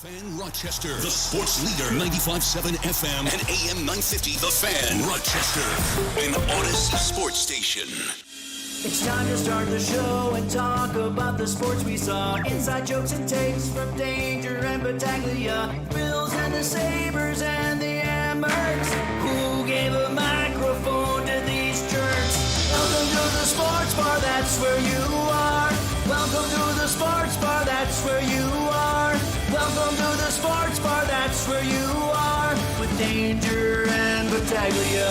Fan Rochester, the sports leader, 95.7 FM and AM 950, The Fan Rochester, an Odyssey sports station. It's time to start the show and talk about the sports we saw. Inside jokes and takes from Danger and Battaglia, Bills and the Sabres and the Amherst. Who gave a microphone to these jerks? Welcome to the sports bar, that's where you are. Welcome to the sports bar, that's where you are. Welcome to the sports bar, that's where you are. With Danger and Battaglia.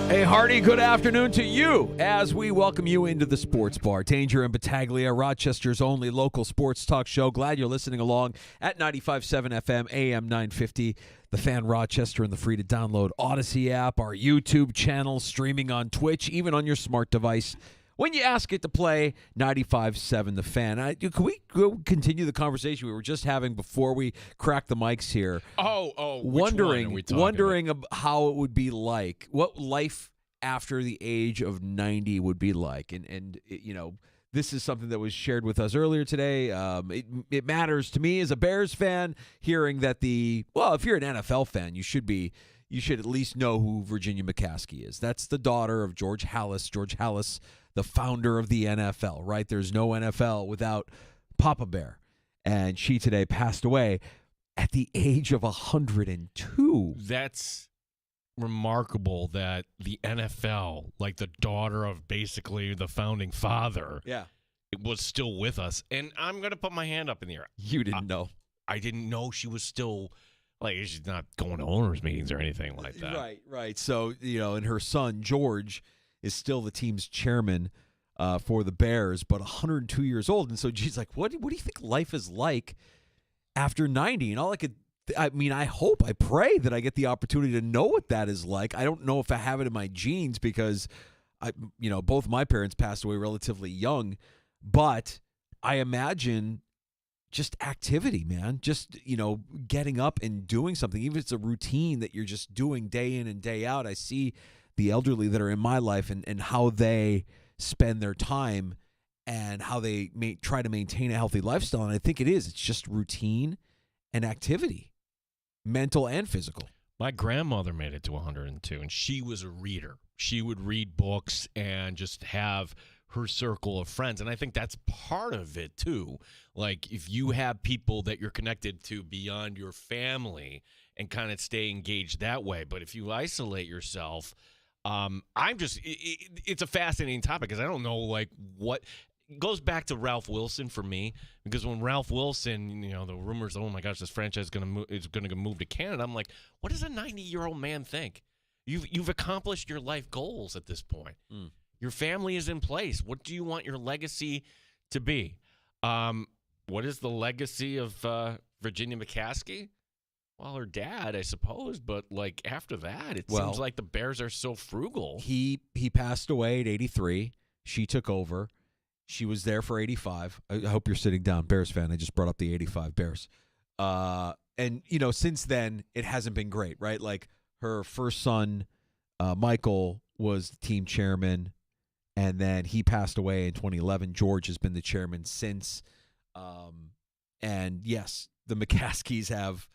Hey, hearty good afternoon to you as we welcome you into the Sports Bar. Danger and Battaglia, Rochester's only local sports talk show. Glad you're listening along at 95.7 FM, AM 950, The Fan Rochester, and the free-to-download Odyssey app, our YouTube channel, streaming on Twitch, even on your smart device. When you ask it to play 95.7 The Fan. Can we go continue the conversation we were just having before we crack the mics here? Wondering how it would be like, what life after the age of 90 would be like. And you know, this is something that was shared with us earlier today. It matters to me as a Bears fan hearing that if you're an NFL fan, you should at least know who Virginia McCaskey is. That's the daughter of George Halas. George Halas, the founder of the NFL, right? There's no NFL without Papa Bear. And she today passed away at the age of 102. That's remarkable that the NFL, like the daughter of basically the founding father, was still with us. And I'm going to put my hand up in the air. You didn't know. I didn't know she was still... Like, she's not going to owners' meetings or anything like that. Right. So, and her son, George, is still the team's chairman for the Bears, but 102 years old. And so she's like, what do you think life is like after 90? And I pray that I get the opportunity to know what that is like. I don't know if I have it in my genes because, both my parents passed away relatively young, but I imagine just activity, man. Just, getting up and doing something, even if it's a routine that you're just doing day in and day out. I see the elderly that are in my life and how they spend their time and how they try to maintain a healthy lifestyle. And I think it's just routine and activity, mental and physical. My grandmother made it to 102, and she was a reader. She would read books and just have her circle of friends. And I think that's part of it too. Like, if you have people that you're connected to beyond your family and kind of stay engaged that way. But if you isolate yourself, it's a fascinating topic because I don't know what it goes back to Ralph Wilson for me, because when Ralph Wilson, the rumors, oh my gosh, this franchise is going to move to Canada. I'm like, what does a 90-year-old man think? You've accomplished your life goals at this point. Your family is in place. What do you want your legacy to be? What is the legacy of Virginia McCaskey? Well, her dad, I suppose, but after that, it seems like the Bears are so frugal. He passed away at 83. She took over. She was there for 85. I hope you're sitting down, Bears fan. I just brought up the 85 Bears. And since then, it hasn't been great, right? Like, her first son, Michael, was the team chairman. And then he passed away in 2011. George has been the chairman since. And yes, the McCaskies have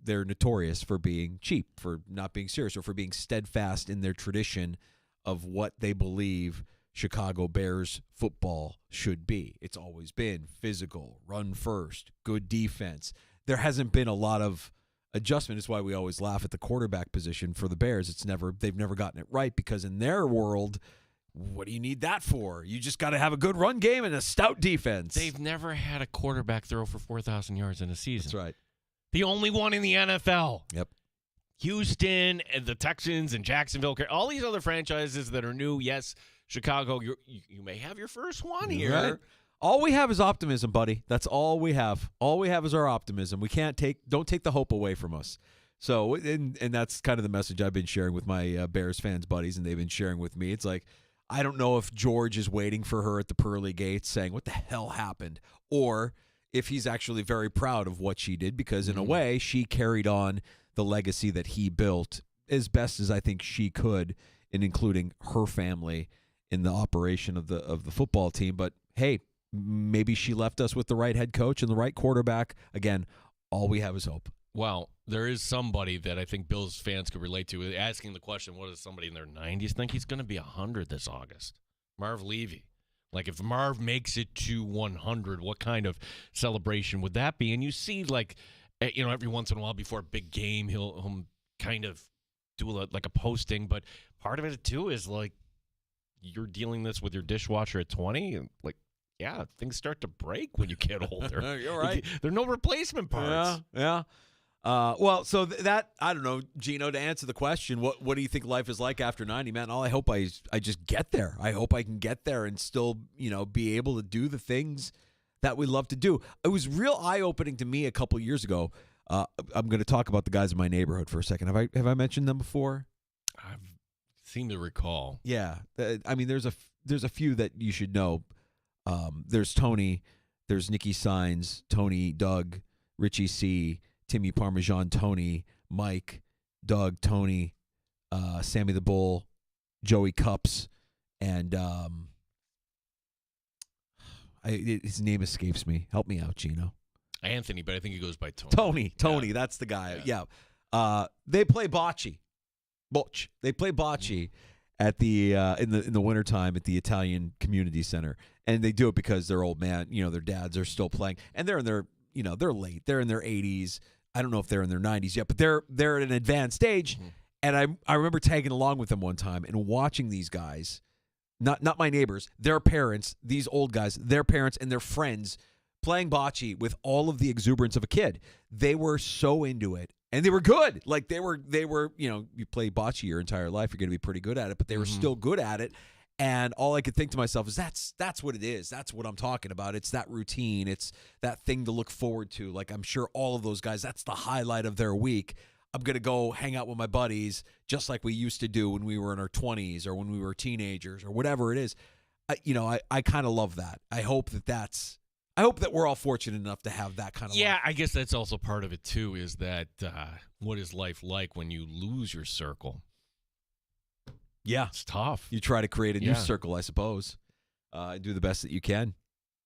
they're notorious for being cheap, for not being serious, or for being steadfast in their tradition of what they believe Chicago Bears football should be. It's always been physical, run first, good defense. There hasn't been a lot of adjustment. Is why we always laugh at the quarterback position for the Bears. They've never gotten it right, because in their world, what do you need that for? You just got to have a good run game and a stout defense. They've never had a quarterback throw for 4,000 yards in a season. That's right. The only one in the NFL. Yep. Houston and the Texans and Jacksonville, all these other franchises that are new. Yes, Chicago, you may have your first one here. Right. All we have is optimism, buddy. That's all we have. All we have is our optimism. Don't take the hope away from us. So, and that's kind of the message I've been sharing with my Bears fans buddies, and they've been sharing with me. It's like, I don't know if George is waiting for her at the pearly gates saying, what the hell happened? Or if he's actually very proud of what she did, because in a way, she carried on the legacy that he built as best as I think she could, in including her family in the operation of the football team. But hey, maybe she left us with the right head coach and the right quarterback. Again, all we have is hope. Well, there is somebody that I think Bills fans could relate to. Asking the question, what does somebody in their 90s think? He's going to be 100 this August. Marv Levy. Like, if Marv makes it to 100, what kind of celebration would that be? And you see, like, every once in a while before a big game, he'll kind of do like a posting. But part of it, too, is, like, you're dealing this with your dishwasher at 20. And, like, yeah, things start to break when you get older. You're right. There are no replacement parts. Yeah. Well, so that, I don't know, Gino, to answer the question, what do you think life is like after 90, man? I hope I just get there. I hope I can get there and still, be able to do the things that we love to do. It was real eye-opening to me a couple years ago. I'm going to talk about the guys in my neighborhood for a second. Have I mentioned them before? I seem to recall. Yeah. I mean, there's a few that you should know. There's Tony, there's Nikki Signs, Tony, Doug, Richie C., Timmy Parmesan, Tony, Mike, Doug, Tony, Sammy the Bull, Joey Cups, and his name escapes me. Help me out, Gino. Anthony, but I think he goes by Tony. Tony, that's the guy. Yeah. They play bocce. They play bocce at the in the wintertime at the Italian Community Center, and they do it because their old man, their dads are still playing, and they're in their, they're late. They're in their 80s. I don't know if they're in their 90s yet, but they're at an advanced age. Mm-hmm. And I remember tagging along with them one time and watching these guys, not my neighbors, their parents, these old guys, their parents and their friends playing bocce with all of the exuberance of a kid. They were so into it, and they were good. Like they were, you play bocce your entire life, you're going to be pretty good at it, but they were still good at it. And all I could think to myself is that's what it is. That's what I'm talking about. It's that routine. It's that thing to look forward to. Like, I'm sure all of those guys, that's the highlight of their week. I'm going to go hang out with my buddies just like we used to do when we were in our 20s or when we were teenagers or whatever it is. I kind of love that. I hope that we're all fortunate enough to have that kind of life. I guess that's also part of it, too, is that what is life like when you lose your circle? Yeah. It's tough. You try to create a new circle, I suppose. Do the best that you can.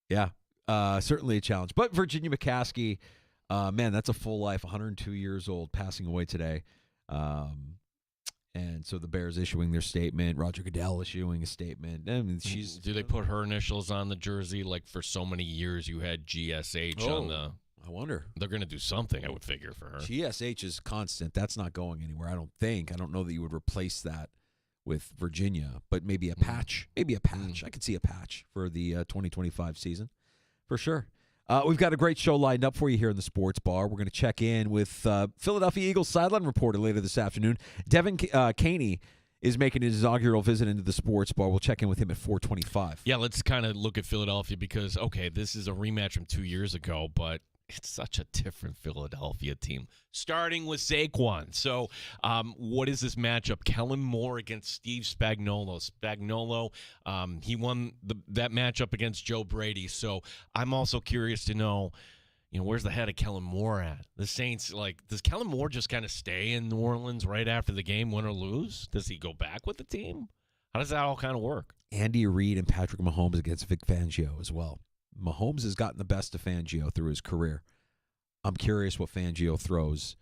Yeah. Certainly a challenge. But Virginia McCaskey, man, that's a full life, 102 years old, passing away today. And so the Bears issuing their statement, Roger Goodell issuing a statement. I mean, do they put her initials on the jersey? Like for so many years you had GSH on the... I wonder. They're going to do something, I would figure, for her. GSH is constant. That's not going anywhere, I don't think. I don't know that you would replace that with Virginia, but maybe a patch. Maybe a patch. I could see a patch for the 2025 season, for sure. We've got a great show lined up for you here in the Sports Bar. We're going to check in with Philadelphia Eagles sideline reporter later this afternoon. Devin Caney is making his inaugural visit into the Sports Bar. We'll check in with him at 4:25. Yeah, let's kind of look at Philadelphia because, okay, this is a rematch from 2 years ago, but it's such a different Philadelphia team, starting with Saquon. So what is this matchup? Kellen Moore against Steve Spagnuolo. He won that matchup against Joe Brady. So I'm also curious to know, where's the head of Kellen Moore at? The Saints, does Kellen Moore just kind of stay in New Orleans right after the game, win or lose? Does he go back with the team? How does that all kind of work? Andy Reid and Patrick Mahomes against Vic Fangio as well. Mahomes has gotten the best of Fangio through his career. I'm curious what Fangio throws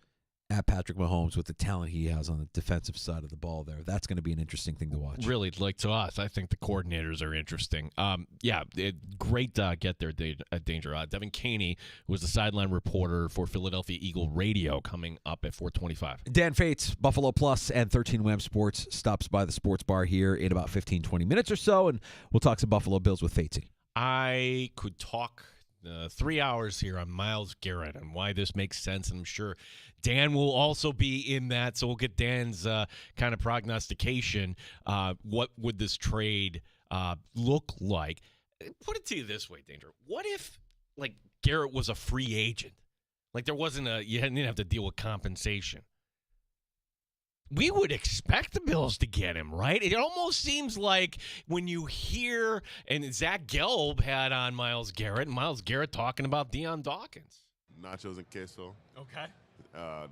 at Patrick Mahomes with the talent he has on the defensive side of the ball there. That's going to be an interesting thing to watch. Really, to us, I think the coordinators are interesting. Great get there, Danger. Devin Caney, who was the sideline reporter for Philadelphia Eagle Radio, coming up at 4:25. Dan Fates, Buffalo Plus, and 13 Wham Sports stops by the Sports Bar here in about 15, 20 minutes or so, and we'll talk some Buffalo Bills with Fatesy. I could talk 3 hours here on Myles Garrett and why this makes sense, and I'm sure Dan will also be in that, so we'll get Dan's kind of prognostication. What would this trade look like? Put it to you this way, Danger. What if, Garrett was a free agent? There wasn't you didn't have to deal with compensation. We would expect the Bills to get him, right? It almost seems like when you hear, and Zach Gelb had on Myles Garrett, and Myles Garrett talking about Deion Dawkins. Nachos and queso. Okay.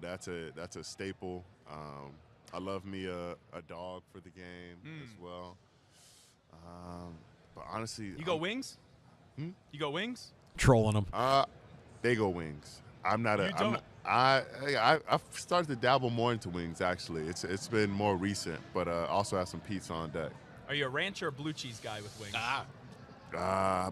That's a staple. I love me a dog for the game as well. But honestly, you go wings? You go wings? Trolling them. They go wings. I'm not a. You I'm don't? not, I've started to dabble more into wings. Actually, it's been more recent, but also have some pizza on deck. Are you a ranch or a blue cheese guy with wings?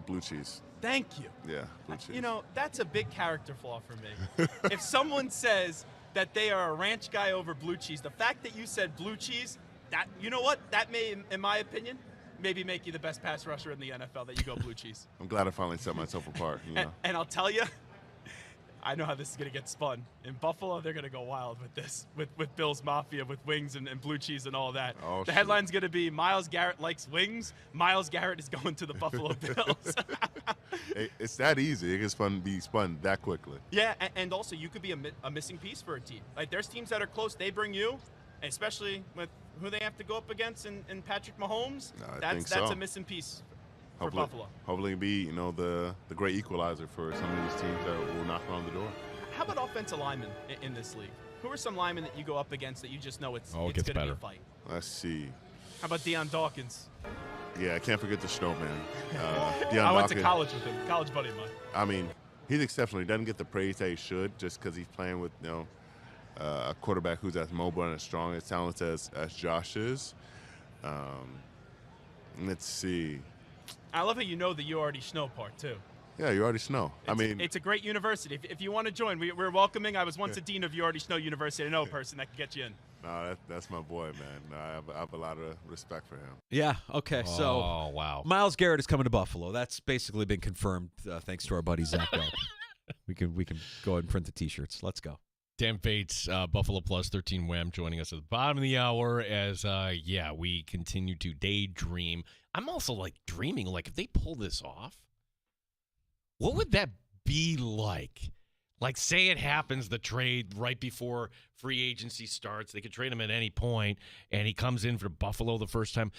Blue cheese. Thank you. Yeah, blue cheese. You know, that's a big character flaw for me. If someone says that they are a ranch guy over blue cheese, the fact that you said blue cheese, that, you know what? That may, in my opinion, maybe make you the best pass rusher in the NFL, that you go blue cheese. I'm glad I finally set myself apart. You know? And I'll tell you, I know how this is going to get spun. In Buffalo, they're going to go wild with this, with Bill's Mafia, with wings and blue cheese and all that. Oh, the headline's going to be, Myles Garrett likes wings. Myles Garrett is going to the Buffalo Bills. It's that easy. It can be spun that quickly. Yeah, and also you could be a missing piece for a team. Like, there's teams that are close. They bring you, especially with who they have to go up against in Patrick Mahomes. I think that's so. a missing piece for Hopefully, Buffalo. hopefully be the great equalizer for some of these teams that will knock on the door. How about offensive linemen in this league? Who are some linemen that you go up against that you just know it's going gets to be better. a fight? Let's see. How about Deion Dawkins? Yeah, I can't forget the snowman. I went to college with him, college buddy of mine. I mean, he's exceptional. He doesn't get the praise that he should just because he's playing with a quarterback who's as mobile and as strong, as talented as Josh is. Let's see. I love how you know the You Already Snow part, too. Yeah, you already know. It's a great university. If you want to join, we're welcoming. I was once a dean of You Already Snow University. I know a person that can get you in. No, that's my boy, man. No, I have a lot of respect for him. Yeah. Okay. So, Oh, wow. Myles Garrett is coming to Buffalo. That's basically been confirmed thanks to our buddy Zach Bell. we can go ahead and print the T-shirts. Let's go. Dan Fates, Buffalo Plus 13 Wham, joining us at the bottom of the hour as, we continue to daydream. I'm also, dreaming, if they pull this off, what would that be like? Say it happens, the trade right before free agency starts. They could trade him at any point, and he comes in for Buffalo the first time.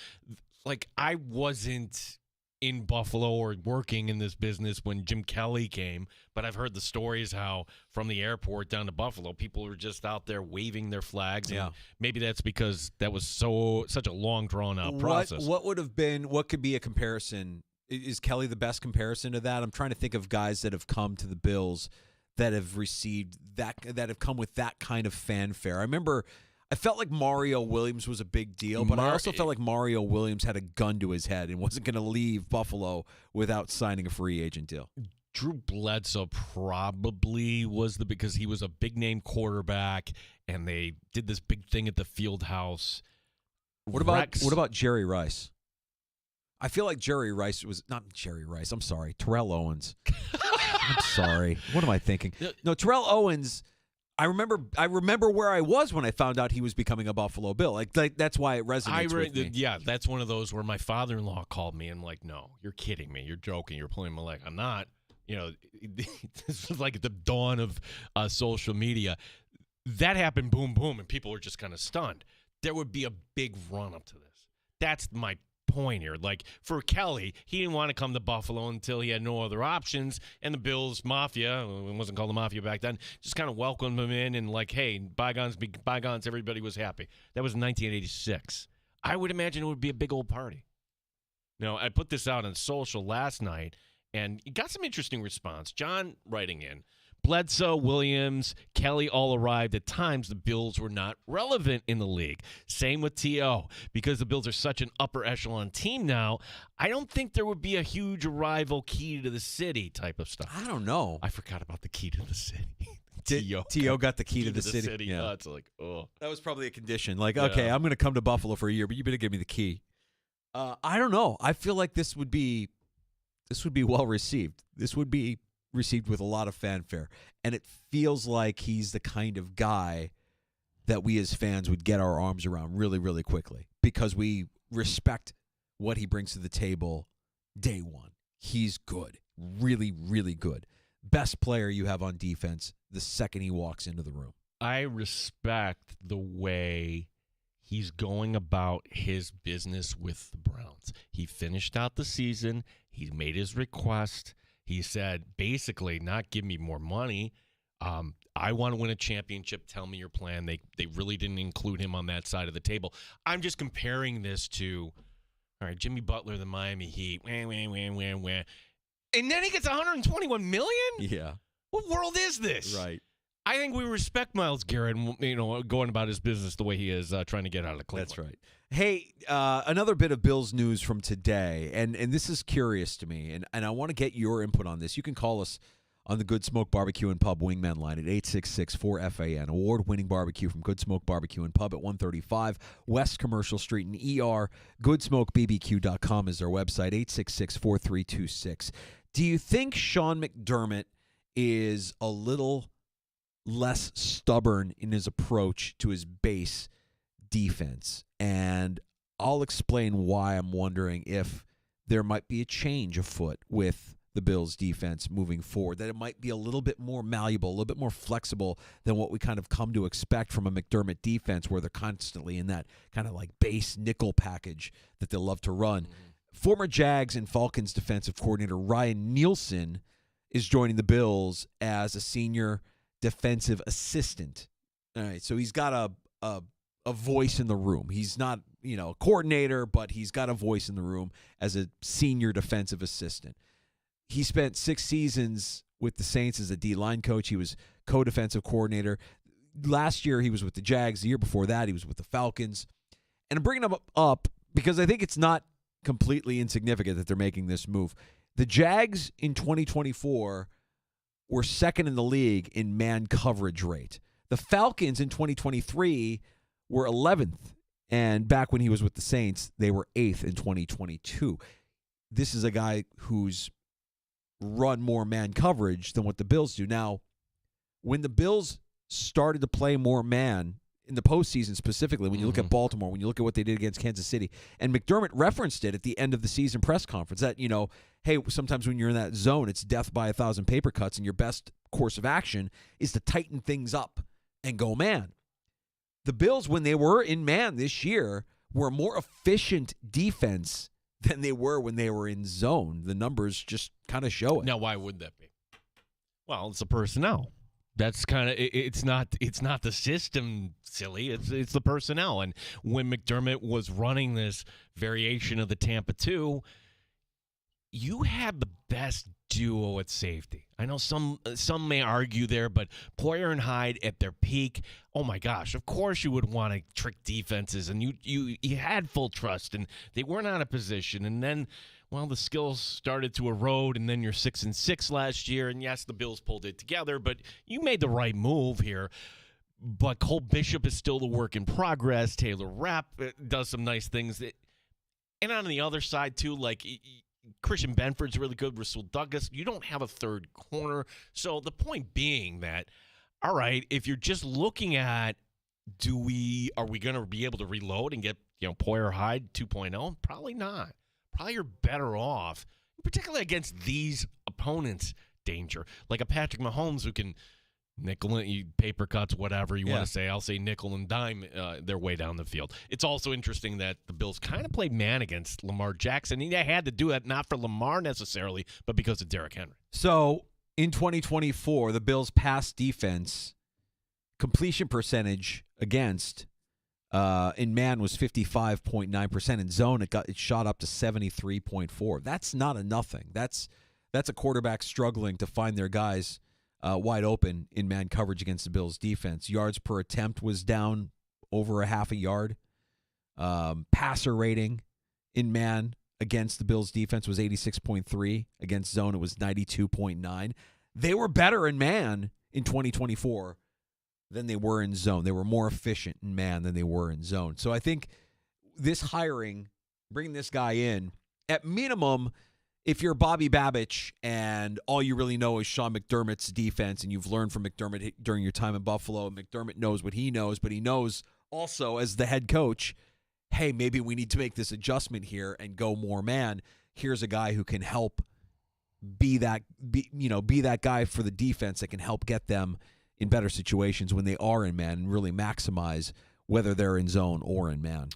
I wasn't in Buffalo or working in this business when Jim Kelly came, but I've heard the stories how from the airport down to Buffalo, people were just out there waving their flags. Yeah. And maybe that's because that was such a long, drawn-out process. What could be a comparison? Is Kelly the best comparison to that? I'm trying to think of guys that have come to the Bills that have received that have come with that kind of fanfare. I felt like Mario Williams was a big deal, but I also felt like Mario Williams had a gun to his head and wasn't going to leave Buffalo without signing a free agent deal. Drew Bledsoe probably was because he was a big name quarterback, and they did this big thing at the field house. What about Jerry Rice? I feel like Jerry Rice was not Jerry Rice. I'm sorry, Terrell Owens. I'm sorry. What am I thinking? No, Terrell Owens. I remember where I was when I found out he was becoming a Buffalo Bill. Like that's why it resonates with me. Yeah, that's one of those where my father-in-law called me and no, you're kidding me. You're joking. You're pulling my leg. I'm not. This was like at the dawn of social media. That happened, boom, boom, and people were just kind of stunned. There would be a big run-up to this. That's my point here. For Kelly, he didn't want to come to Buffalo until he had no other options, and the Bills Mafia, it wasn't called the Mafia back then, just kind of welcomed him in and hey, bygones be bygones, everybody was happy. That was 1986. I would imagine it would be a big old party. Now, I put this out on social last night, and it got some interesting response. John writing in, Bledsoe, Williams, Kelly all arrived at times the Bills were not relevant in the league. Same with T.O. Because the Bills are such an upper echelon team now, I don't think there would be a huge arrival key to the city type of stuff. I don't know. I forgot about the key to the city. T.O. got the key to the city. Yeah. Yeah. It's oh. That was probably a condition. Okay, I'm going to come to Buffalo for a year, but you better give me the key. I don't know. I feel like this would be well received. This would be received with a lot of fanfare, and it feels like he's the kind of guy that we as fans would get our arms around really, really quickly because we respect what he brings to the table day one. He's good, really, really good. Best player you have on defense the second he walks into the room. I respect the way he's going about his business with the Browns. He finished out the season. He made his request. He said, basically, not give me more money. I want to win a championship. Tell me your plan. They really didn't include him on that side of the table. I'm just comparing this to, all right, Jimmy Butler, the Miami Heat. Wah, wah, wah, wah, wah. And then he gets $121 million? Yeah. What world is this? Right. I think we respect Myles Garrett, going about his business the way he is, trying to get out of Cleveland. That's right. Hey, another bit of Bills news from today, and this is curious to me, and I want to get your input on this. You can call us on the Good Smoke Barbecue and Pub Wingman line at 866-4FAN. Award-winning barbecue from Good Smoke Barbecue and Pub at 135 West Commercial Street in ER. GoodSmokeBBQ.com is their website, 866-4326. Do you think Sean McDermott is a little less stubborn in his approach to his base defense? And I'll explain why I'm wondering if there might be a change afoot with the Bills' defense moving forward, that it might be a little bit more malleable, a little bit more flexible than what we kind of come to expect from a McDermott defense, where they're constantly in that kind of like base nickel package that they love to run. Former Jags and Falcons defensive coordinator Ryan Nielsen is joining the Bills as a senior defensive assistant. All right, so he's got a voice in the room. He's not, a coordinator, but he's got a voice in the room as a senior defensive assistant. He spent 6 seasons with the Saints as a D-line coach. He was co-defensive coordinator. Last year, he was with the Jags. The year before that, he was with the Falcons. And I'm bringing him up because I think it's not completely insignificant that they're making this move. The Jags in 2024 were second in the league in man coverage rate. The Falcons in 2023 were 11th. And back when he was with the Saints, they were 8th in 2022. This is a guy who's run more man coverage than what the Bills do. Now, when the Bills started to play more man in the postseason specifically, when you look at Baltimore, when you look at what they did against Kansas City, and McDermott referenced it at the end of the season press conference, that, hey, sometimes when you're in that zone, it's death by 1,000 paper cuts, and your best course of action is to tighten things up and go man. The Bills, when they were in man this year, were a more efficient defense than they were when they were in zone. The numbers just kind of show it. Now, why would that be? Well, it's the personnel. That's kind of it's not the system, silly. It's the personnel. And when McDermott was running this variation of the Tampa 2, you had the best duo at safety. I know some may argue there, but Poyer and Hyde at their peak, oh my gosh, of course you would want to trick defenses, and you had full trust, and they weren't out of position. And then, well, the skills started to erode, and then you're 6-6 last year, and yes, the Bills pulled it together, but you made the right move here. But Cole Bishop is still the work in progress. Taylor Rapp does some nice things. And on the other side, too, like Christian Benford's really good. Rasul Douglas, you don't have a third corner. So the point being that, all right, if you're just looking at are we going to be able to reload and get, Poyer Hyde 2.0? Probably not. Probably you're better off, particularly against these opponents, danger. Like a Patrick Mahomes who can nickel and paper cuts, whatever you want to say. I'll say nickel and dime their way down the field. It's also interesting that the Bills kind of played man against Lamar Jackson. They had to do that not for Lamar necessarily, but because of Derrick Henry. So in 2024, the Bills' pass defense completion percentage against in man was 55.9%. In zone, it shot up to 73.4. That's not a nothing. That's a quarterback struggling to find their guys wide open in man coverage against the Bills' defense. Yards per attempt was down over a half a yard. Passer rating in man against the Bills' defense was 86.3. Against zone, it was 92.9. They were better in man in 2024 than they were in zone. They were more efficient in man than they were in zone. So I think this hiring, bringing this guy in, at minimum, if you're Bobby Babich and all you really know is Sean McDermott's defense, and you've learned from McDermott during your time in Buffalo, McDermott knows what he knows, but he knows also as the head coach, hey, maybe we need to make this adjustment here and go more man. Here's a guy who can help be that guy for the defense that can help get them in better situations when they are in man and really maximize whether they're in zone or in man.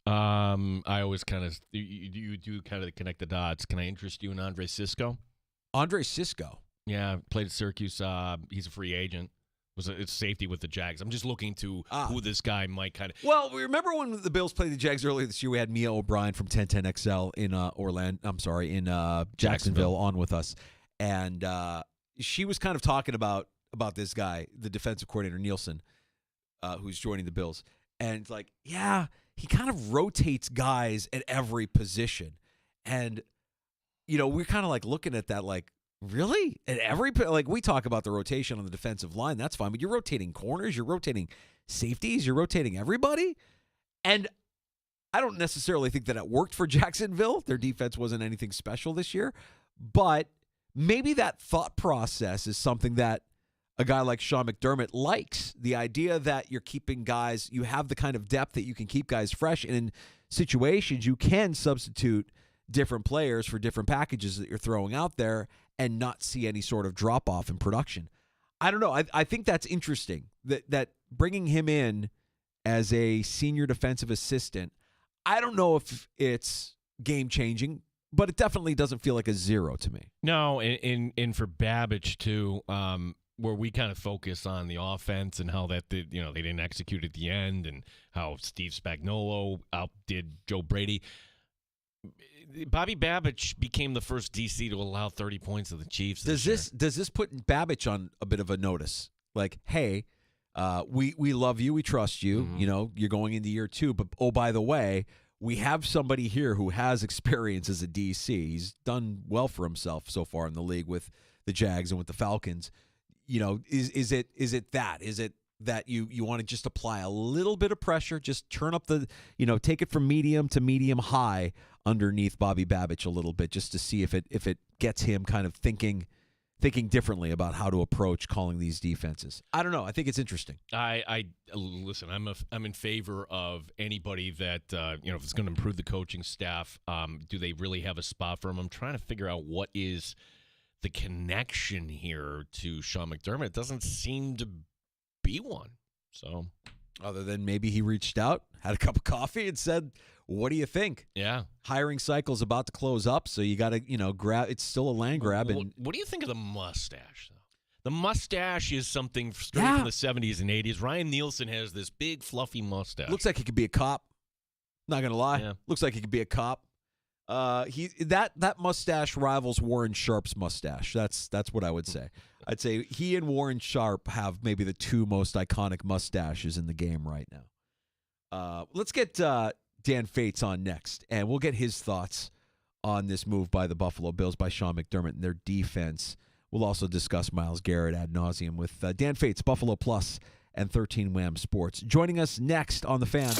I always kind of you do kind of connect the dots. Can I interest you in Andre Sisco? Andre Sisco? Yeah, played at Syracuse. He's a free agent. It's safety with the Jags. I'm just looking to who this guy might kind of. Well, remember when the Bills played the Jags earlier this year? We had Mia O'Brien from 1010XL in Jacksonville on with us, and she was kind of talking about this guy, the defensive coordinator Nielsen, who's joining the Bills, and it's like, yeah, he kind of rotates guys at every position, and we're kind of like looking at that like. Really? At we talk about the rotation on the defensive line, that's fine, but you're rotating corners, you're rotating safeties, you're rotating everybody. And I don't necessarily think that it worked for Jacksonville. Their defense wasn't anything special this year, but maybe that thought process is something that a guy like Sean McDermott likes. The idea that you're keeping guys, you have the kind of depth that you can keep guys fresh, and in situations you can substitute different players for different packages that you're throwing out there and not see any sort of drop-off in production. I don't know. I think that's interesting, that bringing him in as a senior defensive assistant, I don't know if it's game-changing, but it definitely doesn't feel like a zero to me. No, and for Babbage, too, where we kind of focus on the offense and how that they didn't execute at the end and how Steve Spagnuolo outdid Joe Brady. Bobby Babbage became the first DC to allow 30 points to the Chiefs. Does this put Babbage on a bit of a notice? Like, hey, we love you, we trust you. Mm-hmm. You're going into year 2, but oh, by the way, we have somebody here who has experience as a DC. He's done well for himself so far in the league with the Jags and with the Falcons. Is it that you want to just apply a little bit of pressure, just turn up the, take it from medium to medium high underneath Bobby Babbage a little bit, just to see if it gets him kind of thinking differently about how to approach calling these defenses. I don't know. I think it's interesting. I listen. I'm in favor of anybody that if it's going to improve the coaching staff. Do they really have a spot for him? I'm trying to figure out what is the connection here to Sean McDermott. It doesn't seem to be one. So, other than maybe he reached out, had a cup of coffee, and said, "What do you think?" Yeah, hiring cycle's about to close up, so you got to grab. It's still a land grab. And what do you think of the mustache, though? The mustache is something straight from the 70s and 80s. Ryan Nielsen has this big fluffy mustache. Looks like he could be a cop. Not gonna lie. Yeah. Looks like he could be a cop. That mustache rivals Warren Sharp's mustache. That's what I would say. I'd say he and Warren Sharp have maybe the 2 most iconic mustaches in the game right now. Let's get Dan Fates on next, and we'll get his thoughts on this move by the Buffalo Bills, by Sean McDermott and their defense. We'll also discuss Myles Garrett ad nauseum with Dan Fates, Buffalo Plus, and 13 Wham Sports. Joining us next on The Fan.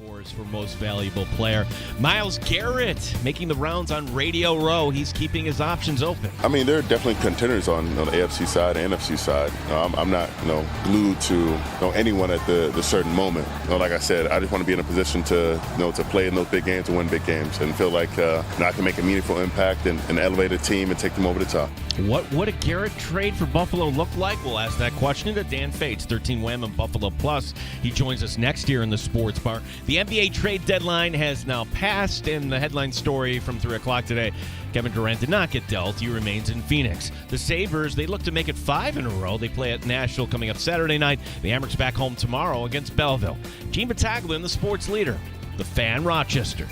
course, for most valuable player. Myles Garrett making the rounds on Radio Row. He's keeping his options open. I mean, there are definitely contenders on the AFC side and NFC side. I'm not, glued to anyone at the certain moment. Like I said, I just want to be in a position to, to play in those big games and win big games, and feel like I can make a meaningful impact and elevate a team and take them over the top. What would a Garrett trade for Buffalo look like? We'll ask that question to Dan Fates, 13 Wham and Buffalo Plus. He joins us next year in the Sports Bar. The NBA trade deadline has now passed, and the headline story from 3 o'clock today, Kevin Durant did not get dealt. He remains in Phoenix. The Sabres, they look to make it 5 in a row. They play at Nashville coming up Saturday night. The Amerks back home tomorrow against Belleville. Gene Battaglia, the sports leader, the Fan, Rochester.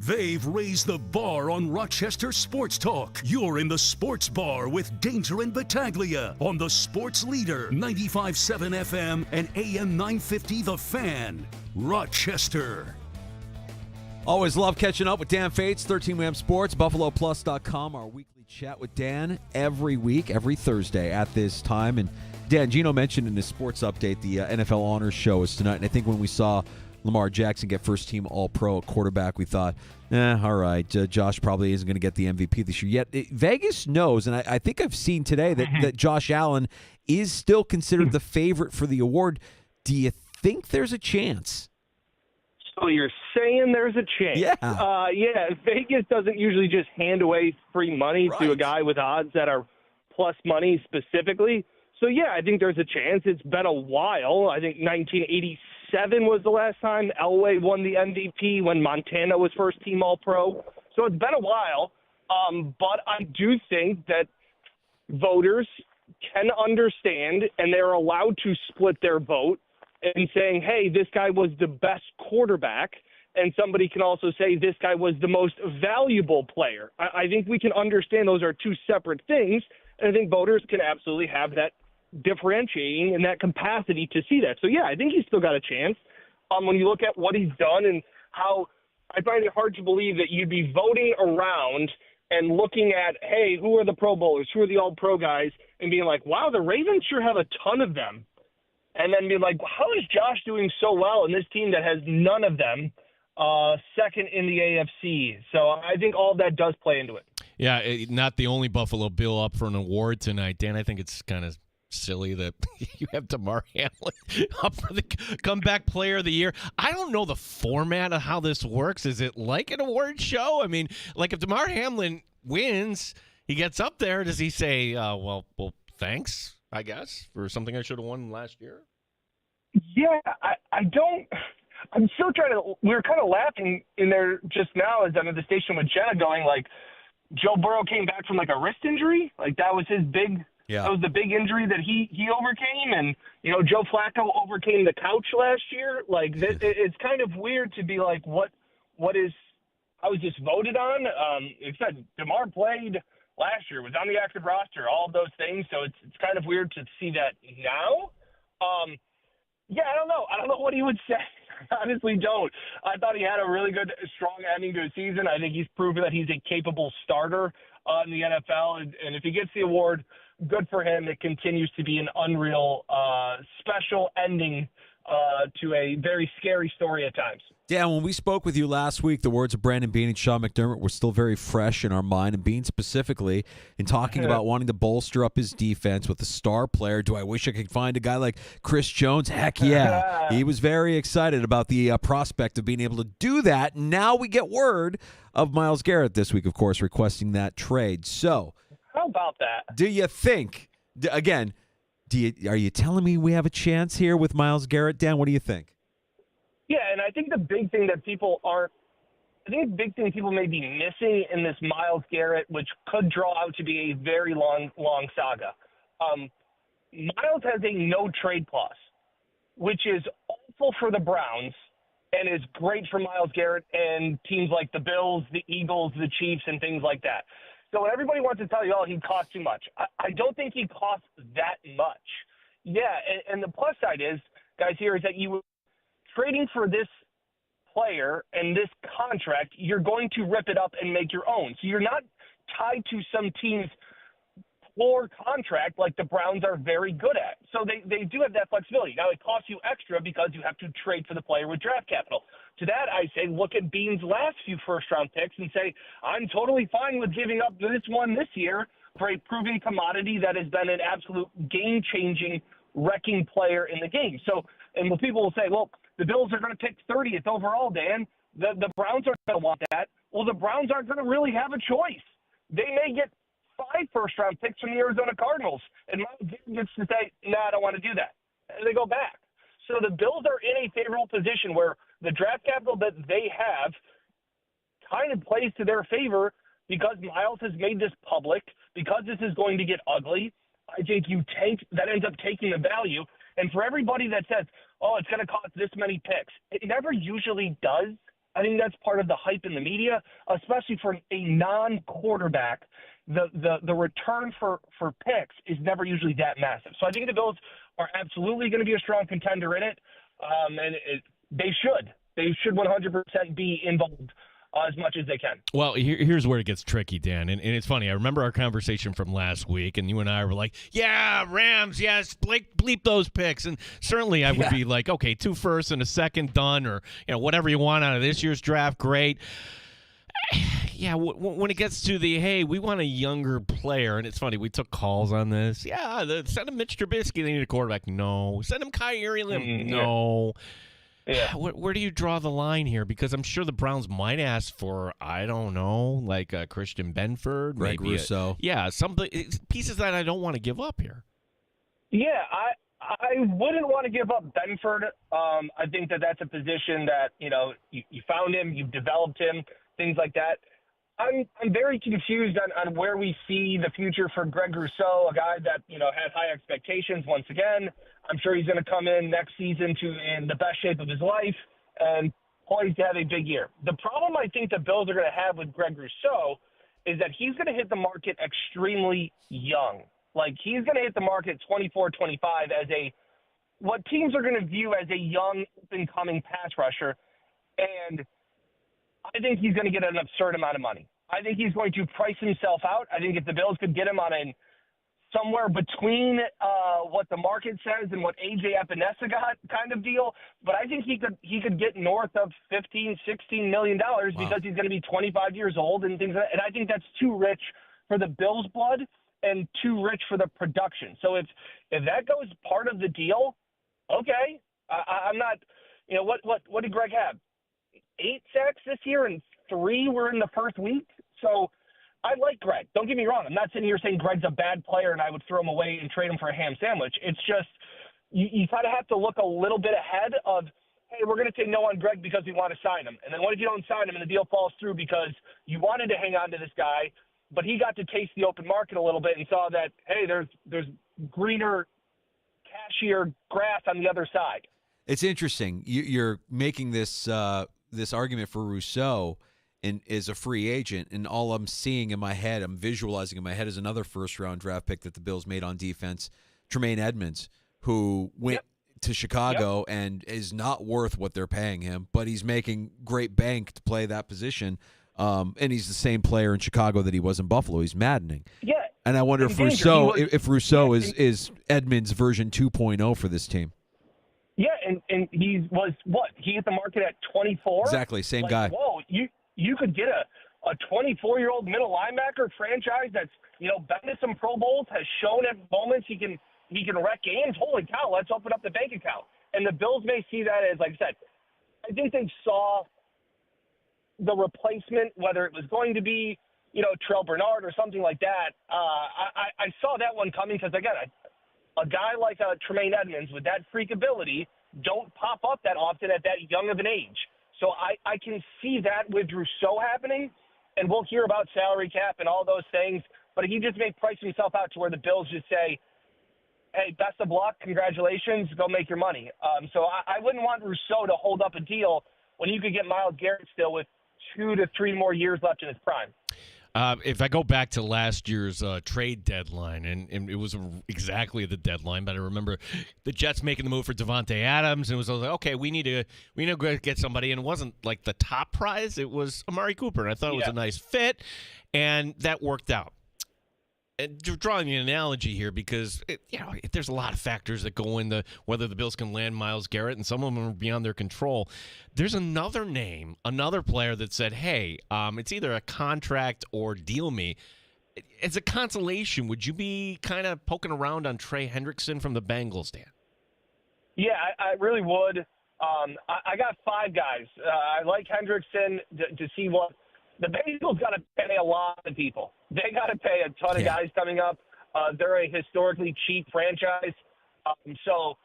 They've raised the bar on Rochester Sports Talk. You're in the Sports Bar with Danger and Battaglia on the Sports Leader, 95.7 FM and AM 950 The Fan, Rochester. Always love catching up with Dan Fates, 13 Wham Sports, BuffaloPlus.com. Our weekly chat with Dan every week, every Thursday at this time. And Dan, Gino mentioned in his sports update the NFL Honors Show is tonight. And I think when we saw Lamar Jackson get first-team All-Pro at quarterback, we thought, all right, Josh probably isn't going to get the MVP this year. Yet Vegas knows, and I think I've seen today that Josh Allen is still considered the favorite for the award. Do you think there's a chance? So you're saying there's a chance? Yeah. Vegas doesn't usually just hand away free money to a guy with odds that are plus money specifically. So, yeah, I think there's a chance. It's been a while. I think 1987 was the last time Elway won the MVP when Montana was first-team All-Pro. So it's been a while. But I do think that voters can understand, and they're allowed to split their vote in saying, hey, this guy was the best quarterback, and somebody can also say this guy was the most valuable player. I think we can understand those are two separate things, and I think voters can absolutely have that differentiating and that capacity to see that. So, yeah, I think he's still got a chance. When you look at what he's done and how I find it hard to believe that you'd be voting around and looking at, hey, who are the Pro Bowlers, who are the All-Pro guys, and being like, wow, the Ravens sure have a ton of them. And then be like, how is Josh doing so well in this team that has none of them, second in the AFC? So I think all that does play into it. Yeah, not the only Buffalo Bill up for an award tonight. Dan, I think it's kind of silly that you have Damar Hamlin up for the comeback player of the year. I don't know the format of how this works. Is it like an award show? I mean, like if Damar Hamlin wins, he gets up there. Does he say, well, thanks, I guess, for something I should have won last year? Yeah, I don't – I'm still trying to – we were kind of laughing in there just now as I'm at the station with Jenna going like Joe Burrow came back from like a wrist injury. Like that was his big – Yeah. That was the big injury that he overcame. And, Joe Flacco overcame the couch last year. Like it's kind of weird to be like, how is this voted on? It said DeMar played last year, was on the active roster, all of those things. So it's kind of weird to see that now. I don't know. I don't know what he would say. I honestly don't. I thought he had a really good, strong ending to the season. I think he's proven that he's a capable starter in the NFL. And if he gets the award, good for him. It continues to be an unreal, special ending to a very scary story at times. Dan, when we spoke with you last week, the words of Brandon Beane and Sean McDermott were still very fresh in our mind, and Beane specifically in talking about wanting to bolster up his defense with a star player. Do I wish I could find a guy like Chris Jones? Heck yeah. He was very excited about the prospect of being able to do that. Now we get word of Myles Garrett this week, of course, requesting that trade. So how about that? Do you think, again, are you telling me we have a chance here with Myles Garrett, Dan? What do you think? Yeah, and I think the big thing that people may be missing in this Myles Garrett, which could draw out to be a very long saga. Myles has a no trade clause, which is awful for the Browns and is great for Myles Garrett and teams like the Bills, the Eagles, the Chiefs, and things like that. So when everybody wants to tell you, he costs too much, I don't think he costs that much. Yeah, and the plus side is, guys, here is that you trading for this player and this contract, you're going to rip it up and make your own. So you're not tied to some team's floor contract like the Browns are very good at. So they do have that flexibility. Now, it costs you extra because you have to trade for the player with draft capital. To that, I say look at Bean's last few first-round picks and say, I'm totally fine with giving up this one this year for a proven commodity that has been an absolute game-changing, wrecking player in the game. So, and when people will say, well, the Bills are going to pick 30th overall, Dan, the Browns aren't going to want that. Well, the Browns aren't going to really have a choice. They may get 5 first-round picks from the Arizona Cardinals, and Miles Garrett gets to say, no, I don't want to do that. And they go back. So the Bills are in a favorable position where the draft capital that they have kind of plays to their favor because Miles has made this public, because this is going to get ugly. I think that ends up taking the value. And for everybody that says, oh, it's going to cost this many picks, it never usually does. I think that's part of the hype in the media, especially for a non-quarterback. The return for picks is never usually that massive. So I think the Bills are absolutely going to be a strong contender in it, and they should. They should 100% be involved as much as they can. Well, here's where it gets tricky, Dan. And it's funny. I remember our conversation from last week, and you and I were like, yeah, Rams, yes, bleep those picks. And certainly I would be like, okay, 2 firsts and a second done, or whatever you want out of this year's draft, great. Yeah, when it gets to the, hey, we want a younger player, and it's funny, we took calls on this. Yeah, send him Mitch Trubisky, they need a quarterback. No. Send him Kyrie Lim. No. Yeah. Where do you draw the line here? Because I'm sure the Browns might ask for, I don't know, like Christian Benford. Greg Rousseau. Some pieces that I don't want to give up here. Yeah, I wouldn't want to give up Benford. I think that's a position that, you found him, you've developed him, things like that. I'm very confused on where we see the future for Greg Rousseau, a guy that, has high expectations once again. I'm sure he's going to come in next season in the best shape of his life and poised to have a big year. The problem I think the Bills are going to have with Greg Rousseau is that he's going to hit the market extremely young. Like, he's going to hit the market 24, 25 as what teams are going to view as a young, up-and-coming pass rusher. And I think he's going to get an absurd amount of money. I think he's going to price himself out. I think if the Bills could get him on somewhere between what the market says and what A.J. Epinesa got kind of deal, but I think he could get north of $15-16 million because he's going to be 25 years old and things like that. And I think that's too rich for the Bills' blood and too rich for the production. So if that goes part of the deal, okay. I'm not. What did Greg have? 8 sacks this year and 3 were in the first week. So I like Greg. Don't get me wrong. I'm not sitting here saying Greg's a bad player and I would throw him away and trade him for a ham sandwich. It's just you kind of have to look a little bit ahead of, hey, we're going to say no on Greg because we want to sign him. And then what if you don't sign him and the deal falls through because you wanted to hang on to this guy, but he got to taste the open market a little bit and saw that, hey, there's greener, cashier grass on the other side. It's interesting. You're making this argument for Rousseau is a free agent, and all I'm seeing in my head, I'm visualizing in my head, is another first-round draft pick that the Bills made on defense, Tremaine Edmonds, who went to Chicago and is not worth what they're paying him, but he's making great bank to play that position, and he's the same player in Chicago that he was in Buffalo. He's maddening. Yeah. And I wonder if Rousseau is Edmonds version 2.0 for this team. Yeah, and he was what? He hit the market at 24? Exactly, same guy. Whoa, you could get a 24-year-old middle linebacker franchise that's, been to some Pro Bowls, has shown at moments he can wreck games. Holy cow, let's open up the bank account. And the Bills may see that as, like I said, I think they saw the replacement, whether it was going to be, Terrell Bernard or something like that. I saw that one coming because, again, a guy like Tremaine Edmonds with that freak ability don't pop up that often at that young of an age. So I can see that with Rousseau happening, and we'll hear about salary cap and all those things, but he just may price himself out to where the Bills just say, hey, best of luck, congratulations, go make your money. So I wouldn't want Rousseau to hold up a deal when you could get Myles Garrett still with 2 to 3 more years left in his prime. If I go back to last year's trade deadline, and it was exactly the deadline, but I remember the Jets making the move for Devontae Adams, and it was like, okay, we need to get somebody, and it wasn't like the top prize. It was Amari Cooper, and I thought it was a nice fit, and that worked out. drawing an analogy here because there's a lot of factors that go into whether the Bills can land Myles Garrett, and some of them are beyond their control. There's another name, another player that said, "Hey, it's either a contract or deal me." As a consolation, would you be kind of poking around on Trey Hendrickson from the Bengals, Dan? Yeah, I really would. I got 5 guys. I like Hendrickson to see what the Bengals got to pay a lot of people. They got to pay a ton of guys coming up. They're a historically cheap franchise. So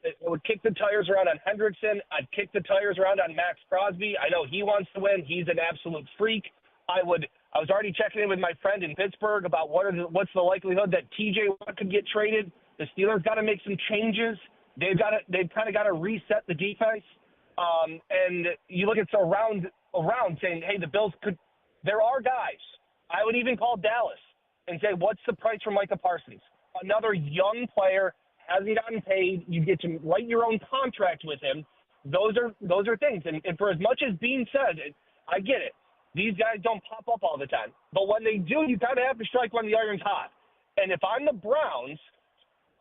I would kick the tires around on Hendrickson. I'd kick the tires around on Max Crosby. I know he wants to win. He's an absolute freak. I was already checking in with my friend in Pittsburgh about what's the likelihood that TJ Watt could get traded. The Steelers got to make some changes. They've kind of got to reset the defense. And you look at around saying, hey, the Bills could. There are guys. I would even call Dallas and say, what's the price for Micah Parsons? Another young player, hasn't gotten paid. You get to write your own contract with him. Those are things. And for as much as Bean said, I get it. These guys don't pop up all the time. But when they do, you kind of have to strike when the iron's hot. And if I'm the Browns,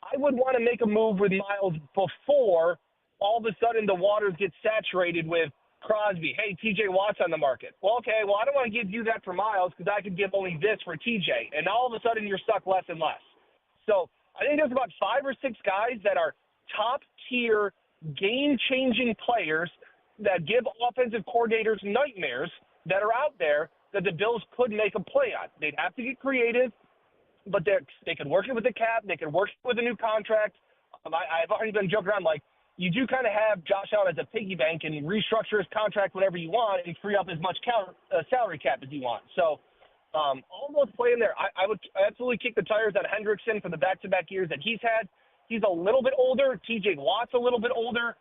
I would want to make a move with Myles before all of a sudden the waters get saturated with Crosby. Hey, TJ Watt's on the market. Well, okay, I don't want to give you that for Myles because I could give only this for TJ. And all of a sudden you're stuck less and less. So I think there's about 5 or 6 guys that are top-tier, game-changing players that give offensive coordinators nightmares that are out there that the Bills could make a play on. They'd have to get creative, but they could work it with the cap. They could work it with a new contract. I've already been joking around, like, you do kind of have Josh Allen as a piggy bank and restructure his contract whenever you want and free up as much salary cap as you want. So all those play in there. I would absolutely kick the tires on Hendrickson for the back-to-back years that he's had. He's a little bit older. TJ Watt's a little bit older.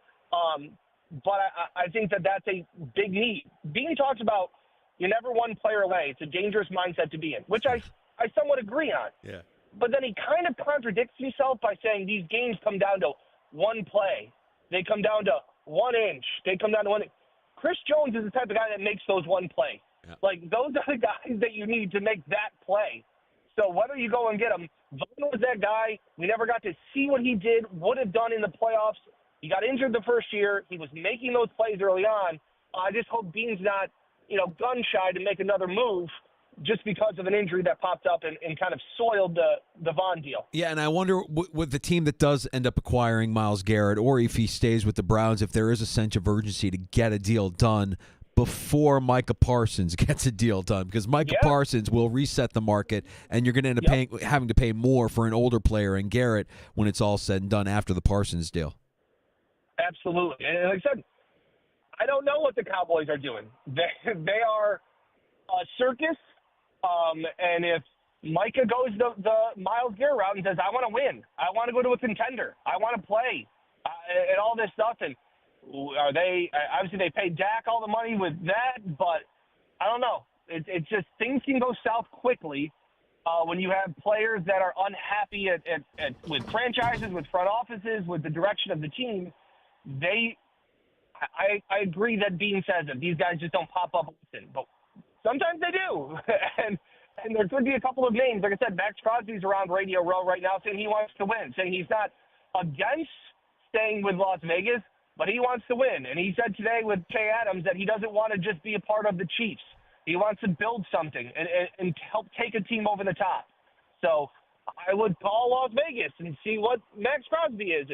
But I think that's a big need. Bean talks about you never one player away. It's a dangerous mindset to be in, which I somewhat agree on. Yeah. But then he kind of contradicts himself by saying these games come down to one play. They come down to 1 inch. They come down to 1 inch. Chris Jones is the type of guy that makes those one play. Yeah. Like, those are the guys that you need to make that play. So whether you go and get him, Vaughn was that guy. We never got to see what he would have done in the playoffs. He got injured the first year. He was making those plays early on. I just hope Bean's not, gun shy to make another move just because of an injury that popped up and kind of soiled the Vaughn deal. Yeah, and I wonder with the team that does end up acquiring Myles Garrett, or if he stays with the Browns, if there is a sense of urgency to get a deal done before Micah Parsons gets a deal done, because Micah Parsons will reset the market, and you're going to end up having to pay more for an older player in Garrett when it's all said and done after the Parsons deal. Absolutely. And like I said, I don't know what the Cowboys are doing. They are a circus, and if Micah goes the Myles Garrett route and says, I want to win, I want to go to a contender, I want to play, and all this stuff, and are they – obviously they paid Dak all the money with that, but I don't know. It's just things can go south quickly when you have players that are unhappy with franchises, with front offices, with the direction of the team. I agree that Bean says that these guys just don't pop up often, but sometimes they do. and there could be a couple of names. Like I said, Max Crosby's around Radio Row right now saying he wants to win, saying he's not against staying with Las Vegas, but he wants to win. And he said today with Kay Adams that he doesn't want to just be a part of the Chiefs. He wants to build something and help take a team over the top. So I would call Las Vegas and see what Max Crosby is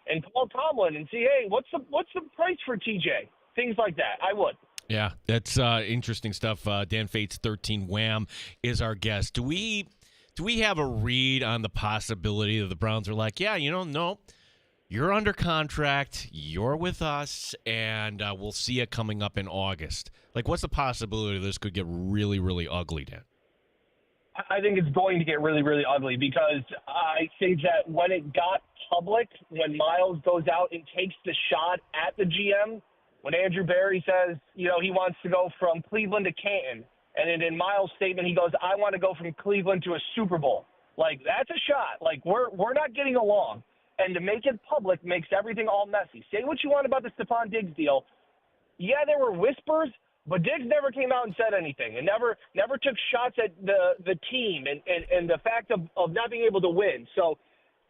and call Tomlin and see, hey, what's the price for TJ? Things like that. I would. Yeah, that's interesting stuff. Dan Fates 13 Wham is our guest. Do we have a read on the possibility that the Browns are like, no, you're under contract, you're with us, and we'll see you coming up in August? Like, what's the possibility this could get really, really ugly, Dan? I think it's going to get really, really ugly because I think that when it got public, when Myles goes out and takes the shot at the GM, when Andrew Berry says, he wants to go from Cleveland to Canton, and then in Myles' statement he goes, I want to go from Cleveland to a Super Bowl. Like, that's a shot. Like, we're not getting along. And to make it public makes everything all messy. Say what you want about the Stephon Diggs deal. Yeah, there were whispers, But Diggs never came out and said anything, and never took shots at the team and the fact of not being able to win. So,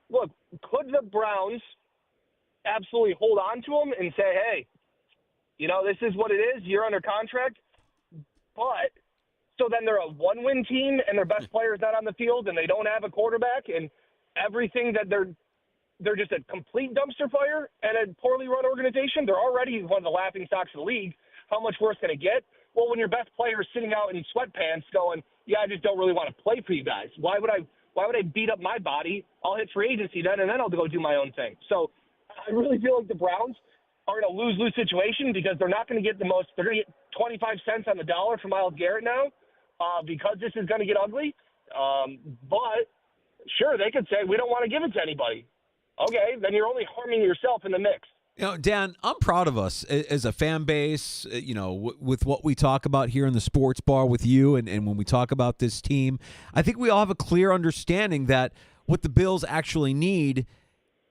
look, could the Browns absolutely hold on to him and say, hey, this is what it is. You're under contract. But so then they're a one-win team and their best player is not on the field and they don't have a quarterback and everything that they're just a complete dumpster fire and a poorly run organization. They're already one of the laughing stocks of the league. How much worse can it get? Well, when your best player is sitting out in sweatpants going, yeah, I just don't really want to play for you guys. Why would I beat up my body? I'll hit free agency then, and then I'll go do my own thing. So I really feel like the Browns are in a lose-lose situation because they're not going to get they're going to get 25 cents on the dollar for Myles Garrett now because this is going to get ugly. But sure, they could say, we don't want to give it to anybody. Okay, then you're only harming yourself in the mix. Dan, I'm proud of us as a fan base, with what we talk about here in the sports bar with you and when we talk about this team. I think we all have a clear understanding that what the Bills actually need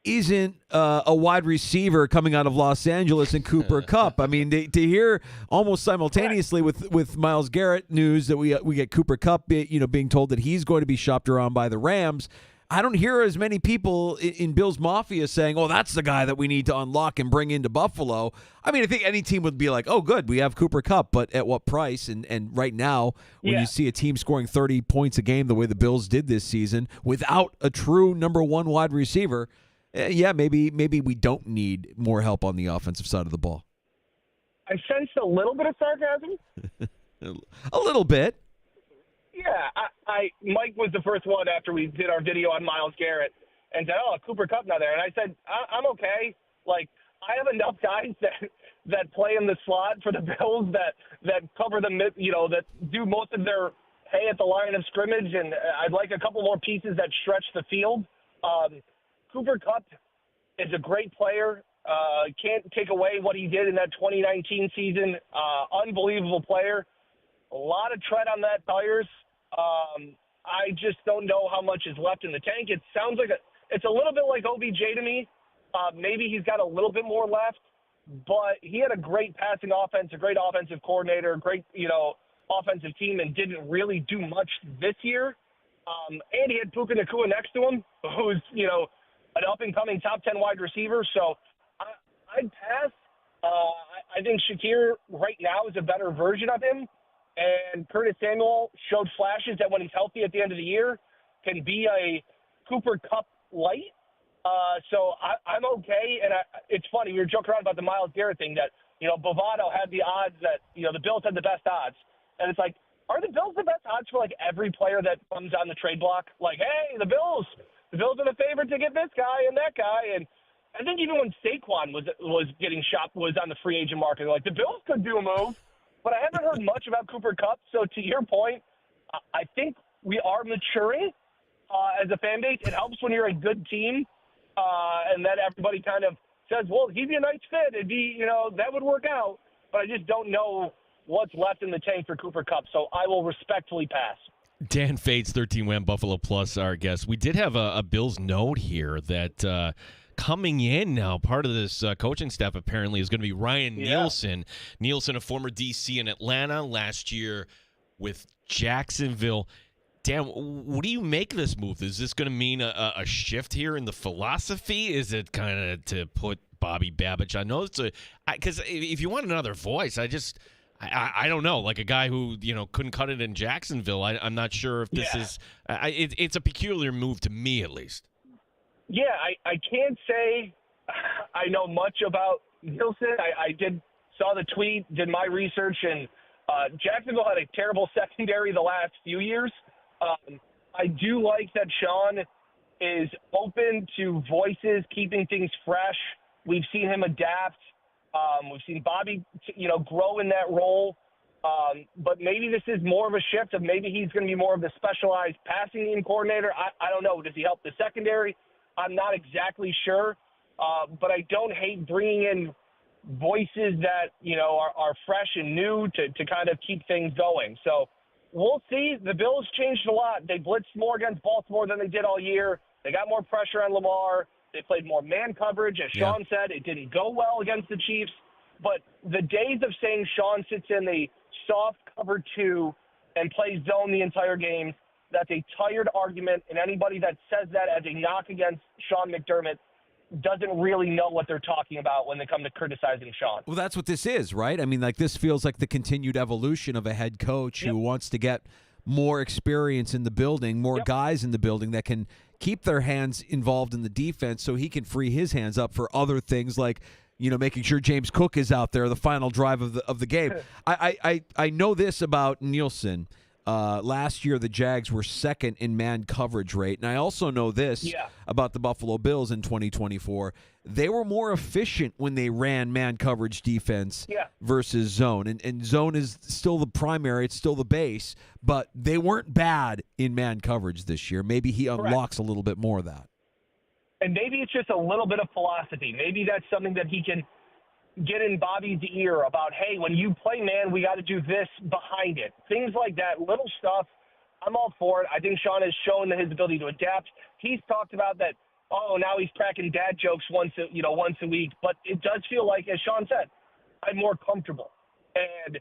isn't a wide receiver coming out of Los Angeles and Cooper Kupp. I mean, to hear almost simultaneously with Myles Garrett news that we get Cooper Kupp, being told that he's going to be shopped around by the Rams. I don't hear as many people in Bills Mafia saying, oh, that's the guy that we need to unlock and bring into Buffalo. I mean, I think any team would be like, oh, good, we have Cooper Kupp, but at what price? And right now, when you see a team scoring 30 points a game the way the Bills did this season without a true number one wide receiver, maybe we don't need more help on the offensive side of the ball. I sensed a little bit of sarcasm. A little bit. Yeah, Mike was the first one after we did our video on Myles Garrett and said, oh, Cooper Kupp not there. And I said, I'm okay. Like, I have enough guys that play in the slot for the Bills that cover the, that do most of their hay at the line of scrimmage. And I'd like a couple more pieces that stretch the field. Cooper Kupp is a great player. Can't take away what he did in that 2019 season. Unbelievable player. A lot of tread on that tires. I just don't know how much is left in the tank. It sounds like it's a little bit like OBJ to me. Maybe he's got a little bit more left, but he had a great passing offense, a great offensive coordinator, great, offensive team, and didn't really do much this year. And he had Puka Nacua next to him, who's, an up-and-coming top 10 wide receiver. So I'd pass. I think Shakir right now is a better version of him. And Curtis Samuel showed flashes that when he's healthy at the end of the year can be a Cooper Kupp light. So I'm okay. And it's funny, we were joking around about the Myles Garrett thing that, Bovado had the odds that, the Bills had the best odds. And it's like, are the Bills the best odds for, every player that comes on the trade block? Like, hey, the Bills are the favorite to get this guy and that guy. And I think even when Saquon was getting shopped, was on the free agent market, like, the Bills could do a move. But I haven't heard much about Cooper Kupp. So to your point, I think we are maturing as a fan base. It helps when you're a good team and that everybody kind of says, well, he'd be a nice fit. It'd be, that would work out. But I just don't know what's left in the tank for Cooper Kupp. So I will respectfully pass. Dan Fates, 13-win Buffalo Plus, our guest. We did have a Bills note here that coming in now, part of this coaching staff apparently is going to be Ryan Nielsen. Nielsen, a former DC in Atlanta last year with Jacksonville. Dan, what do you make of this move? Is this going to mean a shift here in the philosophy? Is it kind of to put Bobby Babich? I know it's because if you want another voice, I don't know, like a guy who couldn't cut it in Jacksonville. I'm not sure if this is. It's a peculiar move to me, at least. Yeah, I can't say I know much about Nielsen. I saw the tweet, did my research, and Jacksonville had a terrible secondary the last few years. I do like that Sean is open to voices, keeping things fresh. We've seen him adapt. We've seen Bobby, grow in that role. But maybe this is more of a shift of maybe he's going to be more of the specialized passing game coordinator. I don't know. Does he help the secondary? I'm not exactly sure, but I don't hate bringing in voices that, are fresh and new to kind of keep things going. So we'll see. The Bills changed a lot. They blitzed more against Baltimore than they did all year. They got more pressure on Lamar. They played more man coverage. As Sean said, it didn't go well against the Chiefs. But the days of saying Sean sits in the soft cover 2 and plays zone the entire game, that's a tired argument, and anybody that says that as a knock against Sean McDermott doesn't really know what they're talking about when they come to criticizing Sean. Well, that's what this is, right? I mean, like, this feels like the continued evolution of a head coach who wants to get more experience in the building, more guys in the building that can keep their hands involved in the defense so he can free his hands up for other things like, you know, making sure James Cook is out there the final drive of the game. I know this about Nielsen. Last year, the Jags were second in man coverage rate. And I also know this about the Buffalo Bills in 2024. They were more efficient when they ran man coverage defense versus zone. And zone is still the primary. It's still the base. But they weren't bad in man coverage this year. Maybe he unlocks a little bit more of that. And maybe it's just a little bit of philosophy. Maybe that's something that he can get in Bobby's ear about, hey, when you play man, we got to do this behind it. Things like that, little stuff, I'm all for it. I think Sean has shown his ability to adapt. He's talked about that, now he's cracking dad jokes once a week. But it does feel like, as Sean said, I'm more comfortable. And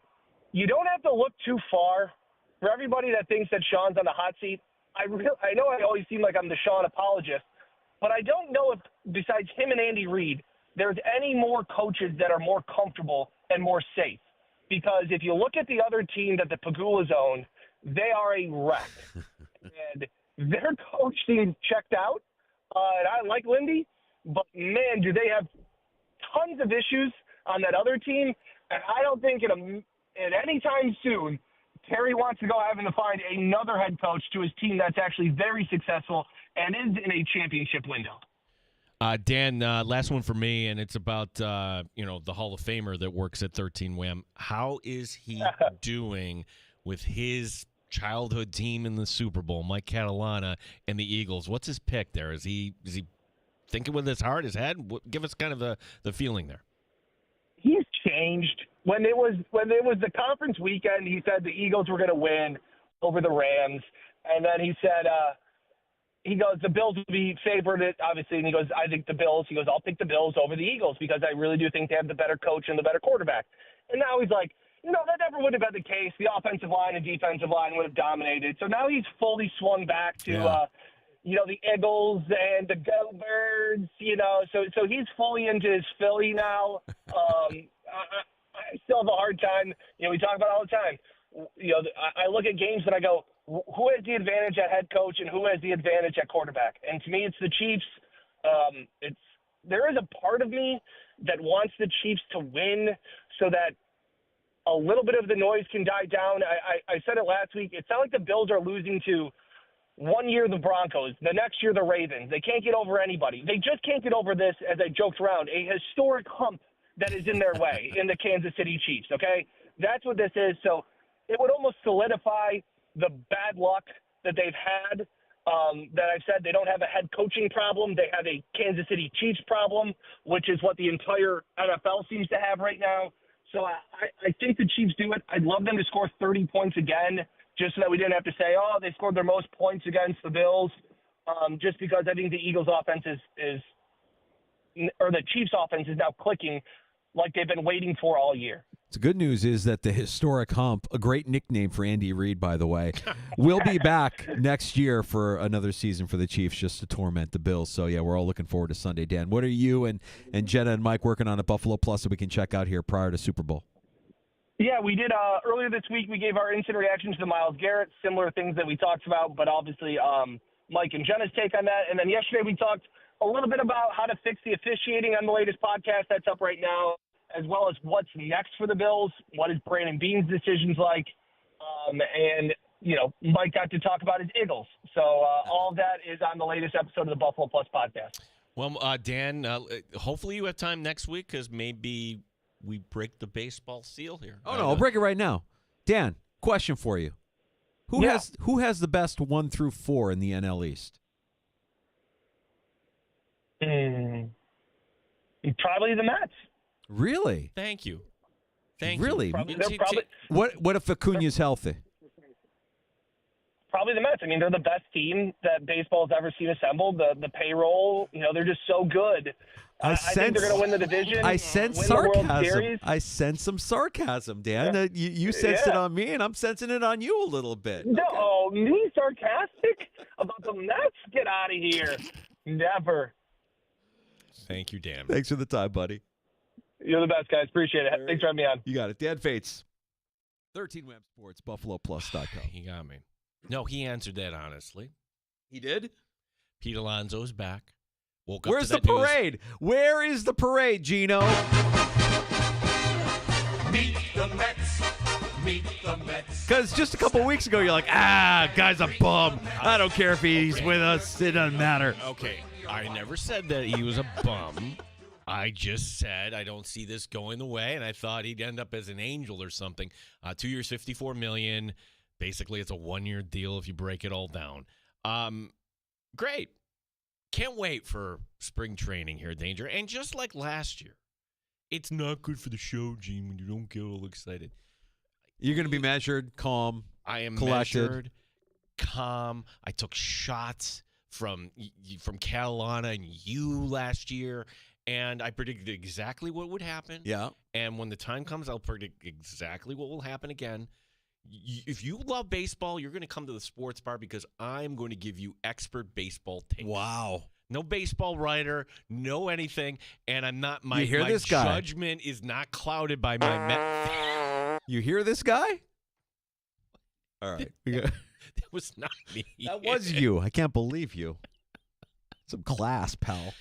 you don't have to look too far. For everybody that thinks that Sean's on the hot seat, I know I always seem like I'm the Sean apologist, but I don't know if, besides him and Andy Reid, there's any more coaches that are more comfortable and more safe. Because if you look at the other team that the Pagulas own, they are a wreck. And their coach seems checked out. And I like Lindy, but, man, do they have tons of issues on that other team. And I don't think at any time soon Terry wants to go having to find another head coach to his team that's actually very successful and is in a championship window. Dan, last one for me, and it's about the Hall of Famer that works at 13 Wham. How is he doing with his childhood team in the Super Bowl, Mike Catalana and the Eagles? What's his pick there? Is he thinking with his heart, his head? Give us kind of the feeling there. He's changed. When it was the conference weekend, he said the Eagles were going to win over the Rams, and then he said. He goes, the Bills will be favored, obviously, and he goes, I think the Bills. He goes, I'll pick the Bills over the Eagles because I really do think they have the better coach and the better quarterback. And now he's like, that never would have been the case. The offensive line and defensive line would have dominated. So now he's fully swung back to, the Eagles and the Go Birds, So he's fully into his Philly now. I still have a hard time. We talk about it all the time. I look at games and I go, who has the advantage at head coach and who has the advantage at quarterback? And to me, it's the Chiefs. There is a part of me that wants the Chiefs to win so that a little bit of the noise can die down. I said it last week. It's not like the Bills are losing to one year the Broncos, the next year the Ravens. They can't get over anybody. They just can't get over this, as I joked around, a historic hump that is in their way in the Kansas City Chiefs, okay? That's what this is. So it would almost solidify the bad luck that they've had, that I've said they don't have a head coaching problem. They have a Kansas City Chiefs problem, which is what the entire NFL seems to have right now. So I think the Chiefs do it. I'd love them to score 30 points again, just so that we didn't have to say, they scored their most points against the Bills, just because I think the Eagles offense or the Chiefs offense is now clicking like they've been waiting for all year. The good news is that the historic hump, a great nickname for Andy Reid, by the way, will be back next year for another season for the Chiefs just to torment the Bills. So, yeah, we're all looking forward to Sunday. Dan, what are you and Jenna and Mike working on at Buffalo Plus that we can check out here prior to Super Bowl? Yeah, we did. Earlier this week, we gave our instant reactions to Myles Garrett, similar things that we talked about, but obviously Mike and Jenna's take on that. And then yesterday we talked a little bit about how to fix the officiating on the latest podcast that's up right now, as well as what's next for the Bills, what is Brandon Beane's decisions like, and, Mike got to talk about his Eagles. So all of that is on the latest episode of the Buffalo Plus podcast. Well, Dan, hopefully you have time next week because maybe we break the baseball seal here. Oh, no, I'll break it right now. Dan, question for you. Who has the best 1 through 4 in the NL East? Probably the Mets. Really? Thank you. Really? Probably, what if Acuna's healthy? probably the Mets. I mean, they're the best team that baseball has ever seen assembled. The payroll, they're just so good. I think they're going to win the division. I sense win the World sarcasm. Series. I sense some sarcasm, Dan. You sensed it on me, and I'm sensing it on you a little bit. No, me sarcastic about the Mets? Get out of here. Never. Thank you, Dan. Thanks for the time, buddy. You're the best, guys. Appreciate it. Thanks for having me on. You got it. Dan Fates, 13 Web Sports, BuffaloPlus.com. He got me. No, he answered that honestly. He did? Pete Alonso's back. Woke Where's up the to that parade? Where is the parade, Gino? Meet the Mets. Meet the Mets. Because just a couple weeks ago, you're like, guy's a bum. I don't care if he's with us. It doesn't matter. Okay, I never said that he was a bum. I just said I don't see this going the way, and I thought he'd end up as an angel or something. 2 years, $54 million. Basically, it's a 1-year deal if you break it all down. Great. Can't wait for spring training here, Danger. And just like last year, it's not good for the show, Gene, when you don't get all excited. You're going to be measured, calm, I am collected. measured, calm. I took shots from Carolina and you last year, and I predicted exactly what would happen. Yeah. And when the time comes, I'll predict exactly what will happen again. If you love baseball, you're going to come to the sports bar because I'm going to give you expert baseball takes. Wow. No baseball writer, no anything, and I'm not my, You hear my this guy? judgment is not clouded by my You hear this guy? All right. That was not me. That was you. I can't believe you. Some class, pal.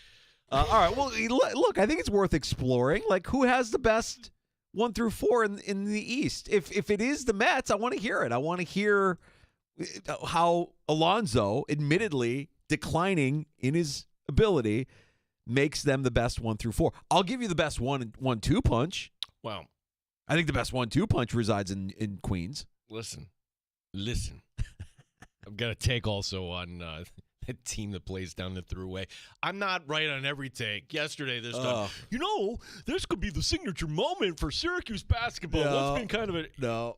All right. Well, look, I think it's worth exploring. Like, who has the best 1 through 4 in the East? If it is the Mets, I want to hear it. I want to hear how Alonso, admittedly declining in his ability, makes them the best 1 through 4. I'll give you the best 1-2 punch. Well, I think the best 1-2 punch resides in Queens. listen. I've got a take also on that team that plays down the throughway. I'm not right on every take. Yesterday, this time, this could be the signature moment for Syracuse basketball. That's been kind of a No.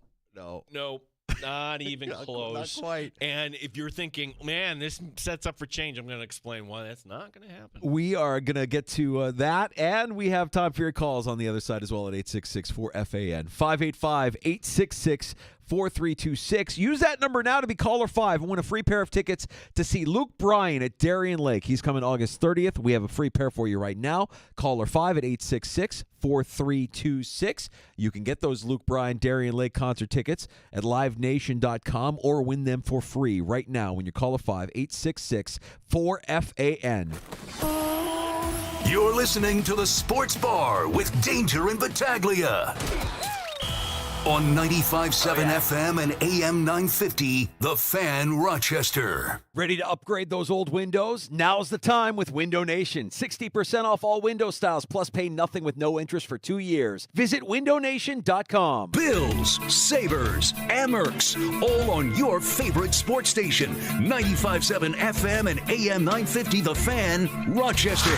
not even close. Not quite. And if you're thinking, man, this sets up for change, I'm going to explain why that's not going to happen. We are going to get to that, and we have time for your calls on the other side as well at 866-4FAN. 585-866-4326. Use that number now to be caller 5 and win a free pair of tickets to see Luke Bryan at Darien Lake. He's coming August 30th. We have a free pair for you right now. Caller 5 at 866-4326. You can get those Luke Bryan Darien Lake concert tickets at livenation.com or win them for free right now when you call a 5 866-4FAN. You're listening to the Sports Bar with Danger and Battaglia on 95.7 FM and AM 950, The Fan, Rochester. Ready to upgrade those old windows? Now's the time with Window Nation. 60% off all window styles, plus pay nothing with no interest for 2 years. Visit windownation.com. Bills, Sabres, Amerks, all on your favorite sports station. 95.7 FM and AM 950, The Fan, Rochester.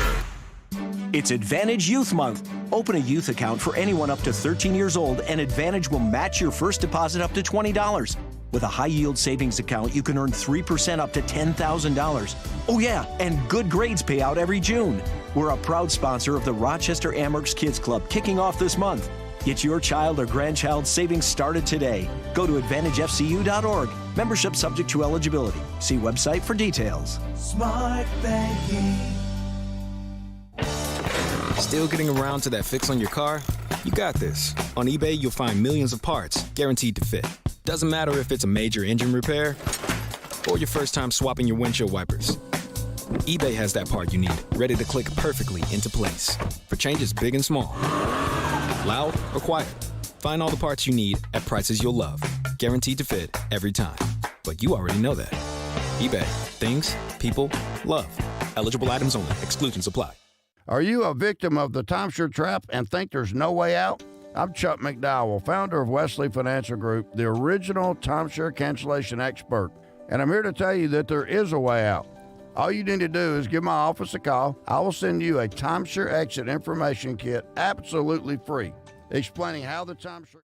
It's Advantage Youth Month. Open a youth account for anyone up to 13 years old, and Advantage will match your first deposit up to $20. With a high-yield savings account, you can earn 3% up to $10,000. Oh yeah, and good grades pay out every June. We're a proud sponsor of the Rochester Amerks Kids Club, kicking off this month. Get your child or grandchild savings started today. Go to AdvantageFCU.org. Membership subject to eligibility. See website for details. Smart banking. Still getting around to that fix on your car? You got this. On eBay, you'll find millions of parts, guaranteed to fit. Doesn't matter if it's a major engine repair or your first time swapping your windshield wipers. eBay has that part you need, ready to click perfectly into place for changes big and small. Loud or quiet, find all the parts you need at prices you'll love. Guaranteed to fit every time. But you already know that. eBay. Things, people, love. Eligible items only. Exclusions apply. Are you a victim of the timeshare trap and think there's no way out? I'm Chuck McDowell, founder of Wesley Financial Group, the original timeshare cancellation expert. And I'm here to tell you that there is a way out. All you need to do is give my office a call. I will send you a timeshare exit information kit absolutely free, explaining how the timeshare...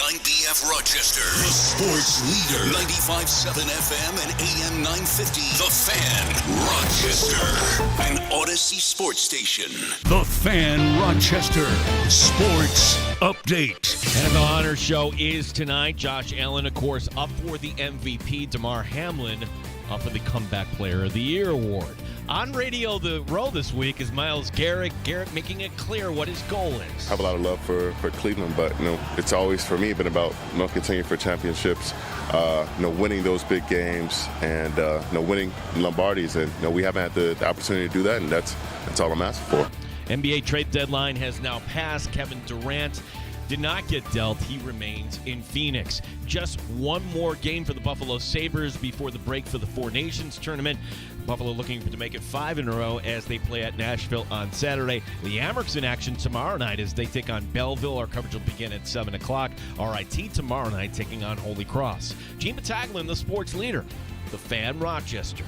WNIBF Rochester, the sports leader. 95.7 FM and AM 950. The Fan, Rochester. An Odyssey sports station. The Fan, Rochester. Sports update. NFL Honor Show is tonight. Josh Allen, of course, up for the MVP. Damar Hamlin up for the Comeback Player of the Year award. On Radio the Row this week is Myles Garrett. Garrett making it clear what his goal is. I have a lot of love for Cleveland, but it's always for me been about continuing for championships, winning those big games, and winning Lombardis, and we haven't had the opportunity to do that, and that's all I'm asking for. NBA trade deadline has now passed. Kevin Durant did not get dealt. He remains in Phoenix. Just one more game for the Buffalo Sabres before the break for the Four Nations tournament. Buffalo looking to make it 5 in a row as they play at Nashville on Saturday. The Amerks in action tomorrow night as they take on Belleville. Our coverage will begin at 7 o'clock. RIT tomorrow night taking on Holy Cross. Gene Battaglin, the sports leader. The Fan, Rochester.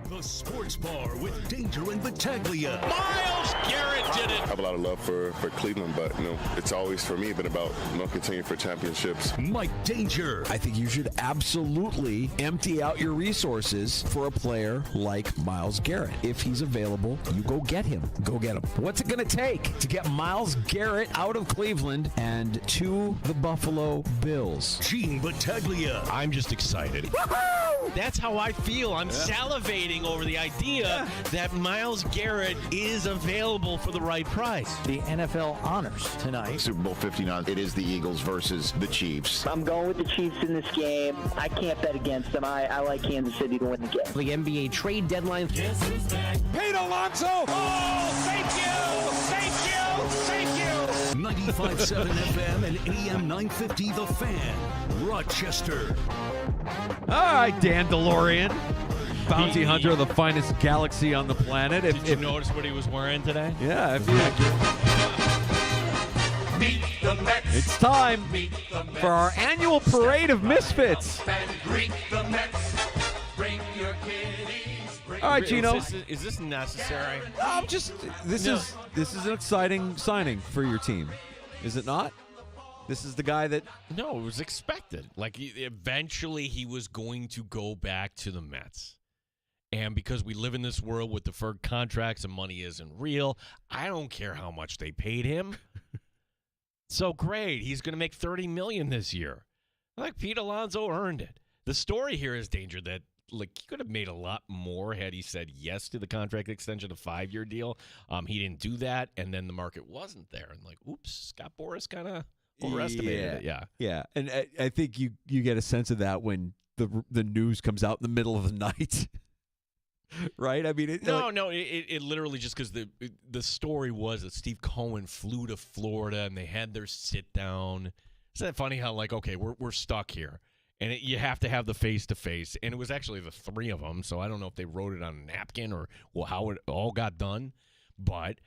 The Sports Bar with Danger and Battaglia. Myles Garrett did it. I have a lot of love for Cleveland, but it's always for me been about continuing for championships. Mike Danger. I think you should absolutely empty out your resources for a player like Myles Garrett. If he's available, you go get him. Go get him. What's it going to take to get Myles Garrett out of Cleveland and to the Buffalo Bills? Gene Battaglia. I'm just excited. Woo-hoo! That's how I feel. I'm salivating over the idea that Myles Garrett is available for the right price. The NFL honors tonight. Super Bowl 59, it is the Eagles versus the Chiefs. I'm going with the Chiefs in this game. I can't bet against them. I like Kansas City to win the game. The NBA trade deadline. Pete Alonso! Oh, thank you! Thank you! Thank you! 95.7 FM and AM 950 The Fan, Rochester. All right, Dan DeLorean, bounty hunter of the finest galaxy on the planet. Did you notice what he was wearing today? Yeah, Meet the Mets. it's time for our annual parade of misfits. Greet the Mets. Bring your kiddies. All right, Gino. Is this necessary? This is an exciting signing for your team, is it not? This is the guy that... No, it was expected. Like, eventually he was going to go back to the Mets. And because we live in this world with deferred contracts and money isn't real, I don't care how much they paid him. So great. He's going to make $30 million this year. Like, Pete Alonso earned it. The story here is, Danger, that like he could have made a lot more had he said yes to the contract extension, a 5-year deal. He didn't do that, and then the market wasn't there. And like, oops, Scott Boras kind of overestimated it. Yeah. And I think you get a sense of that when the news comes out in the middle of the night. Right? I mean, it literally just because the story was that Steve Cohen flew to Florida and they had their sit down. Isn't that funny how like, okay, we're stuck here. And you have to have the face-to-face. And it was actually the 3 of them, so I don't know if they wrote it on a napkin or how it all got done. But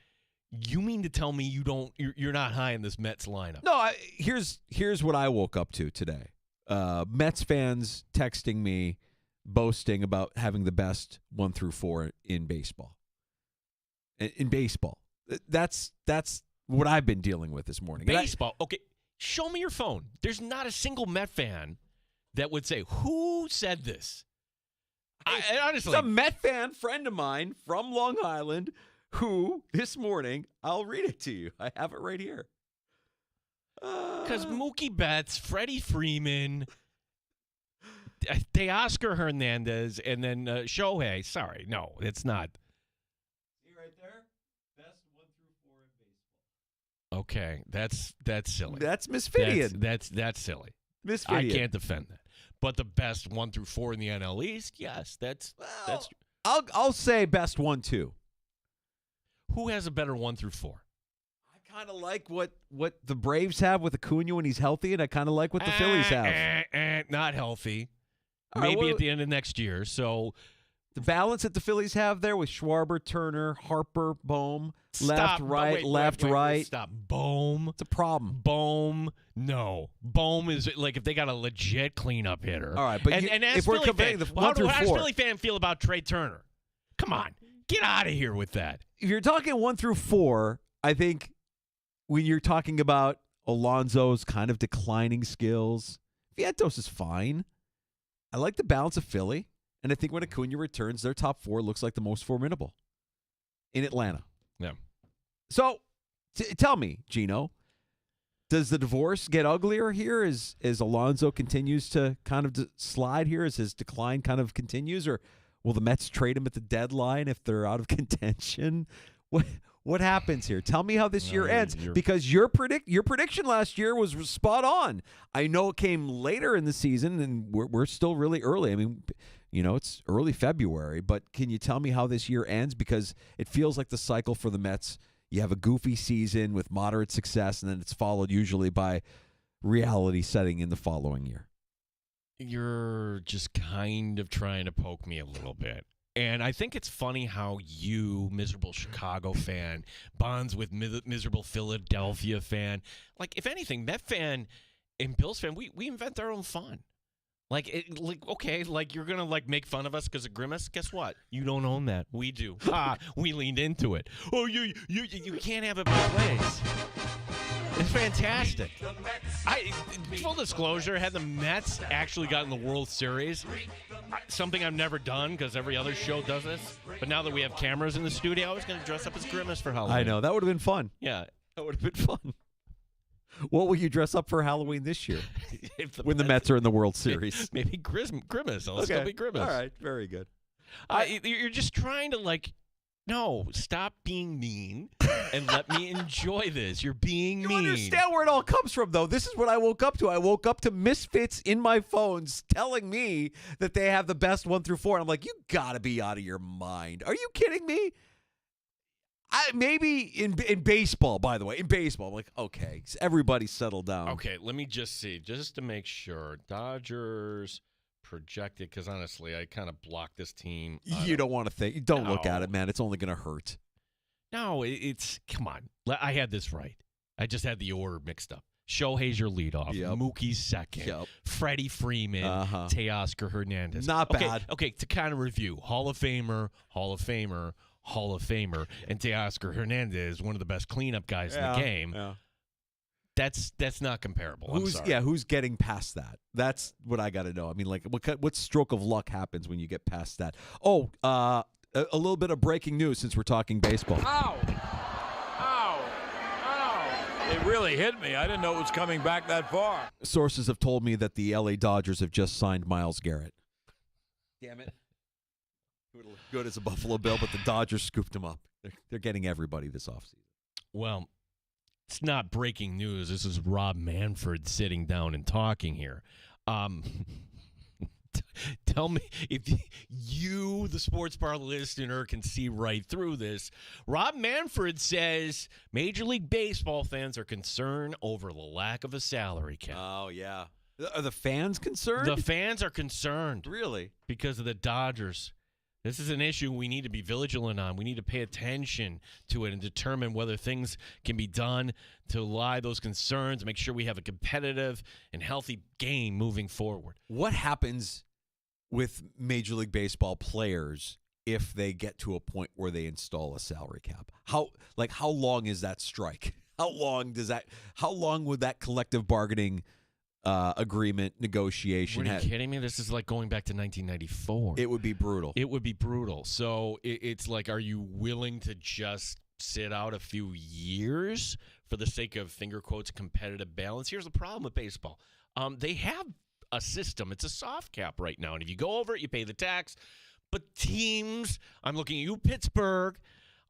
you mean to tell me you're not high in this Mets lineup? No, here's what I woke up to today. Mets fans texting me, boasting about having the best 1 through 4 in baseball. In baseball. That's what I've been dealing with this morning. Baseball? Okay, show me your phone. There's not a single Met fan that would say, who said this? Honestly. It's a Met fan friend of mine from Long Island who, this morning, I'll read it to you. I have it right here. Because Mookie Betts, Freddie Freeman, Teoscar Hernandez, and then Shohei. Sorry, no, it's not. See right there? Best 1 through 4 in baseball. Okay, that's silly. That's misfitting. That's silly. Misfitting. I can't defend that. But the best 1 through 4 in the NL East, yes, that's. I'll say best 1, 2. Who has a better 1 through 4? I kind of like what the Braves have with Acuna when he's healthy, and I kind of like what the Phillies have. Not healthy. All right, Maybe at the end of next year. So the balance that the Phillies have there with Schwarber, Turner, Harper, Bohm, left, right. Stop. Bohm. It's a problem. Bohm. No. Bohm is like if they got a legit cleanup hitter. All right, but and if we're comparing the 1 through 4. How does Philly fan feel about Trey Turner? Come on. Get out of here with that. If you're talking 1 through 4, I think when you're talking about Alonso's kind of declining skills, Vientos is fine. I like the balance of Philly, and I think when Acuna returns, their top 4 looks like the most formidable in Atlanta. Yeah. So, tell me, Gino, does the divorce get uglier here as Alonso continues to kind of slide here, as his decline kind of continues, or will the Mets trade him at the deadline if they're out of contention? What happens here? Tell me how this year ends, because your prediction last year was spot on. I know it came later in the season, and we're still really early. I mean, it's early February, but can you tell me how this year ends? Because it feels like the cycle for the Mets. You have a goofy season with moderate success, and then it's followed usually by reality setting in the following year. You're just kind of trying to poke me a little bit. And I think it's funny how you, miserable Chicago fan, bonds with miserable Philadelphia fan. Like, if anything, Met fan and Bills fan, we invent our own fun. Okay, you're going to, make fun of us because of Grimace? Guess what? You don't own that. We do. We leaned into it. Oh, you can't have it both ways. It's fantastic. Full disclosure, had the Mets actually gotten the World Series, something I've never done because every other show does this, but now that we have cameras in the studio, I was going to dress up as Grimace for Halloween. I know. That would have been fun. Yeah. That would have been fun. What will you dress up for Halloween this year when the Mets are in the World Series? Maybe Grimace. I'll still be Grimace. All right. Very good. You're just trying to, no, stop being mean and let me enjoy this. You're being mean. You understand where it all comes from, though. This is what I woke up to. I woke up to misfits in my phones telling me that they have the best 1 through 4. And I'm like, you got to be out of your mind. Are you kidding me? Maybe in baseball, by the way. In baseball, I'm like, okay, everybody settle down. Okay, let me just see, just to make sure. Dodgers projected, because honestly, I kind of blocked this team. You don't want to think. Don't look at it, man. It's only going to hurt. No, it's come on. I had this right. I just had the order mixed up. Shohei's your leadoff. Yep. Mookie's second. Yep. Freddie Freeman. Teoscar Hernandez. Not bad. Okay, to kind of review. Hall of Famer, and Teoscar Hernandez, one of the best cleanup guys in the game. Yeah. That's not comparable. Who's getting past that? That's what I got to know. I mean, what stroke of luck happens when you get past that? Oh, a little bit of breaking news since we're talking baseball. Ow! It really hit me. I didn't know it was coming back that far. Sources have told me that the LA Dodgers have just signed Myles Garrett. Damn it. He would look good as a Buffalo Bill, but the Dodgers scooped him up. They're getting everybody this offseason. Well, it's not breaking news. This is Rob Manfred sitting down and talking here. Tell me if you, the sports bar listener, can see right through this. Rob Manfred says Major League Baseball fans are concerned over the lack of a salary cap. Oh, yeah. Are the fans concerned? The fans are concerned. Really? Because of the Dodgers. This is an issue we need to be vigilant on. We need to pay attention to it and determine whether things can be done to allay those concerns, make sure we have a competitive and healthy game moving forward. What happens with Major League Baseball players if they get to a point where they install a salary cap? How long is that strike? How long would that collective bargaining agreement negotiation Are you kidding me? This is like going back to 1994. It would be brutal. It would be brutal. So it's like, are you willing to just sit out a few years for the sake of, finger quotes, competitive balance? Here's the problem with baseball. They have a system. It's a soft cap right now. And if you go over it, you pay the tax. But teams, I'm looking at you, Pittsburgh.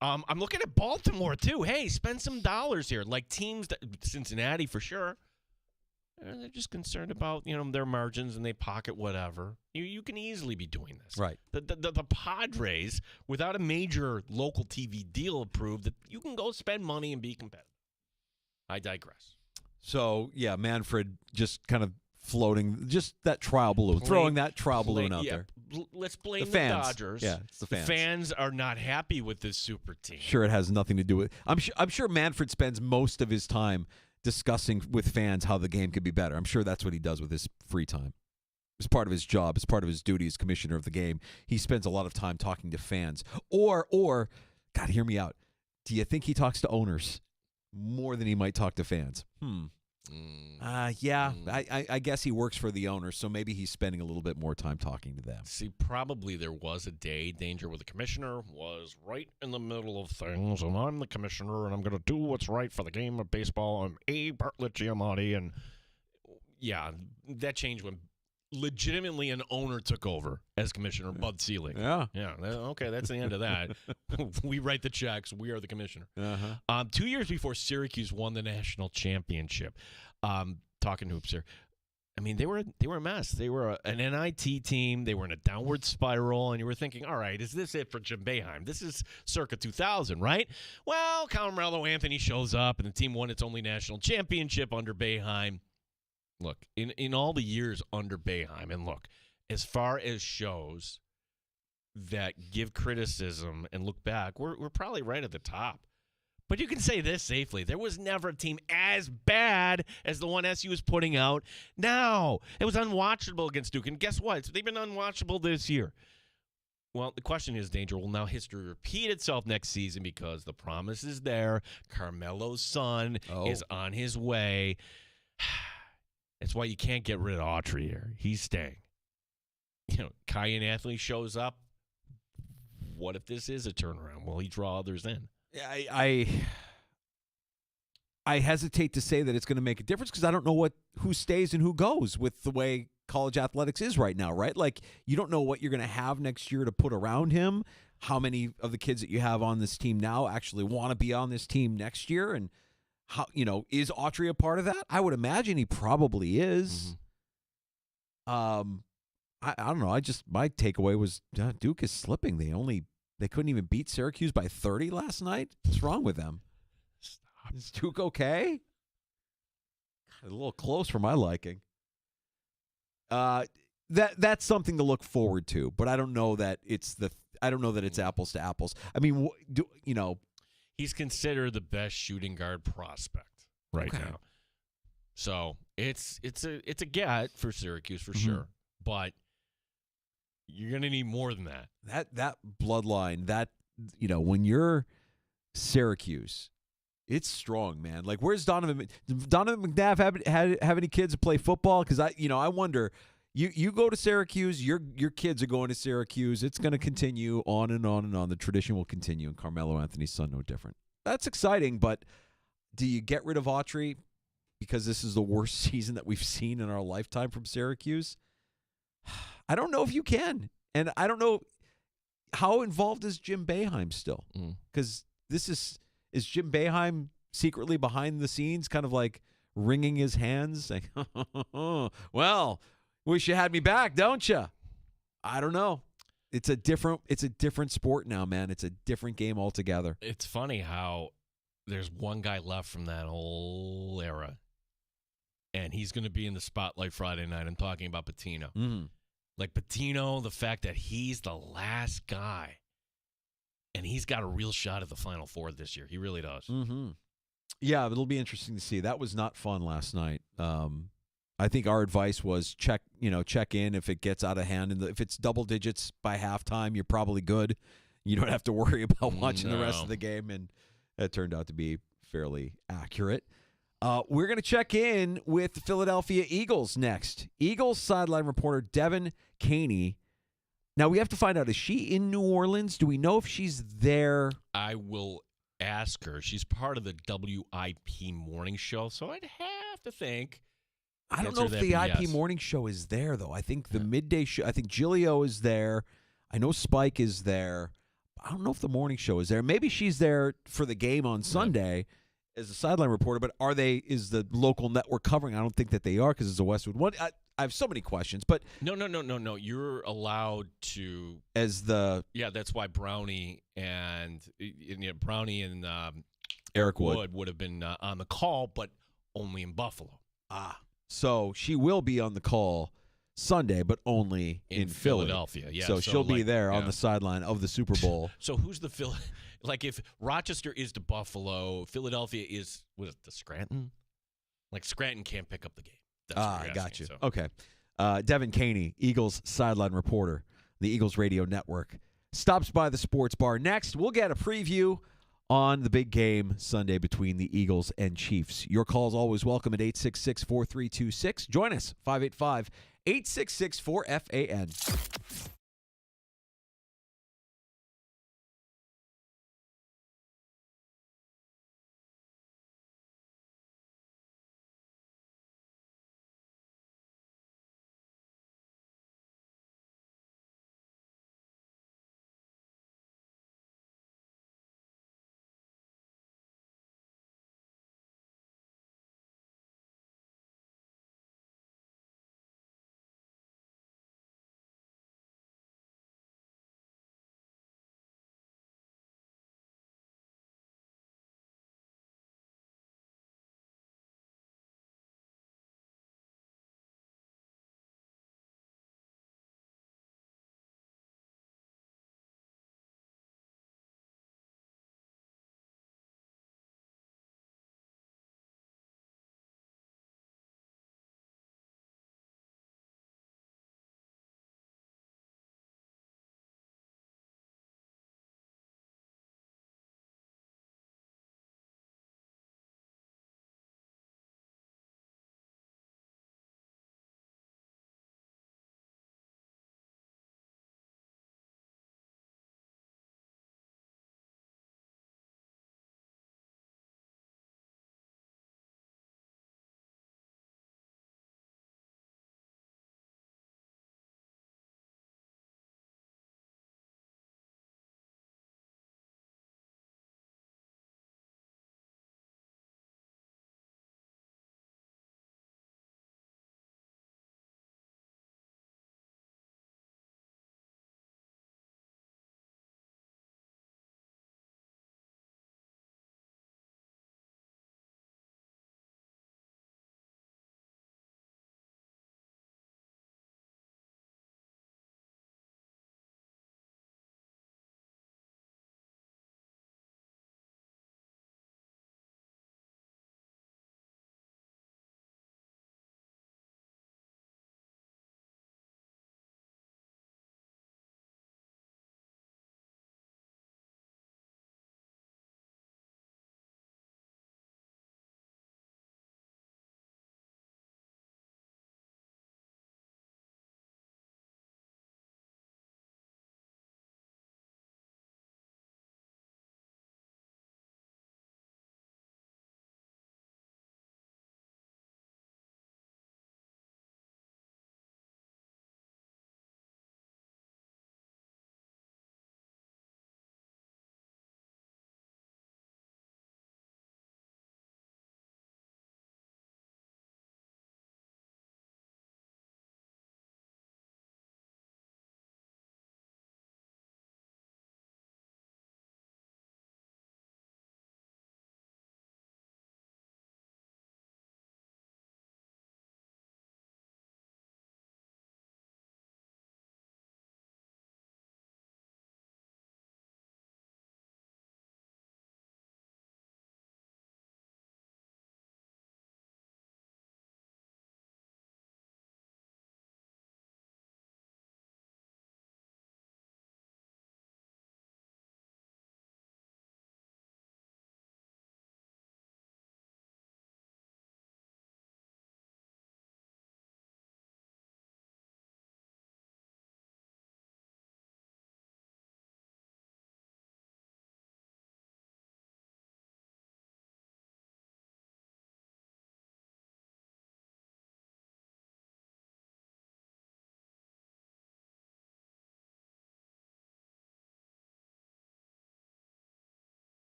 I'm looking at Baltimore, too. Hey, spend some dollars here. Like teams, Cincinnati for sure. They're just concerned about, their margins and they pocket whatever. You can easily be doing this. Right. The Padres, without a major local TV deal approved, that you can go spend money and be competitive. I digress. So, yeah, Manfred just kind of floating, just that trial balloon, throwing that trial balloon out there. Let's blame the fans. Dodgers. Yeah, it's the fans. The fans are not happy with this super team. Sure, it has nothing to do with. I'm sure Manfred spends most of his time discussing with fans how the game could be better. I'm sure that's what he does with his free time. It's part of his job. It's part of his duty as commissioner of the game. He spends a lot of time talking to fans. Or, God, hear me out. Do you think he talks to owners more than he might talk to fans? Yeah. I guess he works for the owners, so maybe he's spending a little bit more time talking to them. See, probably there was a day, Danger, where the commissioner was right in the middle of things, and I'm the commissioner, and I'm going to do what's right for the game of baseball. I'm A. Bartlett Giamatti, and yeah, that changed when legitimately an owner took over as commissioner, Bud Selig. Yeah. Okay, that's the end of that. We write the checks. We are the commissioner. 2 years before Syracuse won the national championship, talking hoops here. I mean, they were a mess. They were an NIT team. They were in a downward spiral, and you were thinking, all right, is this it for Jim Boeheim? This is circa 2000, right? Well, Carmelo Anthony shows up, and the team won its only national championship under Boeheim. Look, in all the years under Boeheim, and look, as far as shows that give criticism and look back, we're probably right at the top. But you can say this safely. There was never a team as bad as the one SU was putting out now. It was unwatchable against Duke. And guess what? They've been unwatchable this year. Well, the question is, Danger, will now history repeat itself next season because the promise is there? Carmelo's son is on his way. That's why you can't get rid of Autry here. He's staying. Kyan Anthony shows up. What if this is a turnaround? Will he draw others in? I hesitate to say that it's going to make a difference because I don't know who stays and who goes with the way college athletics is right now, right? Like, you don't know what you're going to have next year to put around him, how many of the kids that you have on this team now actually want to be on this team next year, and how, is Autry a part of that? I would imagine he probably is. I don't know. My takeaway was Duke is slipping. They couldn't even beat Syracuse by 30 last night. What's wrong with them? Stop. Is Duke okay? God, a little close for my liking. That's something to look forward to, but I don't know that it's apples to apples. I mean, he's considered the best shooting guard prospect right now. So it's a get for Syracuse for sure, but you're going to need more than that. That bloodline, when you're Syracuse, it's strong, man. Like, where's Donovan McNabb have any kids to play football? Because I wonder. You go to Syracuse, your kids are going to Syracuse. It's going to continue on and on and on. The tradition will continue, and Carmelo Anthony's son no different. That's exciting, but do you get rid of Autry because this is the worst season that we've seen in our lifetime from Syracuse? I don't know if you can, and I don't know how involved is Jim Boeheim still, because is Jim Boeheim secretly behind the scenes, kind of like wringing his hands, like, well, wish you had me back, don't you? I don't know. It's a different sport now, man. It's a different game altogether. It's funny how there's one guy left from that whole era, and he's going to be in the spotlight Friday night. I'm talking about Patino. Like, Patino, the fact that he's the last guy, and he's got a real shot at the Final Four this year. He really does. Yeah, it'll be interesting to see. That was not fun last night. I think our advice was check in if it gets out of hand, and if it's double digits by halftime, you're probably good. You don't have to worry about watching the rest of the game, and that turned out to be fairly accurate. We're going to check in with the Philadelphia Eagles next. Eagles sideline reporter Devin Caney. Now, we have to find out, is she in New Orleans? Do we know if she's there? I will ask her. She's part of the WIP morning show, so I'd have to think. I don't know if the IP morning show is there, though. I think the midday show, I think Gilio is there. I know Spike is there. I don't know if the morning show is there. Maybe she's there for the game on Sunday as a sideline reporter, but is the local network covering? I don't think that they are because it's a Westwood one. I have so many questions, but no. You're allowed to that's why Brownie and Eric Wood would have been on the call, but only in Buffalo. So she will be on the call Sunday, but only in Philadelphia. Yeah, so she'll be there on the sideline of the Super Bowl. So who's the like, if Rochester is to Buffalo, Philadelphia is, was it the Scranton? Like, Scranton can't pick up the game. That's what you're got asking, you. So. Okay. Devin Caney, Eagles sideline reporter, the Eagles Radio Network, stops by the sports bar. Next, we'll get a preview on the big game Sunday between the Eagles and Chiefs. Your call is always welcome at 866-4326. Join us, 585-866-4FAN.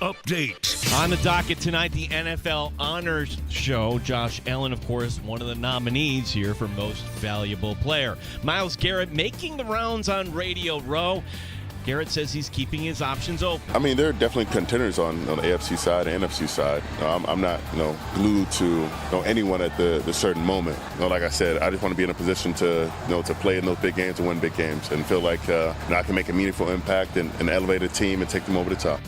update. On the docket tonight, the NFL Honors Show. Josh Allen, of course, one of the nominees here for Most Valuable Player. Myles Garrett making the rounds on Radio Row. Garrett says he's keeping his options open. I mean, there are definitely contenders on the AFC side and NFC side. I'm not, glued to anyone at the certain moment. Like I said, I just want to be in a position to, to play in those big games and win big games, and feel like I can make a meaningful impact and elevate a team and take them over the top.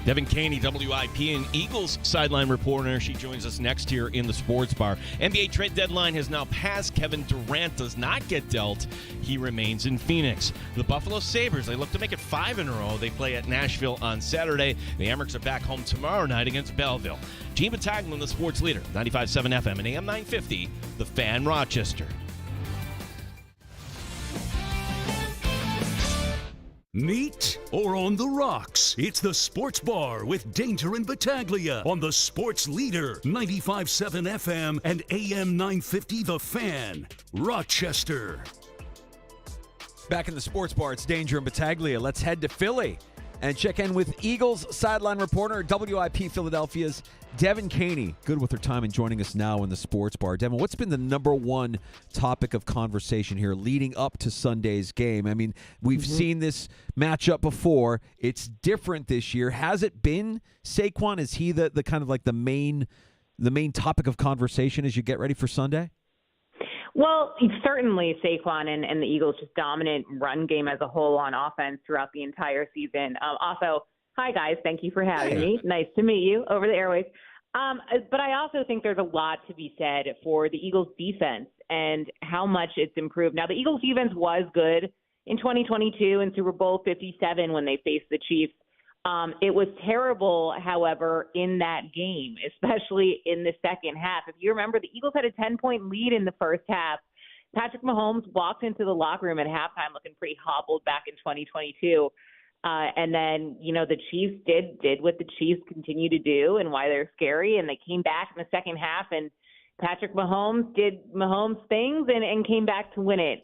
Devin Caney, WIP and Eagles sideline reporter. She joins us next here in the Sports Bar. NBA trade deadline has now passed. Kevin Durant does not get dealt. He remains in Phoenix. The Buffalo Sabres, they look to make it 5 in a row. They play at Nashville on Saturday. The Amerks are back home tomorrow night against Belleville. Gene Battaglia, the sports leader, 95.7 FM and AM 950, The Fan, Rochester. Neat or on the rocks? It's the Sports Bar with Danger and Battaglia on the Sports Leader, 95.7 FM and AM 950 The Fan, Rochester. Back in the Sports Bar, it's Danger and Battaglia. Let's head to Philly and check in with Eagles sideline reporter, WIP Philadelphia's Devin Caney. Good with her time and joining us now in the Sports Bar. Devin, what's been the number one topic of conversation here leading up to Sunday's game? I mean, we've seen this matchup before. It's different this year. Has it been Saquon? Is he the kind of like the main topic of conversation as you get ready for Sunday? Well, certainly Saquon and the Eagles' just dominant run game as a whole on offense throughout the entire season. Also, hi, guys. Thank you for having me. Nice to meet you over the airwaves. But I also think there's a lot to be said for the Eagles' defense and how much it's improved. Now, the Eagles' defense was good in 2022 in Super Bowl 57 when they faced the Chiefs. It was terrible, however, in that game, especially in the second half. If you remember, the Eagles had a 10-point lead in the first half. Patrick Mahomes walked into the locker room at halftime looking pretty hobbled back in 2022. And then, the Chiefs did what the Chiefs continue to do and why they're scary. And they came back in the second half, and Patrick Mahomes did Mahomes things and came back to win it.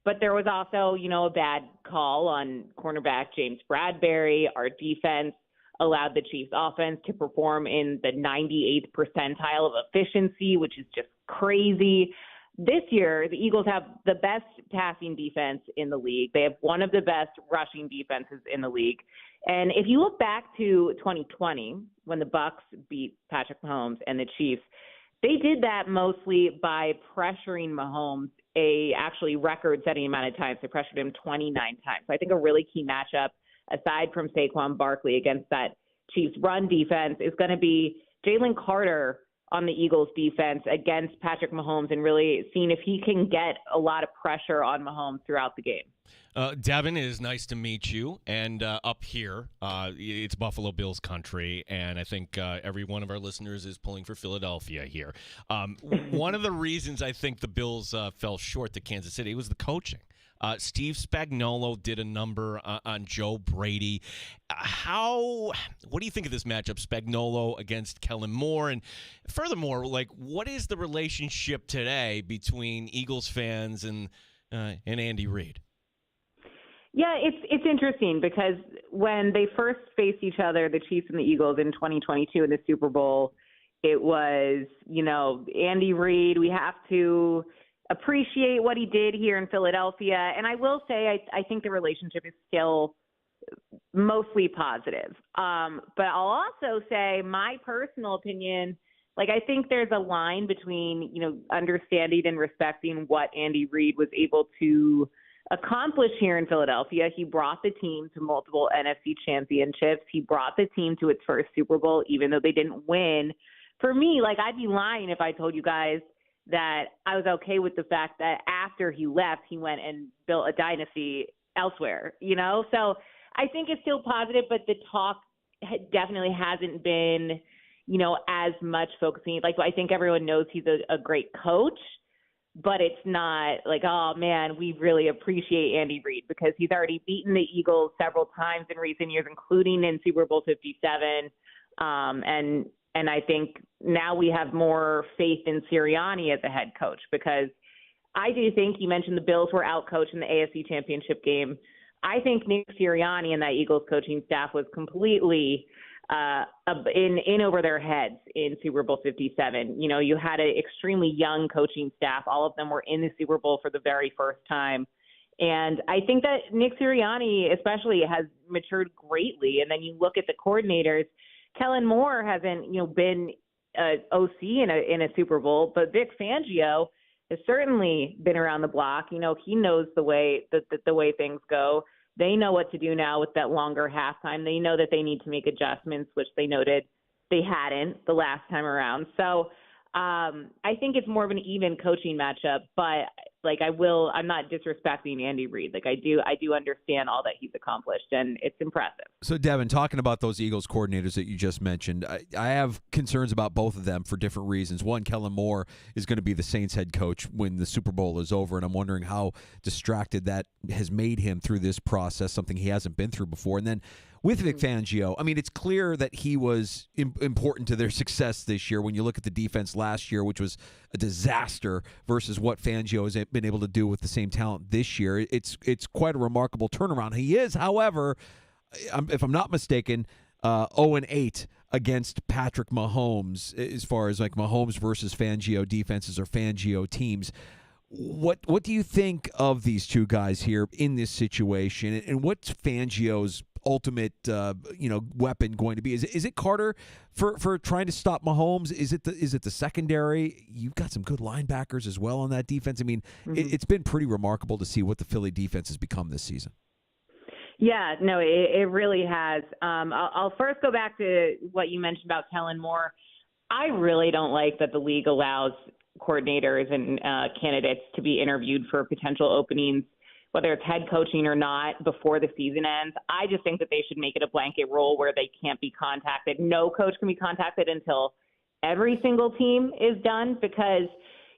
But there was also, a bad call on cornerback James Bradbury. Our defense allowed the Chiefs offense to perform in the 98th percentile of efficiency, which is just crazy. This year, the Eagles have the best passing defense in the league. They have one of the best rushing defenses in the league. And if you look back to 2020, when the Bucs beat Patrick Mahomes and the Chiefs, they did that mostly by pressuring Mahomes a actually record-setting amount of times. They pressured him 29 times. So I think a really key matchup, aside from Saquon Barkley against that Chiefs run defense, is going to be Jalen Carter on the Eagles defense against Patrick Mahomes and really seeing if he can get a lot of pressure on Mahomes throughout the game. Devin, it is nice to meet you. And up here, it's Buffalo Bills country, and I think every one of our listeners is pulling for Philadelphia here. One of the reasons I think the Bills fell short to Kansas City was the coaching. Steve Spagnuolo did a number on Joe Brady. What do you think of this matchup, Spagnuolo against Kellen Moore? And furthermore, what is the relationship today between Eagles fans and Andy Reid? Yeah, it's interesting because when they first faced each other, the Chiefs and the Eagles in 2022 in the Super Bowl, it was, Andy Reid, we have to appreciate what he did here in Philadelphia. And I will say, I think the relationship is still mostly positive. But I'll also say my personal opinion, I think there's a line between, understanding and respecting what Andy Reid was able to accomplish here in Philadelphia. He brought the team to multiple NFC championships. He brought the team to its first Super Bowl, even though they didn't win. For me, I'd be lying if I told you guys that I was okay with the fact that after he left, he went and built a dynasty elsewhere, So I think it's still positive, but the talk definitely hasn't been, as much focusing. I think everyone knows he's a great coach, but it's not oh, man, we really appreciate Andy Reid because he's already beaten the Eagles several times in recent years, including in Super Bowl 57. And I think now we have more faith in Sirianni as a head coach because I do think you mentioned the Bills were outcoached in the AFC Championship game. I think Nick Sirianni and that Eagles coaching staff was completely in over their heads in Super Bowl 57. You know, you had an extremely young coaching staff. All of them were in the Super Bowl for the very first time. And I think that Nick Sirianni especially has matured greatly. And then you look at the coordinators. Kellen Moore hasn't, been OC in a Super Bowl, but Vic Fangio has certainly been around the block. You know, he knows the way the way things go. They know what to do now with that longer halftime. They know that they need to make adjustments, which they noted they hadn't the last time around. So I think it's more of an even coaching matchup, but I'm not disrespecting Andy Reid. I do understand all that he's accomplished, and it's impressive. So, Devin, talking about those Eagles coordinators that you just mentioned, I have concerns about both of them for different reasons. One, Kellen Moore is going to be the Saints head coach when the Super Bowl is over, and I'm wondering how distracted that has made him through this process, something he hasn't been through before. And then with Vic Fangio, I mean, it's clear that he was important to their success this year when you look at the defense last year, which was a disaster, versus what Fangio has been able to do with the same talent this year. It's quite a remarkable turnaround. He is, however, if I'm not mistaken, 0-8 against Patrick Mahomes as far as Mahomes versus Fangio defenses or Fangio teams. What do you think of these two guys here in this situation, and what's Fangio's ultimate weapon going to be? Is it Carter for trying to stop Mahomes? Is it the secondary? You've got some good linebackers as well on that defense. I mean, it's been pretty remarkable to see what the Philly defense has become this season. Yeah, no, it really has. I'll first go back to what you mentioned about Kellen Moore. I really don't like that the league allows coordinators and candidates to be interviewed for potential openings, whether it's head coaching or not, before the season ends. I just think that they should make it a blanket rule where they can't be contacted. No coach can be contacted until every single team is done, because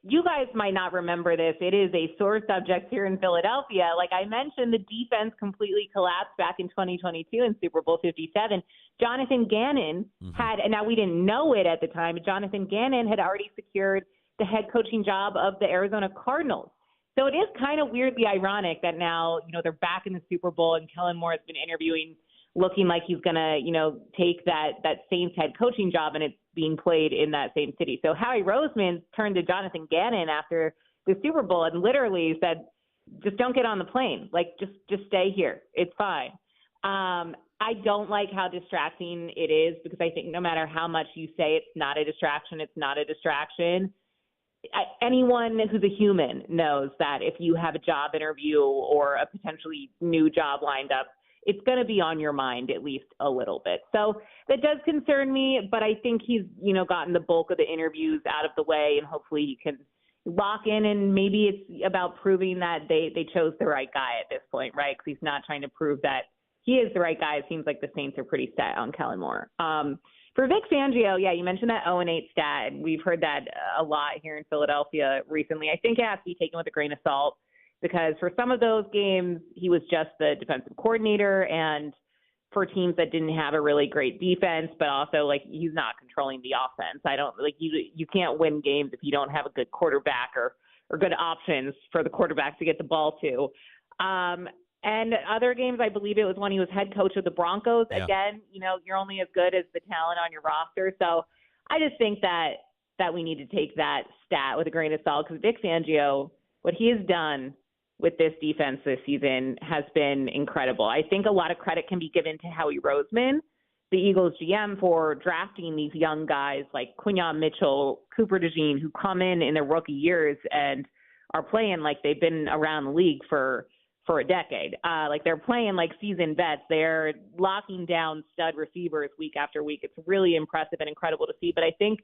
you guys might not remember this. It is a sore subject here in Philadelphia. Like I mentioned, the defense completely collapsed back in 2022 in Super Bowl 57. Jonathan Gannon had, and now we didn't know it at the time, but Jonathan Gannon had already secured the head coaching job of the Arizona Cardinals. So it is kind of weirdly ironic that now, they're back in the Super Bowl and Kellen Moore has been interviewing, looking like he's going to, take that Saints head coaching job, and it's being played in that same city. So Howie Roseman turned to Jonathan Gannon after the Super Bowl and literally said, just don't get on the plane. Just stay here. It's fine. I don't like how distracting it is, because I think no matter how much you say it's not a distraction, it's not a distraction. Anyone who's a human knows that if you have a job interview or a potentially new job lined up, it's going to be on your mind at least a little bit. So that does concern me, but I think he's, gotten the bulk of the interviews out of the way, and hopefully he can lock in, and maybe it's about proving that they chose the right guy at this point, right? Because he's not trying to prove that he is the right guy. It seems like the Saints are pretty set on Kellen Moore. For Vic Fangio, yeah, you mentioned that 0-8 stat. We've heard that a lot here in Philadelphia recently. I think it has to be taken with a grain of salt, because for some of those games, he was just the defensive coordinator, and for teams that didn't have a really great defense, but also he's not controlling the offense. You can't win games if you don't have a good quarterback or good options for the quarterback to get the ball to. And other games, I believe it was when he was head coach of the Broncos. Yeah. Again, you're only as good as the talent on your roster. So I just think that we need to take that stat with a grain of salt, because Vic Fangio, what he has done with this defense this season has been incredible. I think a lot of credit can be given to Howie Roseman, the Eagles GM, for drafting these young guys like Quinyon Mitchell, Cooper DeJean, who come in their rookie years and are playing like they've been around the league for a decade. They're playing like seasoned vets. They're locking down stud receivers week after week. It's really impressive and incredible to see. But I think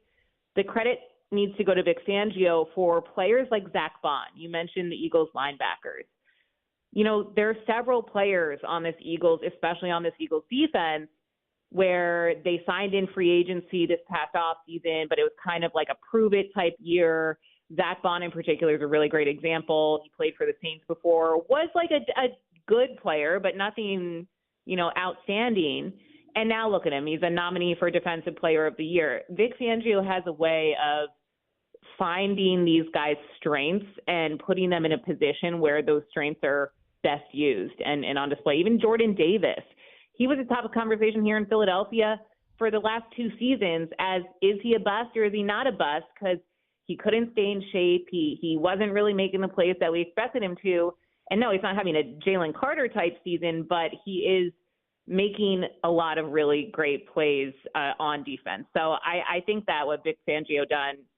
the credit needs to go to Vic Fangio for players like Zach Bond. You mentioned the Eagles linebackers. There are several players on this Eagles, especially on this Eagles defense, where they signed in free agency this past offseason, but it was kind of like a prove-it type year. Zach Bond in particular is a really great example. He played for the Saints before, was a good player, but nothing, outstanding. And now look at him. He's a nominee for Defensive Player of the Year. Vic Fangio has a way of finding these guys' strengths and putting them in a position where those strengths are best used and on display. Even Jordan Davis, he was at the top of conversation here in Philadelphia for the last 2 seasons as, is he a bust or is he not a bust? Because he couldn't stay in shape. He wasn't really making the plays that we expected him to. And no, he's not having a Jalen Carter type season, but he is making a lot of really great plays on defense. So I think that what Vic Fangio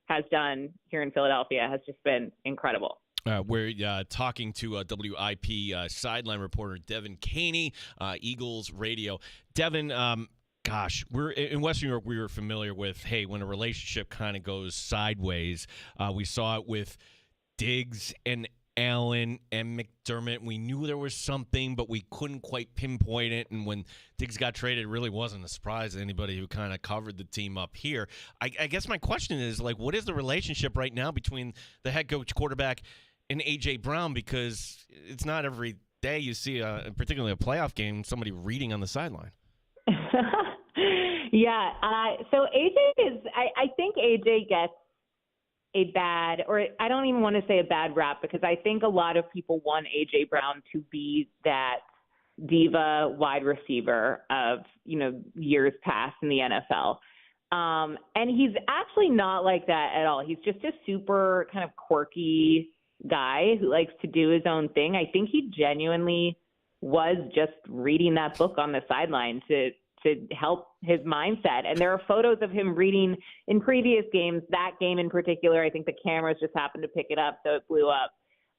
has done here in Philadelphia has just been incredible. We're talking to WIP sideline reporter Devin Caney, Eagles Radio. Devin, we're in Western New York. We were familiar with, hey, when a relationship kind of goes sideways, we saw it with Diggs and Allen and McDermott. We knew there was something, but we couldn't quite pinpoint it. And when Diggs got traded, it really wasn't a surprise to anybody who kind of covered the team up here. I guess my question is, like, what is the relationship right now between the head coach, quarterback, and A.J. Brown? Because it's not every day you see, particularly a playoff game, somebody reading on the sideline. Yeah. So A.J. is – I think A.J. gets a bad, or I don't even want to say a bad rap, because I think a lot of people want A.J. Brown to be that diva wide receiver of, years past in the NFL. And he's actually not like that at all. He's just a super kind of quirky guy who likes to do his own thing. I think he genuinely was just reading that book on the sideline to help his mindset. And there are photos of him reading in previous games, that game in particular. I think the cameras just happened to pick it up, so it blew up.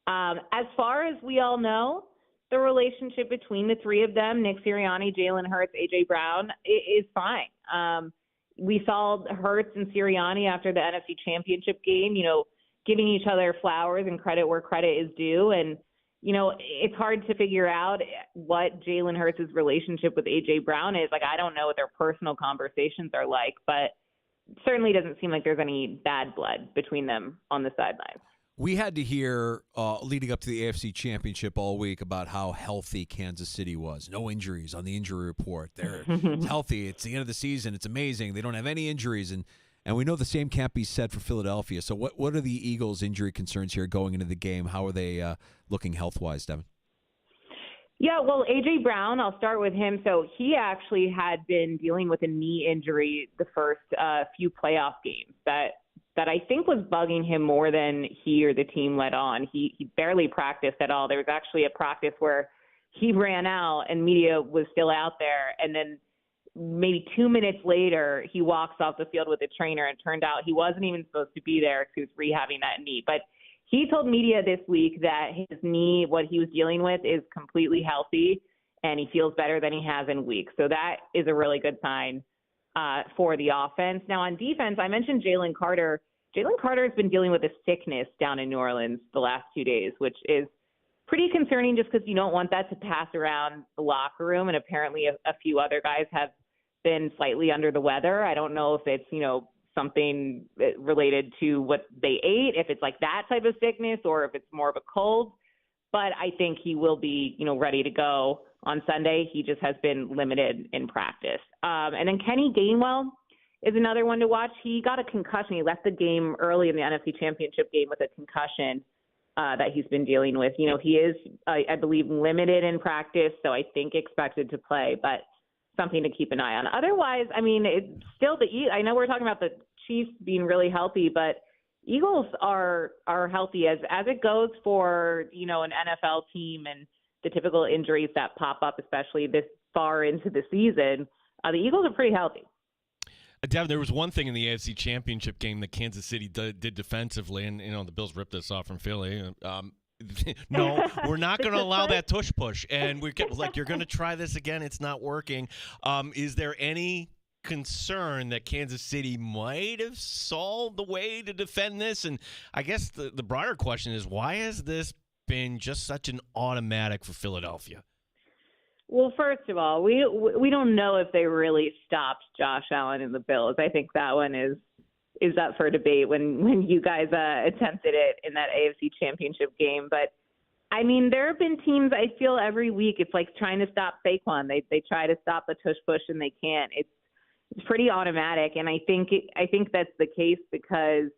As far as we all know, the relationship between the three of them, Nick Sirianni, Jalen Hurts, A.J. Brown, is fine. We saw Hurts and Sirianni after the NFC Championship game, giving each other flowers and credit where credit is due. And it's hard to figure out what Jalen Hurts' relationship with A.J. Brown is. Like, I don't know what their personal conversations are like, but it certainly doesn't seem like there's any bad blood between them on the sidelines. We had to hear leading up to the AFC Championship all week about how healthy Kansas City was. No injuries on the injury report. They're healthy. It's the end of the season. It's amazing. They don't have any injuries. And we know the same can't be said for Philadelphia. So what are the Eagles' injury concerns here going into the game? How are they looking health-wise, Devin? Yeah, well, A.J. Brown, I'll start with him. So he actually had been dealing with a knee injury the first few playoff games that I think was bugging him more than he or the team let on. He barely practiced at all. There was actually a practice where he ran out and media was still out there, and then maybe 2 minutes later, he walks off the field with a trainer, and it turned out he wasn't even supposed to be there because he was rehabbing that knee. But he told media this week that his knee, what he was dealing with, is completely healthy, and he feels better than he has in weeks. So that is a really good sign for the offense. Now, on defense, I mentioned Jalen Carter. Jalen Carter has been dealing with a sickness down in New Orleans the last 2 days, which is pretty concerning just because you don't want that to pass around the locker room, and apparently a few other guys have been slightly under the weather. I don't know if it's, something related to what they ate, if it's like that type of sickness, or if it's more of a cold. But I think he will be, ready to go on Sunday. He just has been limited in practice. And then Kenny Gainwell is another one to watch. He got a concussion. He left the game early in the NFC Championship game with a concussion that he's been dealing with. He is, I believe, limited in practice, so I think expected to play, but something to keep an eye on. Otherwise, it's still I know we're talking about the Chiefs being really healthy, but Eagles are healthy as it goes for, an NFL team and the typical injuries that pop up, especially this far into the season. The Eagles are pretty healthy. Devin, there was one thing in the AFC Championship game that Kansas City did defensively, and the Bills ripped this off from Philly. No, we're not going to allow that tush push, and we're like, you're going to try this again. It's not working. Is there any concern that Kansas City might have solved the way to defend this? And I guess the broader question is, why has this been just such an automatic for Philadelphia? Well, first of all, we don't know if they really stopped Josh Allen and the Bills. I think that one is up for debate when you guys attempted it in that AFC Championship game. But, there have been teams, I feel, every week, it's like trying to stop Saquon. They try to stop the tush push, and they can't. It's pretty automatic, and I think that's the case because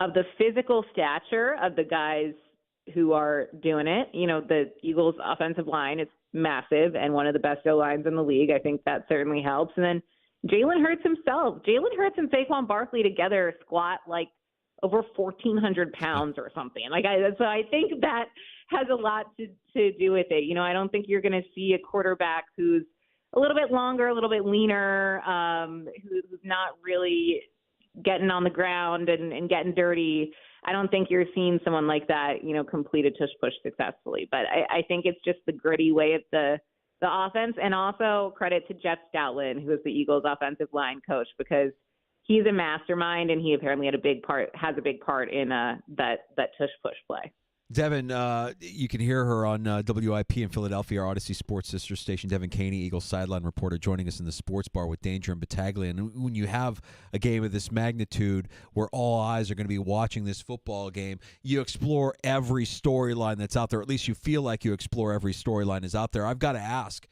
of the physical stature of the guys who are doing it. The Eagles' offensive line is massive and one of the best O-lines in the league. I think that certainly helps. And then Jalen Hurts himself. Jalen Hurts and Saquon Barkley together squat like over 1,400 pounds or something. So I think that has a lot to do with it. I don't think you're going to see a quarterback who's a little bit longer, a little bit leaner, who's not really getting on the ground and getting dirty. I don't think you're seeing someone like that, complete a tush push successfully. But I think it's just the gritty way of the offense, and also credit to Jeff Stoutland, who is the Eagles' offensive line coach, because he's a mastermind, and he apparently has a big part in that tush push play. Devin, you can hear her on WIP in Philadelphia, our Odyssey Sports sister station. Devin Caney, Eagles sideline reporter, joining us in the sports bar with Danger and Battaglia. And when you have a game of this magnitude where all eyes are going to be watching this football game, you explore every storyline that's out there. At least you feel like you explore every storyline is out there. I've got to ask,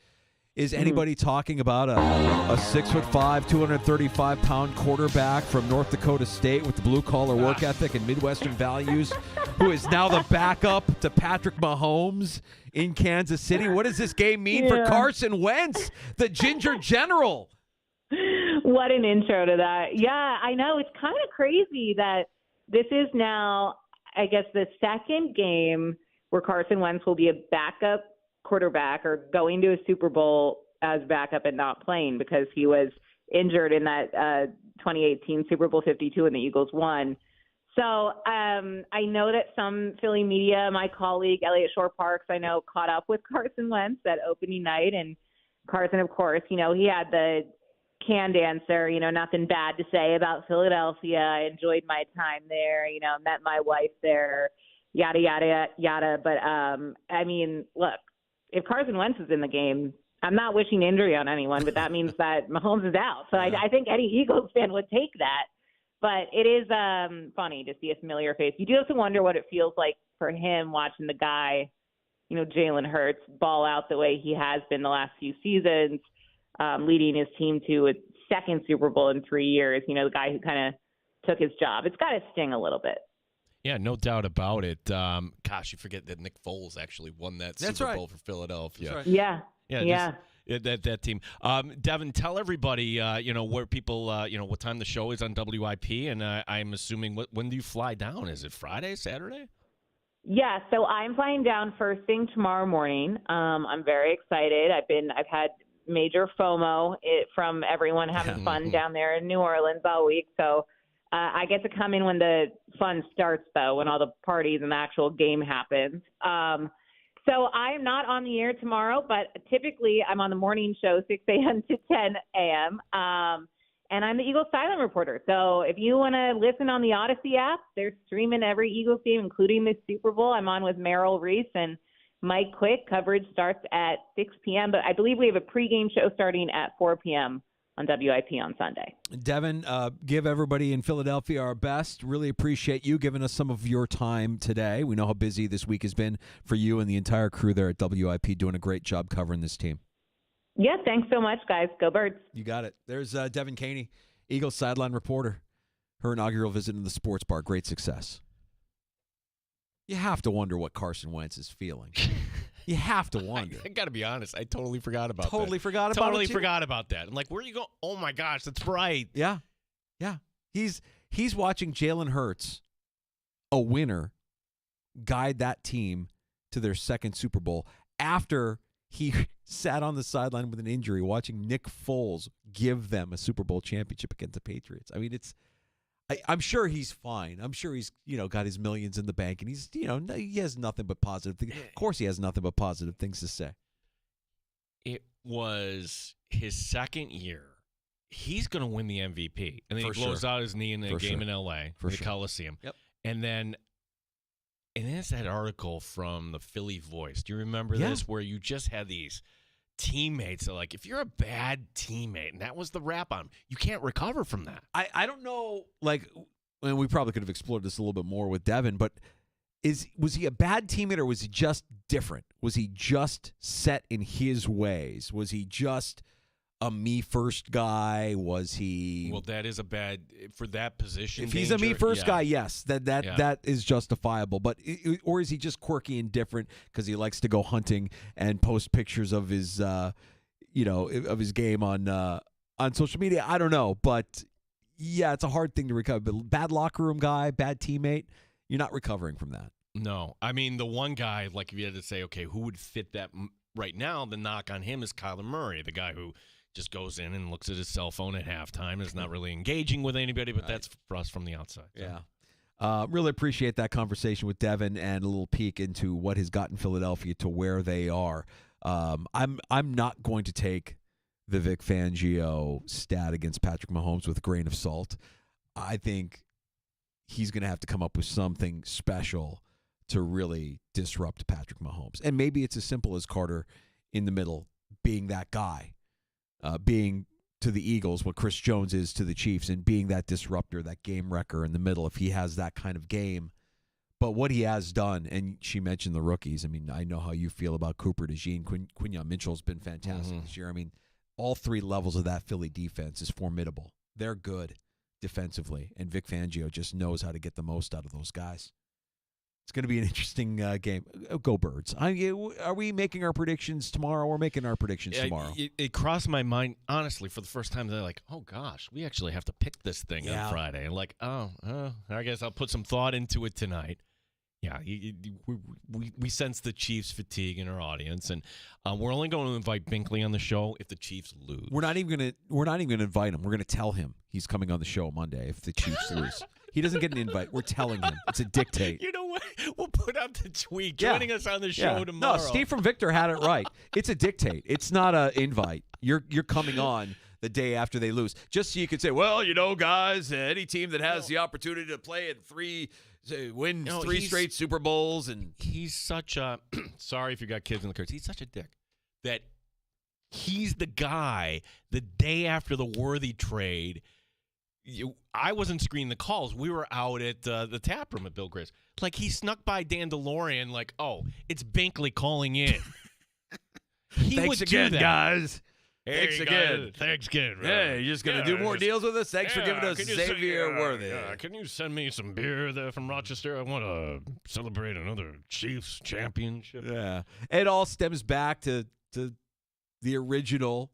is anybody talking about a 6'5", 235-pound quarterback from North Dakota State with the blue-collar work ethic and Midwestern values who is now the backup to Patrick Mahomes in Kansas City? What does this game mean for Carson Wentz, the Ginger General? What an intro to that. Yeah, I know. It's kind of crazy that this is now, I guess, the second game where Carson Wentz will be a backup quarterback or going to a Super Bowl as backup and not playing because he was injured in that 2018 Super Bowl 52 and the Eagles won. So I know that some Philly media, my colleague Elliot Shore-Parks, I know caught up with Carson Wentz that opening night. And Carson, of course, he had the canned answer, nothing bad to say about Philadelphia. I enjoyed my time there, met my wife there, yada, yada, yada. But, I mean, look, if Carson Wentz is in the game, I'm not wishing injury on anyone, but that means that Mahomes is out. So I think any Eagles fan would take that. But it is funny to see a familiar face. You do have to wonder what it feels like for him watching the guy, Jalen Hurts, ball out the way he has been the last few seasons, leading his team to a second Super Bowl in 3 years. The guy who kind of took his job. It's got to sting a little bit. Yeah, no doubt about it. Gosh, you forget that Nick Foles actually won that Super Bowl for Philadelphia. Right. Yeah. That team. Devin, tell everybody, where people, what time the show is on WIP, and I'm assuming when do you fly down? Is it Friday, Saturday? Yeah, so I'm flying down first thing tomorrow morning. I'm very excited. I've had major FOMO from everyone having fun down there in New Orleans all week, so. I get to come in when the fun starts, though, when all the parties and the actual game happens. So I'm not on the air tomorrow, but typically I'm on the morning show, 6 a.m. to 10 a.m., and I'm the Eagles silent reporter. So if you want to listen on the Odyssey app, they're streaming every Eagles game, including the Super Bowl. I'm on with Merrill Reese and Mike Quick. Coverage starts at 6 p.m., but I believe we have a pregame show starting at 4 p.m. on WIP on Sunday. Devin, give everybody in Philadelphia our best. Really appreciate you giving us some of your time today. We know how busy this week has been for you and the entire crew there at WIP, doing a great job covering this team. Yeah, thanks so much, guys. Go Birds. You got it. There's Devin Caney, Eagles sideline reporter. Her inaugural visit in the sports bar, great success. You have to wonder what Carson Wentz is feeling. You have to wonder. I got to be honest. I totally forgot about that. Totally forgot about that. I'm like, where are you going? Oh, my gosh, that's right. Yeah. He's watching Jalen Hurts, a winner, guide that team to their second Super Bowl after he sat on the sideline with an injury watching Nick Foles give them a Super Bowl championship against the Patriots. I mean, I'm sure he's fine. I'm sure he's, got his millions in the bank, and he's, he has nothing but positive things. Of course he has nothing but positive things to say. It was his second year. He's going to win the MVP. And then he blows out his knee in the game in L.A., the Coliseum. Yep. And then it's that article from the Philly Voice. Do you remember this? Where you just had these teammates are like, if you're a bad teammate, and that was the rap on him, you can't recover from that. I don't know, and we probably could have explored this a little bit more with Devin, but was he a bad teammate or was he just different? Was he just set in his ways? Was he just a me first guy? Was he? Well, that is a bad for that position. If he's a me first guy, yes, that is justifiable. But or is he just quirky and different because he likes to go hunting and post pictures of his, of his game on on social media. I don't know, but yeah, it's a hard thing to recover. But bad locker room guy, bad teammate, you're not recovering from that. No. I mean, the one guy, like if you had to say, okay, who would fit that right now, the knock on him is Kyler Murray, the guy who just goes in and looks at his cell phone at halftime, is not really engaging with anybody, but that's for us from the outside. So. Yeah. Really appreciate that conversation with Devin and a little peek into what has gotten Philadelphia to where they are. I'm not going to take the Vic Fangio stat against Patrick Mahomes with a grain of salt. I think he's going to have to come up with something special to really disrupt Patrick Mahomes. And maybe it's as simple as Carter in the middle being that guy, being to the Eagles what Chris Jones is to the Chiefs, and being that disruptor, that game wrecker in the middle, if he has that kind of game. But what he has done, and she mentioned the rookies. I mean, I know how you feel about Cooper DeJean. Quinyon Mitchell's been fantastic this year. I mean, all three levels of that Philly defense is formidable. They're good defensively, and Vic Fangio just knows how to get the most out of those guys. It's going to be an interesting game. Go Birds. Are we making our predictions tomorrow? We're making our predictions tomorrow. It crossed my mind, honestly, for the first time. They're like, oh, gosh, we actually have to pick this thing on Friday. And like, I guess I'll put some thought into it tonight. Yeah, we sense the Chiefs' fatigue in our audience, and we're only going to invite Binkley on the show if the Chiefs lose. We're not even going to invite him. We're going to tell him he's coming on the show Monday if the Chiefs lose. He doesn't get an invite. We're telling him. It's a dictate. You know what? We'll put out the tweet joining us on the show tomorrow. No, Steve from Victor had it right. It's a dictate. It's not an invite. You're coming on the day after they lose, just so you could say, well, you know, guys, any team that has the opportunity to play at win three straight Super Bowls, and he's such a sorry if you got kids in the cars. He's such a dick that he's the guy the day after the Worthy trade. I wasn't screening the calls. We were out at the tap room at Bill Gray's. Like, he snuck by Dan DeLorean like, oh, it's Binkley calling in. Thanks again, guys. Thanks again. Thanks again. Hey, you're just going to do more deals with us? Thanks for giving us Xavier Worthy. Can you send me some beer there from Rochester? I want to celebrate another Chiefs championship. Yeah. It all stems back to the original,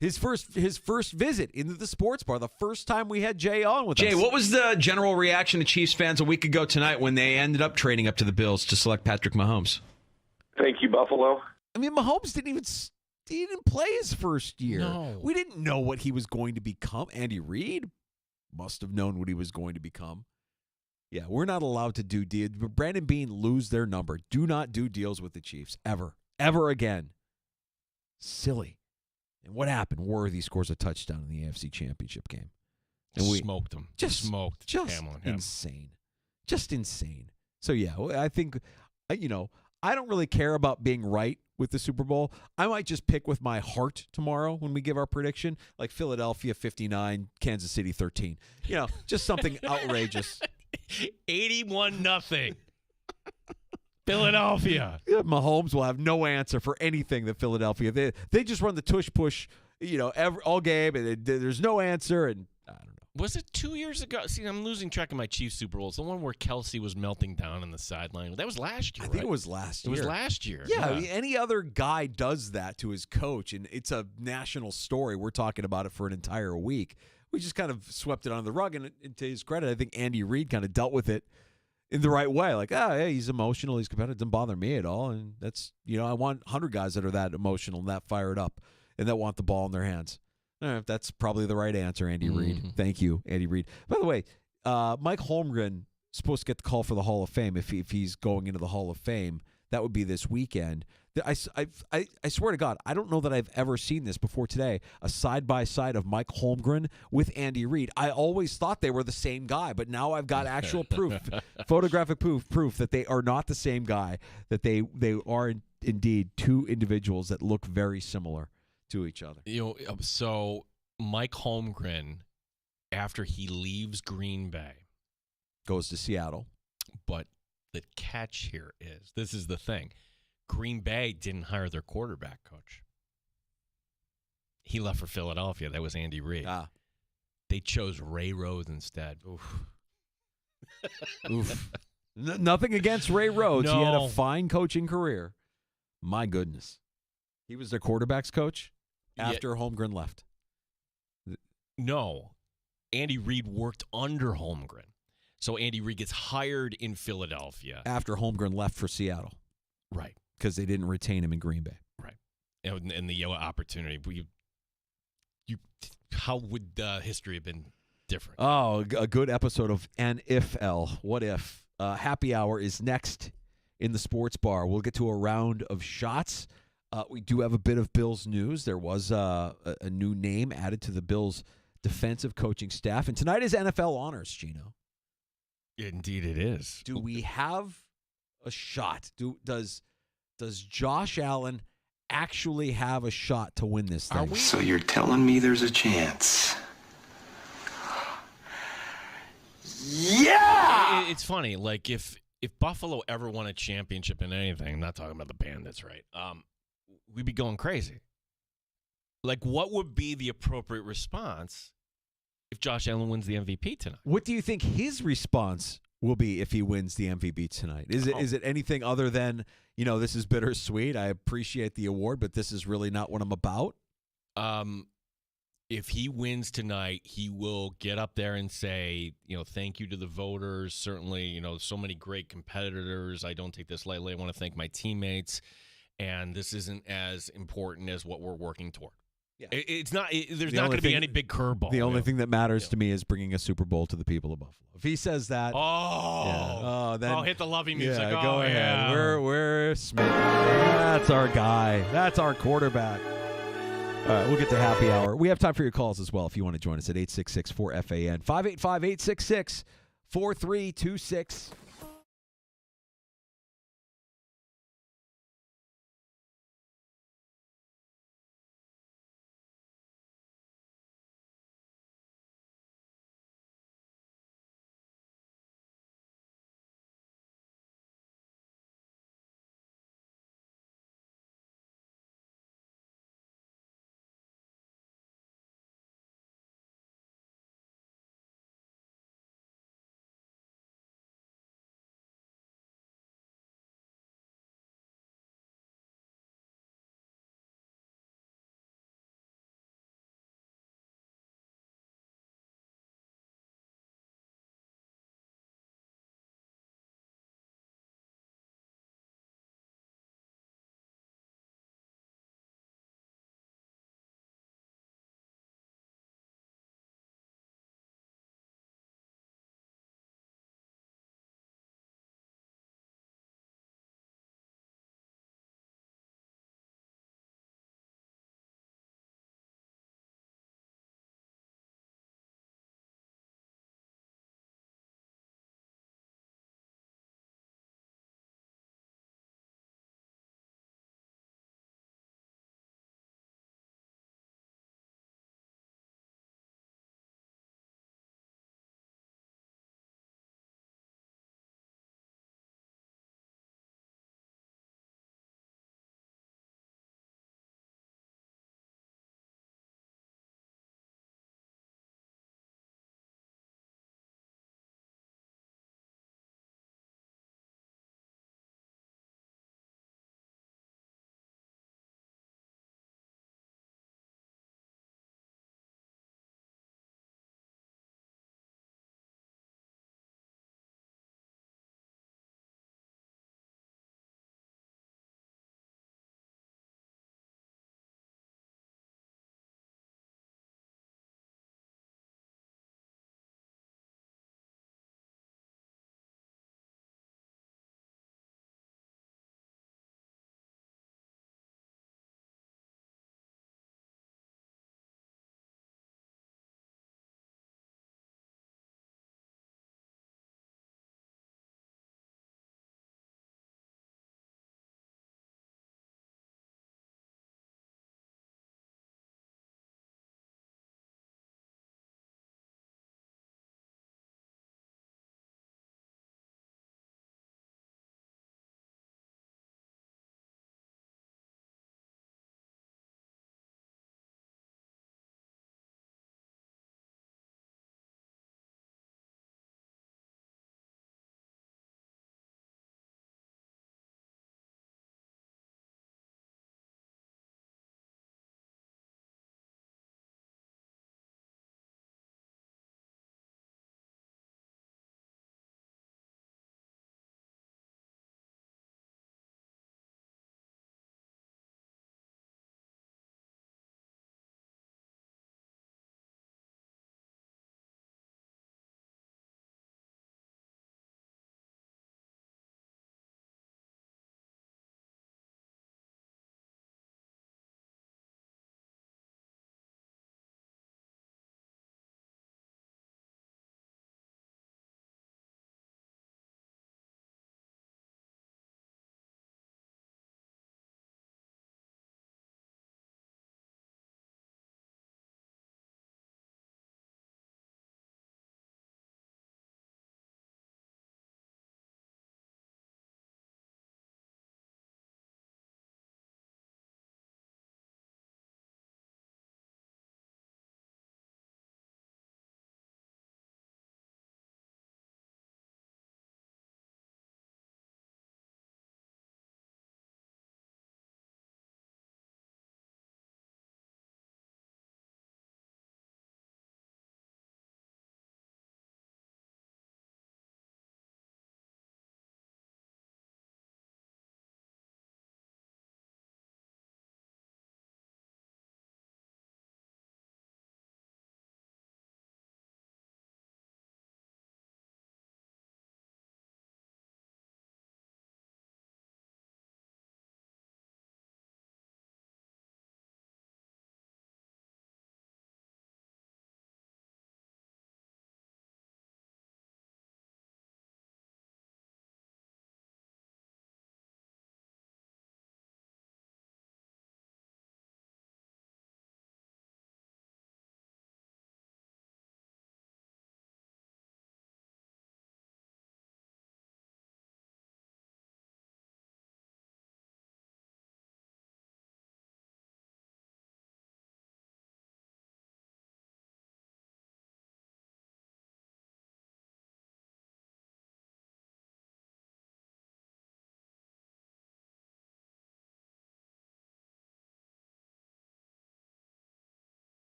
his first visit into the sports bar, the first time we had Jay on with us. Jay, what was the general reaction to Chiefs fans a week ago tonight when they ended up trading up to the Bills to select Patrick Mahomes? Thank you, Buffalo. I mean, Mahomes he didn't play his first year. No. We didn't know what he was going to become. Andy Reid must have known what he was going to become. Yeah, we're not allowed to do deals. Brandon Beane, lose their number. Do not do deals with the Chiefs ever. Ever again. Silly. And what happened? Worthy scores a touchdown in the AFC Championship game. And we smoked him. Just smoked Hamlin. Insane. Just insane. So, yeah, I think, I don't really care about being right with the Super Bowl. I might just pick with my heart tomorrow when we give our prediction, like Philadelphia 59, Kansas City 13. Just something outrageous. 81-0. Philadelphia. Mahomes will have no answer for anything that Philadelphia. They just run the tush push, all game, and there's no answer, and I don't know. Was it 2 years ago? See, I'm losing track of my Chiefs Super Bowls. The one where Kelsey was melting down on the sideline. That was last year, I think it was last year. It was last year. Yeah, I mean, any other guy does that to his coach, and it's a national story. We're talking about it for an entire week. We just kind of swept it under the rug, and to his credit, I think Andy Reid kind of dealt with it in the right way. Like, hey, he's emotional, he's competitive, doesn't bother me at all. And that's, I want 100 guys that are that emotional and that fired up and that want the ball in their hands. That's probably the right answer, Andy Reid. Thank you, Andy Reid. By the way, Mike Holmgren is supposed to get the call for the Hall of Fame if he's going into the Hall of Fame. That would be this weekend. I swear to God, I don't know that I've ever seen this before today, a side-by-side of Mike Holmgren with Andy Reid. I always thought they were the same guy, but now I've got actual proof, photographic proof that they are not the same guy, that they are indeed two individuals that look very similar to each other. So Mike Holmgren, after he leaves Green Bay, goes to Seattle. But the catch here is, this is the thing, Green Bay didn't hire their quarterback coach. He left for Philadelphia. That was Andy Reid. They chose Ray Rhodes instead. Oof. Oof. Nothing against Ray Rhodes. No. He had a fine coaching career. My goodness. He was their quarterback's coach after Holmgren left. No. Andy Reid worked under Holmgren. So Andy Reid gets hired in Philadelphia. After Holmgren left for Seattle. Right. Because they didn't retain him in Green Bay. Right. And the opportunity. How would history have been different? Oh, a good episode of NFL. What if? Happy Hour is next in the sports bar. We'll get to a round of shots. We do have a bit of Bills news. There was a new name added to the Bills defensive coaching staff. And tonight is NFL Honors, Gino. Indeed it is. Do we have a shot? Does Josh Allen actually have a shot to win this thing? So you're telling me there's a chance? Yeah! It's funny. Like, if Buffalo ever won a championship in anything, I'm not talking about the Bandits, right? We'd be going crazy. Like, what would be the appropriate response if Josh Allen wins the MVP tonight? What do you think his response will be if he wins the MVP tonight? Is it anything other than, this is bittersweet, I appreciate the award, but this is really not what I'm about? If he wins tonight, he will get up there and say, thank you to the voters. Certainly, so many great competitors. I don't take this lightly. I want to thank my teammates. And this isn't as important as what we're working toward. Yeah. It's not. There's not going to be any big curveball. The only thing that matters to me is bringing a Super Bowl to the people of Buffalo. If he says that, then I'll hit the lovey music. Yeah, go ahead. We're Smith. That's our guy. That's our quarterback. All right, we'll get to happy hour. We have time for your calls as well if you want to join us at 866-4FAN. 585-866-4326.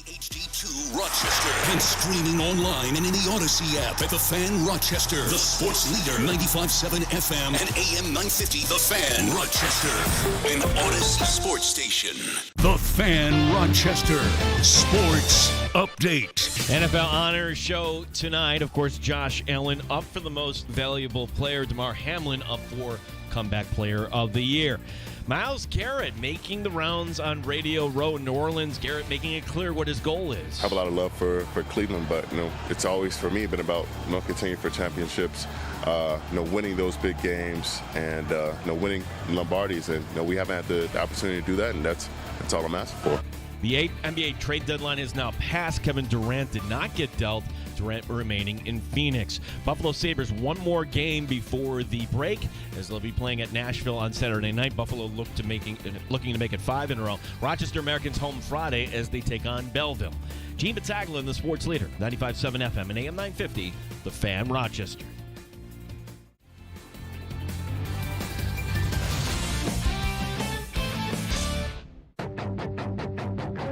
HD2 Rochester and streaming online and in the Odyssey app at The Fan Rochester. The sports leader, 95.7 FM and AM 950 The Fan Rochester, an Odyssey sports station. The Fan Rochester Sports Update. NFL Honors Show tonight. Of course, Josh Allen up for the most valuable player. Damar Hamlin up for comeback player of the year. Myles Garrett making the rounds on Radio Row in New Orleans. Garrett making it clear what his goal is. I have a lot of love for Cleveland, but it's always for me been about continuing for championships, winning those big games, and winning Lombardis, and we haven't had the opportunity to do that, and that's all I'm asking for. The NBA trade deadline is now passed. Kevin Durant did not get dealt. Durant remaining in Phoenix. Buffalo Sabres one more game before the break as they'll be playing at Nashville on Saturday night. Buffalo looking to make it 5 in a row. Rochester Americans home Friday as they take on Belleville. Gene Battaglia in the sports leader, 95.7 FM and AM 950, The Fan Rochester.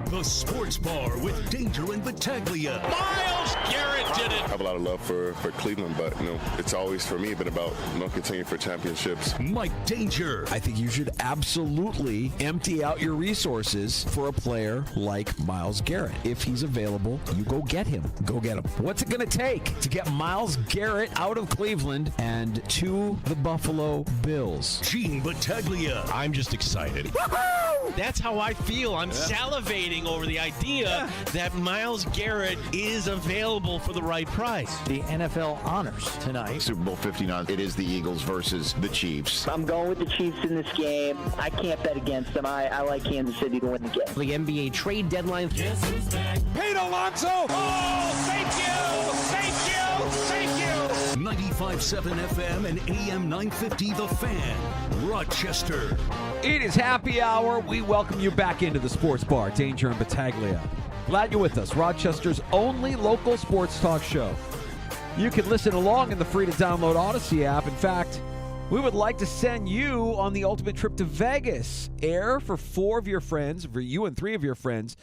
The Sports Bar with Danger and Battaglia. Myles Garrett did it. I have a lot of love for Cleveland, but it's always for me been about continuing for championships. Mike Danger. I think you should absolutely empty out your resources for a player like Myles Garrett. If he's available, you go get him. Go get him. What's it going to take to get Myles Garrett out of Cleveland and to the Buffalo Bills? Gene Battaglia. I'm just excited. Woo-hoo! That's how I feel. I'm salivating over the idea that Myles Garrett is available for the right price. The NFL Honors tonight. Super Bowl 59, it is the Eagles versus the Chiefs. I'm going with the Chiefs in this game. I can't bet against them. I like Kansas City to win the game. The NBA trade deadline. Guess who's back? Pete Alonso! Oh, thank you! Thank you! Thank you! 95.7 FM and AM 950 The Fan, Rochester. It is happy hour. We welcome you back into the Sports Bar, Danger and Battaglia. Glad you're with us. Rochester's only local sports talk show. You can listen along in the free-to-download Odyssey app. In fact, we would like to send you on the ultimate trip to Vegas. Air for 4 of your friends, for you and 3 of your friends,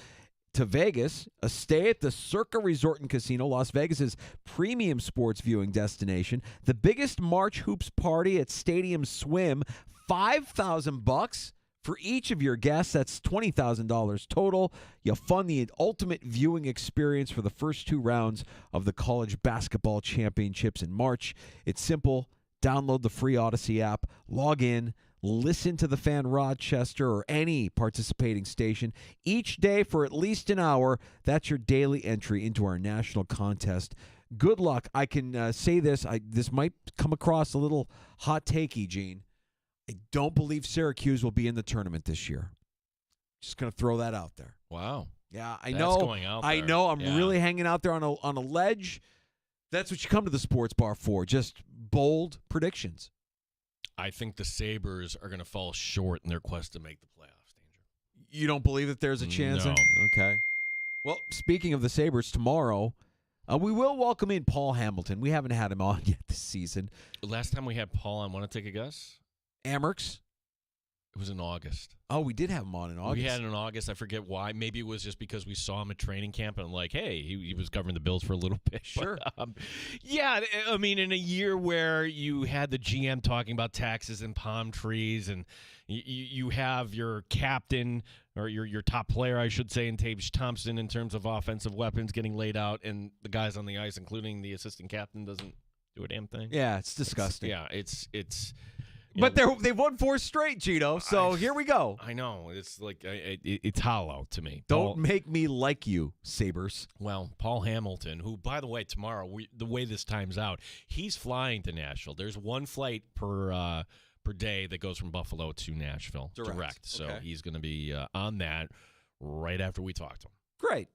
to Vegas, a stay at the Circa Resort and Casino, Las Vegas's premium sports viewing destination, the biggest March Hoops party at Stadium Swim, $5,000 for each of your guests. That's $20,000 total. You'll fund the ultimate viewing experience for the first 2 rounds of the college basketball championships in March. It's simple. Download the free Odyssey app, log in, listen to the Fan Rochester or any participating station each day for at least an hour. That's your daily entry into our national contest. Good luck. I can say this. This might come across a little hot takey, Gene. I don't believe Syracuse will be in the tournament this year. Just going to throw that out there. Wow. Yeah, I That's know. going out I there. know. I'm Yeah. really hanging out there on a ledge. That's what you come to the Sports Bar for. Just bold predictions. I think the Sabres are going to fall short in their quest to make the playoffs, Danger. You don't believe that there's a chance? No. Okay. Well, speaking of the Sabres, tomorrow we will welcome in Paul Hamilton. We haven't had him on yet this season. Last time we had Paul on, want to take a guess? Amerks? It was in August. Oh, we did have him on in August. We had him in August. I forget why. Maybe it was just because we saw him at training camp and like, hey, he was covering the Bills for a little bit. Sure. But, yeah, I mean, in a year where you had the GM talking about taxes and palm trees, and you have your captain or your top player, I should say, in Tage Thompson in terms of offensive weapons getting laid out, and the guys on the ice, including the assistant captain, doesn't do a damn thing. Yeah, it's disgusting. It's. But they've won 4 straight, Gino. So here we go. I know. It's like it's hollow to me. Don't make me like you, Sabres. Well, Paul Hamilton, who, by the way, tomorrow, the way this times out, he's flying to Nashville. There's 1 flight per day that goes from Buffalo to Nashville direct. So Okay. he's going to be on that right after we talk to him. Great.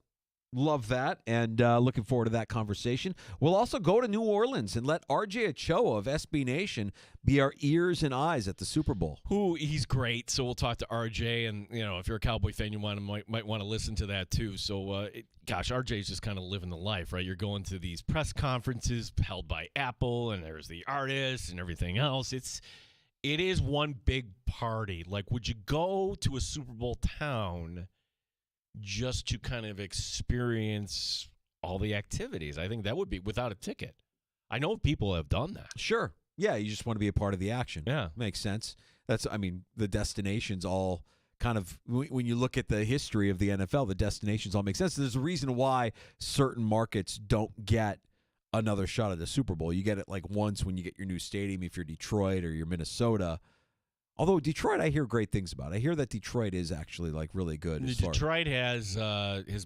Love that, and looking forward to that conversation. We'll also go to New Orleans and let R.J. Ochoa of SB Nation be our ears and eyes at the Super Bowl. He's great, so we'll talk to R.J., and, if you're a Cowboy fan, you might want to listen to that, too. So, R.J.'s just kind of living the life, right? You're going to these press conferences held by Apple, and there's the artists and everything else. It is one big party. Like, would you go to a Super Bowl town just to kind of experience all the activities. I think that would be without a ticket. I know people have done that. Sure. Yeah, you just want to be a part of the action. Yeah. Makes sense. The destinations all kind of, when you look at the history of the NFL, the destinations all make sense. There's a reason why certain markets don't get another shot at the Super Bowl. You get it like once when you get your new stadium if you're Detroit or you're Minnesota. Although Detroit, I hear great things about. I hear that Detroit is actually like really good. Detroit has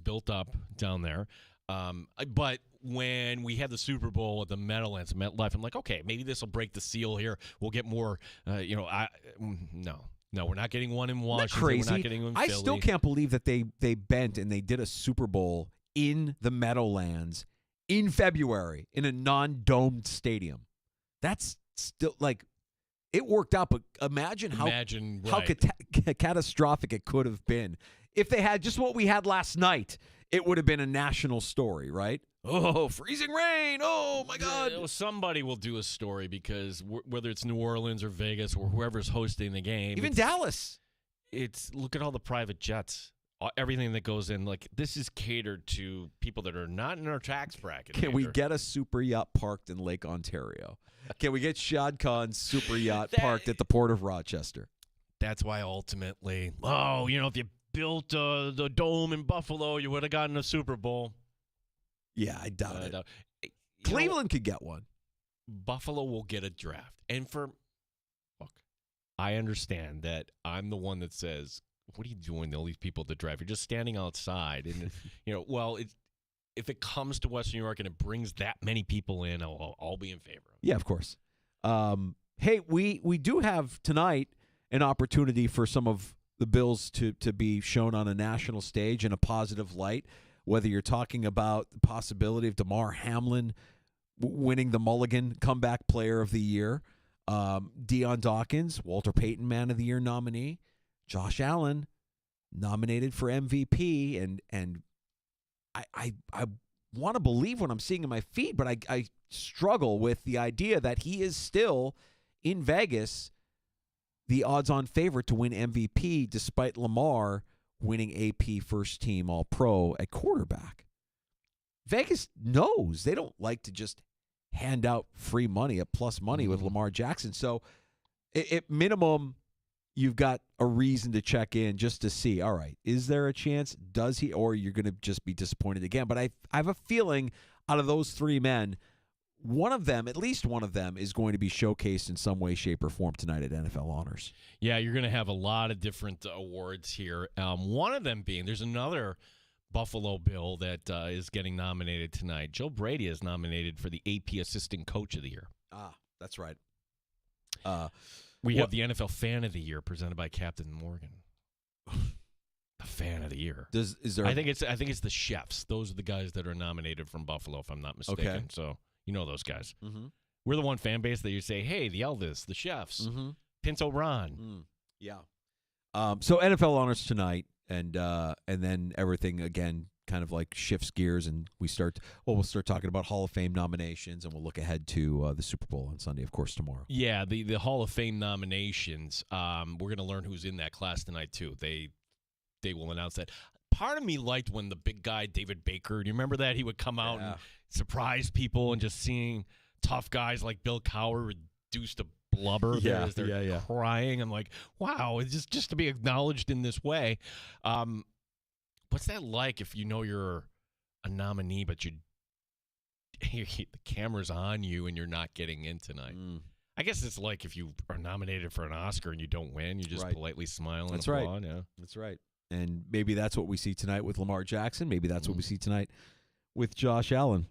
built up down there. But when we had the Super Bowl at the Meadowlands, MetLife, I'm like, okay, maybe this will break the seal here. We'll get more, No, we're not getting one in Washington. Crazy. We're not getting one in Philly. I still can't believe that they bent and they did a Super Bowl in the Meadowlands in February in a non-domed stadium. That's still like it worked out, but imagine how catastrophic it could have been if they had just what we had last night. It would have been a national story, right? Oh, freezing rain! Oh my God! Somebody will do a story because whether it's New Orleans or Vegas or whoever's hosting the game, even Dallas. It's look at all the private jets, everything that goes in. Like this is catered to people that are not in our tax bracket. Can we get a super yacht parked in Lake Ontario? Can we get Shad Khan's super yacht parked at the Port of Rochester? That's why ultimately, if you built the dome in Buffalo, you would have gotten a Super Bowl. Yeah, I doubt it. Cleveland could get one. Buffalo will get a draft. And look, I understand that I'm the one that says, what are you doing to all these people at the draft? You're just standing outside. And, if it comes to Western New York and it brings that many people in, I'll be in favor of it. Yeah, of course. Hey, we do have tonight an opportunity for some of the Bills to be shown on a national stage in a positive light, whether you're talking about the possibility of DeMar Hamlin winning the Mulligan Comeback Player of the Year, Deion Dawkins, Walter Payton Man of the Year nominee, Josh Allen nominated for MVP, and I want to believe what I'm seeing in my feed, but I struggle with the idea that he is still in Vegas the odds-on favorite to win MVP despite Lamar winning AP first-team All-Pro at quarterback. Vegas knows they don't like to just hand out free money at plus money with Lamar Jackson. So at minimum, you've got a reason to check in just to see, all right, is there a chance? Does he? Or you're going to just be disappointed again. But I have a feeling out of those three men, one of them, at least one of them, is going to be showcased in some way, shape, or form tonight at NFL Honors. Yeah, you're going to have a lot of different awards here. One of them being, there's another Buffalo Bill that is getting nominated tonight. Joe Brady is nominated for the AP Assistant Coach of the Year. Ah, that's right. We have the NFL Fan of the Year presented by Captain Morgan. The Fan of the Year. Is there? I think it's the Chefs. Those are the guys that are nominated from Buffalo, if I'm not mistaken. Okay. So you know those guys. Mm-hmm. We're the one fan base that you say, hey, the Elvis, the Chefs, Mm-hmm. Pinto Ron. Yeah. So NFL Honors tonight, and then everything again kind of like shifts gears, and we'll start talking about Hall of Fame nominations, and we'll look ahead to the Super Bowl on Sunday, of course, tomorrow. Yeah, the Hall of Fame nominations. We're going to learn who's in that class tonight too. They will announce that. Part of me liked when the big guy David Baker. Do you remember that? He would come out and surprise people, and just seeing tough guys like Bill Cowher reduced to blubber as they're crying. I'm like, wow, it's just to be acknowledged in this way. What's that like if you know you're a nominee, but the camera's on you and you're not getting in tonight? I guess it's like if you are nominated for an Oscar and you don't win, you just politely smile and applaud. Yeah. That's right. And maybe that's what we see tonight with Lamar Jackson. Maybe that's what we see tonight with Josh Allen.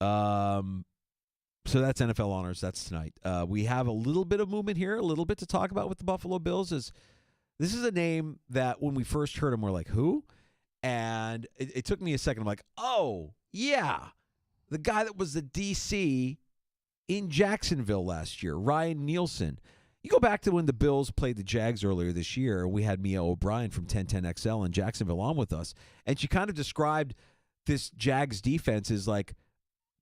So that's NFL Honors. That's tonight. We have a little bit of movement here, a little bit to talk about with the Buffalo Bills. This is a name that when we first heard him, we're like, who? And it took me a second. I'm like, oh, yeah. The guy that was the DC in Jacksonville last year, Ryan Nielsen. You go back to when the Bills played the Jags earlier this year, we had Mia O'Brien from 1010XL in Jacksonville on with us, and she kind of described this Jags defense as like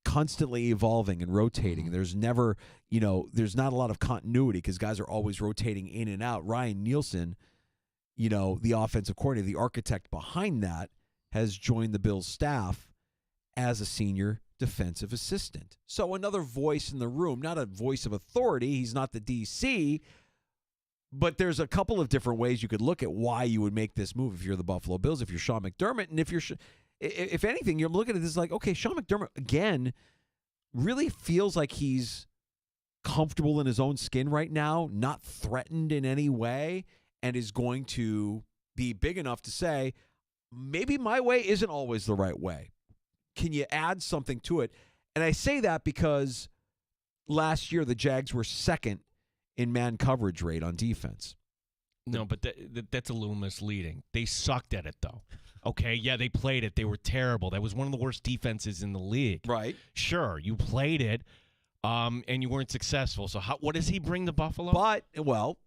constantly evolving and rotating. There's never, there's not a lot of continuity because guys are always rotating in and out. Ryan Nielsen the offensive coordinator, the architect behind that, has joined the Bills staff as a senior defensive assistant. So another voice in the room, not a voice of authority. He's not the DC, but there's a couple of different ways you could look at why you would make this move if you're the Buffalo Bills, if you're Sean McDermott. And if anything, you're looking at this like, okay, Sean McDermott, again, really feels like he's comfortable in his own skin right now, not threatened in any way, and is going to be big enough to say, maybe my way isn't always the right way. Can you add something to it? And I say that because last year the Jags were second in man coverage rate on defense. No, but that's a little misleading. They sucked at it, though. Okay, yeah, they played it. They were terrible. That was one of the worst defenses in the league. Right. Sure, you played it, and you weren't successful. So what does he bring to Buffalo? But, well,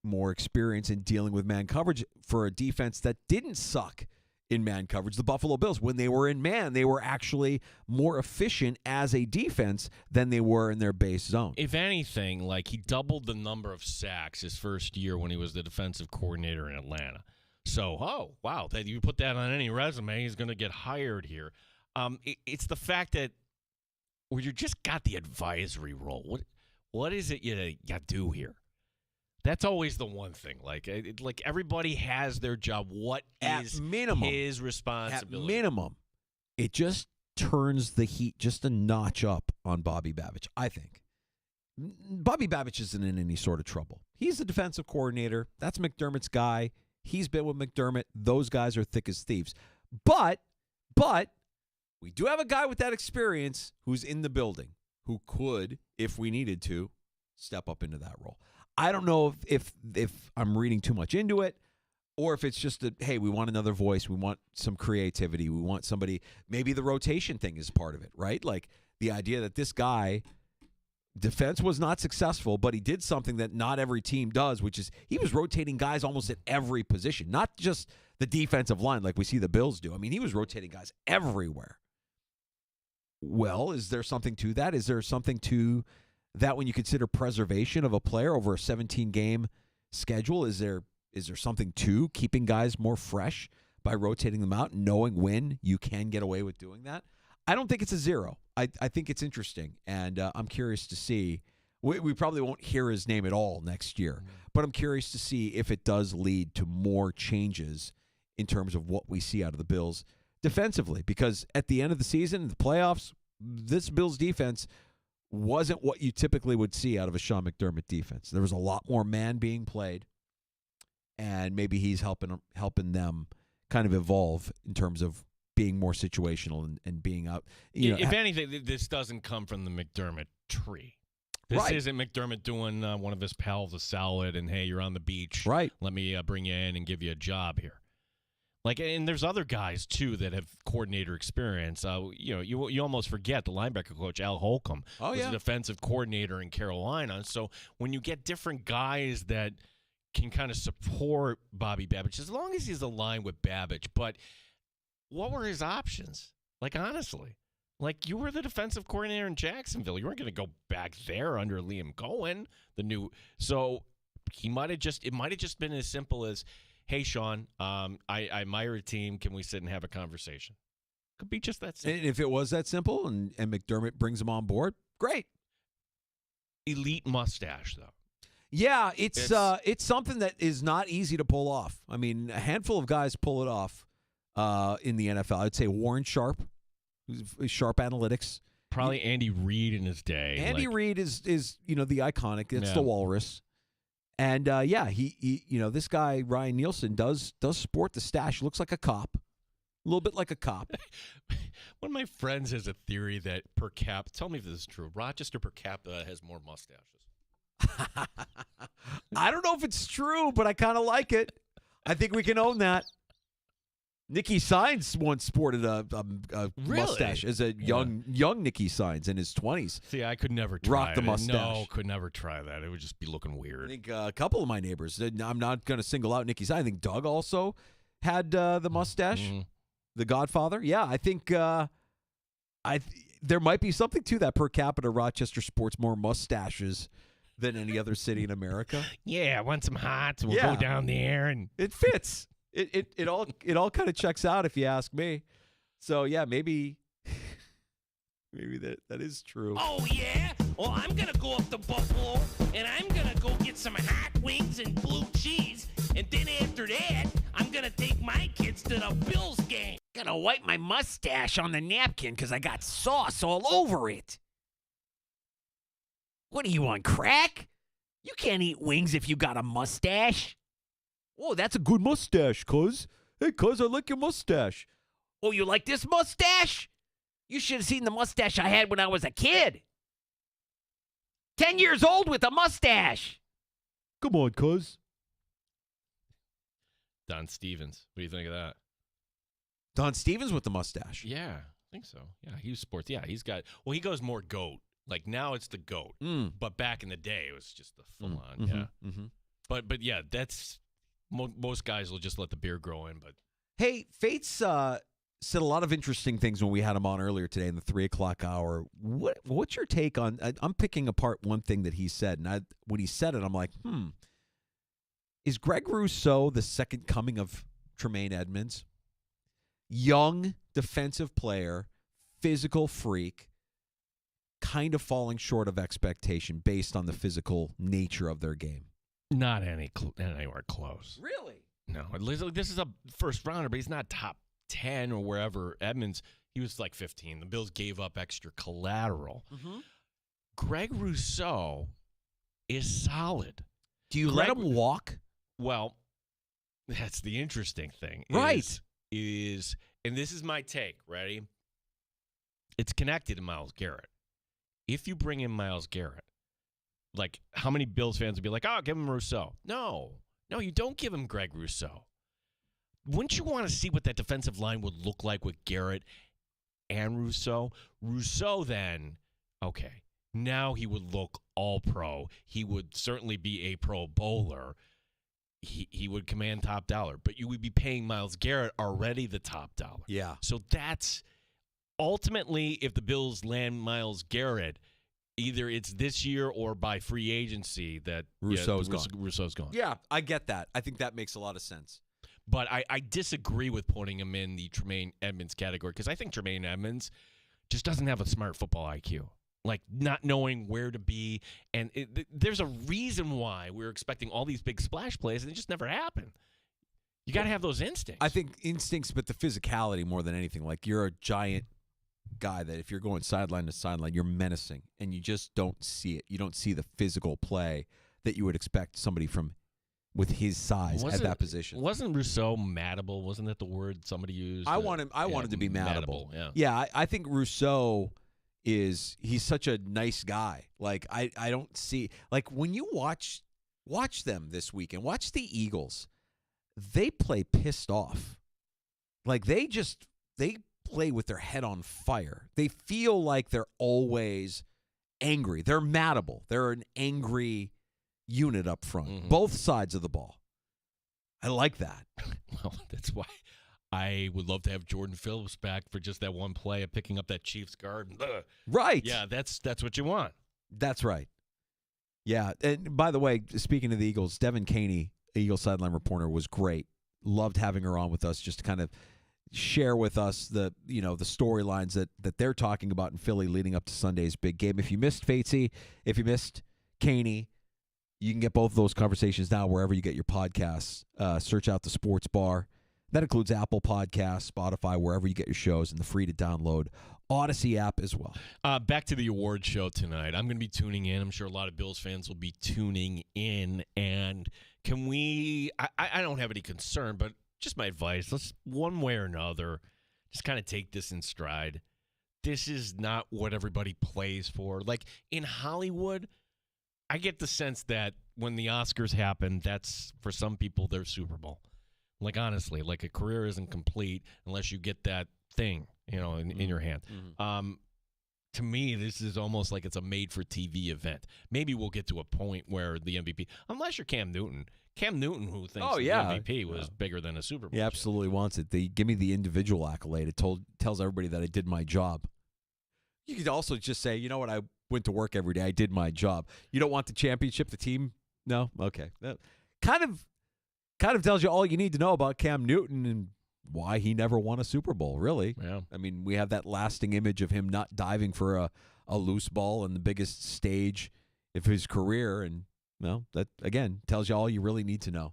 more experience in dealing with man coverage for a defense that didn't suck in man coverage. The Buffalo Bills, when they were in man, they were actually more efficient as a defense than they were in their base zone. If anything, like he doubled the number of sacks his first year when he was the defensive coordinator in Atlanta. So, oh, wow, that you put that on any resume, he's going to get hired here. It's the fact that where you just got the advisory role. What is it you do here? That's always the one thing. Like everybody has their job. What is his responsibility? At minimum, it just turns the heat just a notch up on Bobby Babich, I think. Bobby Babich isn't in any sort of trouble. He's the defensive coordinator. That's McDermott's guy. He's been with McDermott. Those guys are thick as thieves. But we do have a guy with that experience who's in the building who could, if we needed to, step up into that role. I don't know if I'm reading too much into it or if it's just hey, we want another voice. We want some creativity. We want somebody. Maybe the rotation thing is part of it, right? Like the idea that this guy, defense was not successful, but he did something that not every team does, which is he was rotating guys almost at every position, not just the defensive line like we see the Bills do. I mean, he was rotating guys everywhere. Well, is there something to that? Is there something to that when you consider preservation of a player over a 17-game schedule? Is there something to keeping guys more fresh by rotating them out and knowing when you can get away with doing that? I don't think it's a zero. I think it's interesting, and I'm curious to see. We probably won't hear his name at all next year, but I'm curious to see if it does lead to more changes in terms of what we see out of the Bills defensively, because at the end of the season, the playoffs, this Bills defense wasn't what you typically would see out of a Sean McDermott defense. There was a lot more man being played, and maybe he's helping them kind of evolve in terms of being more situational and being out. If anything, this doesn't come from the McDermott tree. This isn't McDermott doing one of his pals a salad and, hey, you're on the beach. Right. Let me bring you in and give you a job here. And there's other guys, too, that have coordinator experience. You almost forget the linebacker coach, Al Holcomb, was a defensive coordinator in Carolina. So when you get different guys that can kind of support Bobby Babich, as long as he's aligned with Babich. But what were his options? Honestly. You were the defensive coordinator in Jacksonville. You weren't going to go back there under Liam Cohen, So it might have just been as simple as, hey, Sean, I admire your team. Can we sit and have a conversation? Could be just that simple. And if it was that simple and McDermott brings him on board, great. Elite mustache, though. Yeah, it's something that is not easy to pull off. I mean, a handful of guys pull it off in the NFL. I'd say Warren Sharp, who's Sharp Analytics. Probably Andy Reid in his day. Andy Reid is the iconic. It's the walrus. And he this guy Ryan Nielsen does sport the stash. Looks like a cop, a little bit like a cop. One of my friends has a theory that per cap. Tell me if this is true. Rochester per capita has more mustaches. I don't know if it's true, but I kind of like it. I think we can own that. Nicky Sines once sported a mustache as a young Nicky Sines in his 20s. See, I could never try rock the mustache. No, could never try that. It would just be looking weird. I think a couple of my neighbors, I'm not going to single out Nicky Sines. I think Doug also had the mustache, the Godfather. Yeah, I think there might be something to that per capita. Rochester sports more mustaches than any other city in America. Yeah, I want some hot. So we'll Yeah. go down there and It fits. It all kind of checks out if you ask me. So yeah, maybe that is true. Oh, yeah? Well, I'm going to go up to Buffalo, and I'm going to go get some hot wings and blue cheese. And then after that, I'm going to take my kids to the Bills game. Gonna wipe my mustache on the napkin because I got sauce all over it. What do you want, crack? You can't eat wings if you got a mustache. Oh, that's a good mustache, cuz. Hey, cuz, I like your mustache. Oh, you like this mustache? You should have seen the mustache I had when I was a kid. 10 years old with a mustache. Come on, cuz. Don Stevens. What do you think of that? Don Stevens with the mustache. Yeah, I think so. Yeah, he was sports. Yeah, he goes more goat. Like now it's the goat. But back in the day, it was just the full on. Yeah. Mm-hmm. But yeah, that's most guys will just let the beard grow in. But Hey, Fates said a lot of interesting things when we had him on earlier today in the 3 o'clock hour. What's your take on? I'm picking apart one thing that he said, and when he said it, I'm like, is Greg Rousseau the second coming of Tremaine Edmonds? Young defensive player, physical freak, kind of falling short of expectation based on the physical nature of their game. not anywhere close. Really? No. This is a first rounder, but he's not top 10 or wherever. Edmonds, he was like 15. The Bills gave up extra collateral. Mm-hmm. Greg Rousseau is solid. Do you let him walk? Well, that's the interesting thing. Right. And this is my take. Ready? It's connected to Myles Garrett. If you bring in Myles Garrett, like how many Bills fans would be like, oh, give him Rousseau. No, you don't give him Greg Rousseau. Wouldn't you want to see what that defensive line would look like with Garrett and Rousseau? Rousseau then, okay, now he would look all pro. He would certainly be a pro bowler. He would command top dollar, but you would be paying Myles Garrett already the top dollar. Yeah. So that's ultimately, if the Bills land Myles Garrett, either it's this year or by free agency that Rousseau's gone. Yeah, I get that. I think that makes a lot of sense. But I disagree with putting him in the Tremaine Edmonds category because I think Tremaine Edmonds just doesn't have a smart football IQ. Like not knowing where to be. And there's a reason why we're expecting all these big splash plays, and it just never happened. You got to have those instincts. I think instincts, but the physicality more than anything. Like you're a giant guy that if you're going sideline to sideline, you're menacing, and you just don't see it. You don't see the physical play that you would expect somebody with his size at that position. Wasn't Rousseau mattable? Wasn't that the word somebody used? I wanted to be mattable. Yeah. I think Rousseau he's such a nice guy. Like I don't see, like when you watch them this weekend, watch the Eagles. They play pissed off. Like they play with their head on fire. They feel like they're always angry. They're mattable. They're an angry unit up front, both sides of the ball. I like that. Well, that's why I would love to have Jordan Phillips back for just that one play of picking up that Chiefs guard. Right. Yeah, that's what you want. That's right. Yeah. And by the way, speaking of the Eagles, Devin Caney, Eagles sideline reporter, was great. Loved having her on with us just to kind of share with us the storylines that they're talking about in Philly leading up to Sunday's big game. If you missed Fatesy, if you missed Caney, you can get both of those conversations now wherever you get your podcasts. Search out the Sports Bar. That includes Apple Podcasts, Spotify, wherever you get your shows, and the free-to-download Odyssey app as well. Back to the award show tonight. I'm going to be tuning in. I'm sure a lot of Bills fans will be tuning in. And can we – I don't have any concern, but just my advice, let's one way or another just kind of take this in stride. This is not what everybody plays for. Like in Hollywood, I get the sense that when the Oscars happen, that's for some people their Super Bowl. Like honestly, like a career isn't complete unless you get that thing, in your hand. Mm-hmm. To me, this is almost like it's a made-for-TV event. Maybe we'll get to a point where the MVP, unless you're Cam Newton, who thinks the MVP was bigger than a Super Bowl. He absolutely wants it. Give me the individual accolade. It tells everybody that I did my job. You could also just say, you know what, I went to work every day. I did my job. You don't want the championship, the team? No? Okay. That kind of tells you all you need to know about Cam Newton and why he never won a Super Bowl, really. Yeah. I mean, we have that lasting image of him not diving for a loose ball in the biggest stage of his career. And, well, that, again, tells you all you really need to know.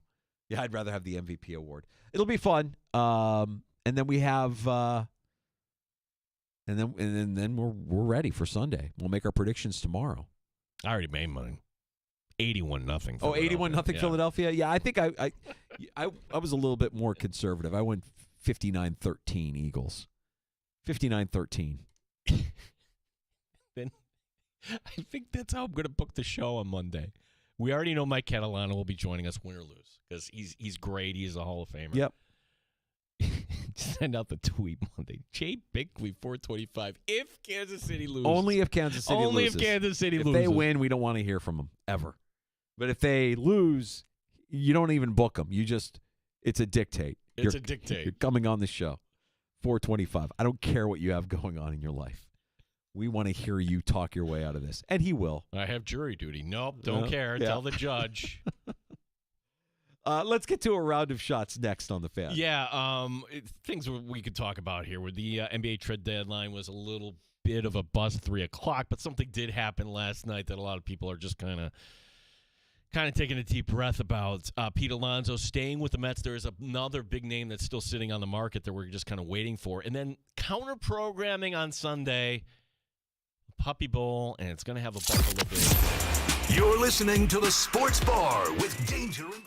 Yeah, I'd rather have the MVP award. It'll be fun. And then we have and then we're ready for Sunday. We'll make our predictions tomorrow. I already made mine. 81-0. Oh, 81-0 Philadelphia. Yeah, I think I was a little bit more conservative. I went 59-13 Eagles. 59-13. Then I think that's how I'm going to book the show on Monday. We already know Mike Catalano will be joining us, win or lose, because he's great. He's a Hall of Famer. Yep. Send out the tweet Monday. Jay Bickley, 425. If Kansas City loses. Only if Kansas City Only loses. if Kansas City loses. If they win, we don't want to hear from them, ever. But if they lose, you don't even book them. It's a dictate. It's a dictate. You're coming on the show. 425. I don't care what you have going on in your life. We want to hear you talk your way out of this. And he will. I have jury duty. Nope, don't care. Yeah. Tell the judge. Let's get to a round of shots next on the Fan. Yeah, things we could talk about here. Where the NBA trade deadline was a little bit of a bust, 3 o'clock, but something did happen last night that a lot of people are just kind of taking a deep breath about. Pete Alonso staying with the Mets. There is another big name that's still sitting on the market that we're just kind of waiting for. And then counter-programming on Sunday, Puppy Bowl, and it's going to have a Buffalo Bill. You're listening to the Sports Bar with Danger and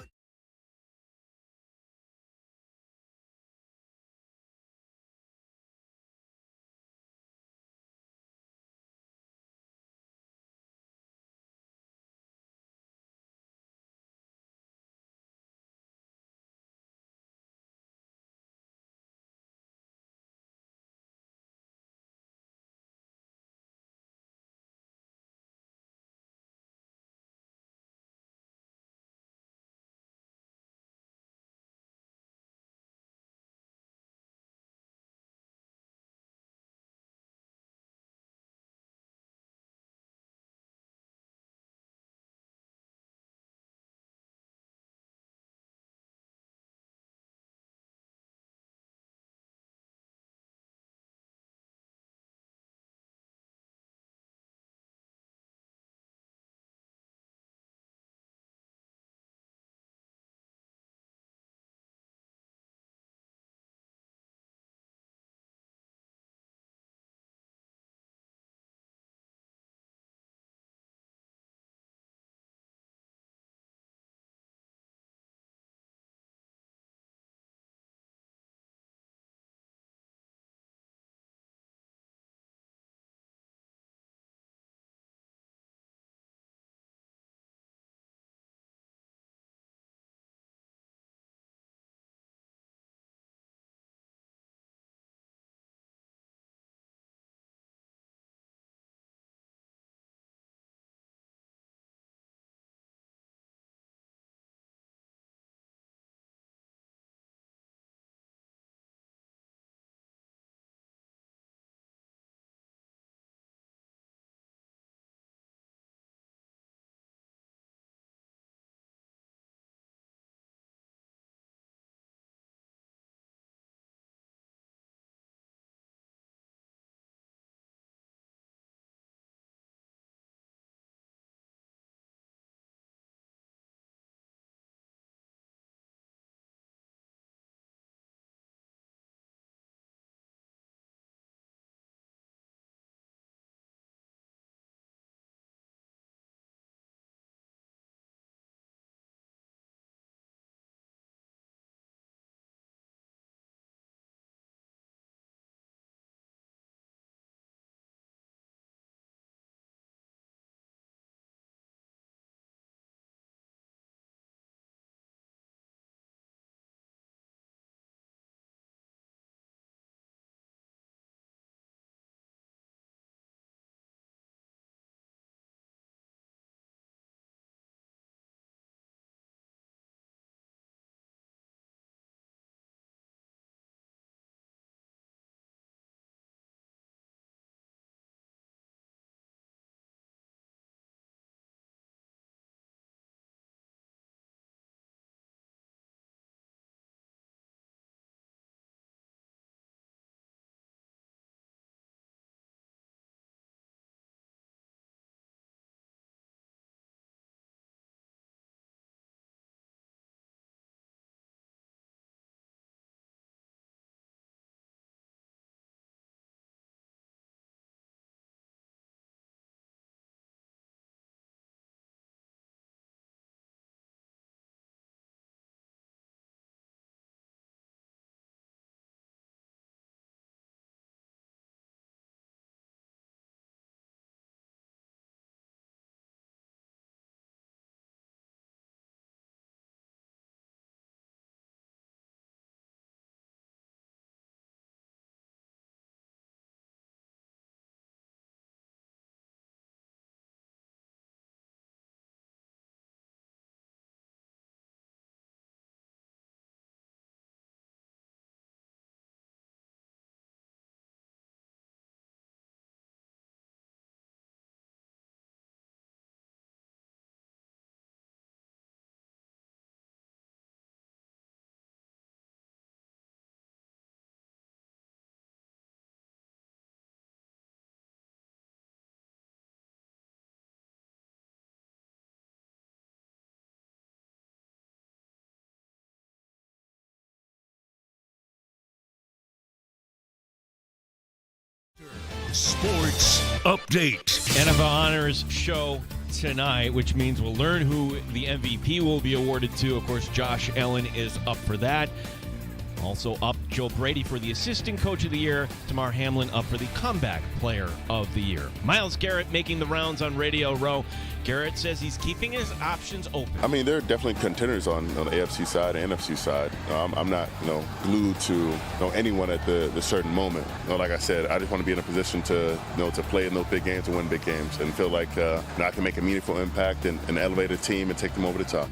Sports Update. NFL Honors Show tonight, which means we'll learn who the MVP will be awarded to. Of course, Josh Allen is up for that. Also up, Joe Brady for the Assistant Coach of the Year. Tamar Hamlin up for the Comeback Player of the Year. Myles Garrett making the rounds on Radio Row. Garrett says he's keeping his options open. I mean, there are definitely contenders on the AFC side and NFC side. I'm not, glued to anyone at the certain moment. Like I said, I just want to be in a position to, to play in those big games and win big games, and feel like I can make a meaningful impact and elevate a team and take them over the top.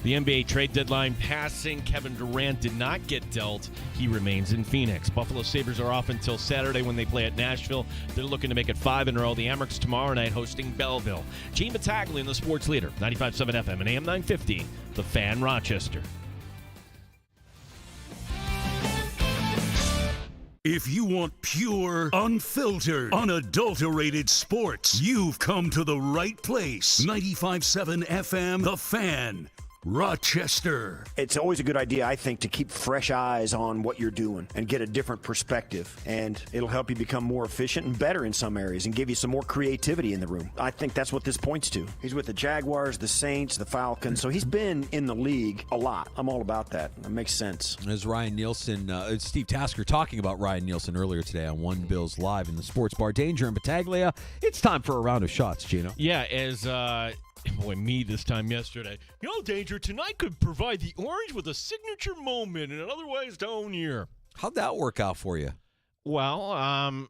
The NBA trade deadline passing. Kevin Durant did not get dealt. He remains in Phoenix. Buffalo Sabres are off until Saturday when they play at Nashville. They're looking to make it 5 in a row. The Amerks tomorrow night hosting Belleville. Gene Battaglia in the Sports Leader, 95.7 FM and AM 950, The Fan, Rochester. If you want pure, unfiltered, unadulterated sports, you've come to the right place. 95.7 FM, The Fan, Rochester. It's always a good idea, I think, to keep fresh eyes on what you're doing and get a different perspective. And it'll help you become more efficient and better in some areas and give you some more creativity in the room. I think that's what this points to. He's with the Jaguars, the Saints, the Falcons. So he's been in the league a lot. I'm all about that. That makes sense. As Ryan Nielsen, Steve Tasker talking about Ryan Nielsen earlier today on One Bills Live in the Sports Bar. Danger and Battaglia. It's time for a round of shots, Gino. Yeah, as me this time yesterday. Danger, tonight could provide the Orange with a signature moment in an otherwise down year. How'd that work out for you? Well,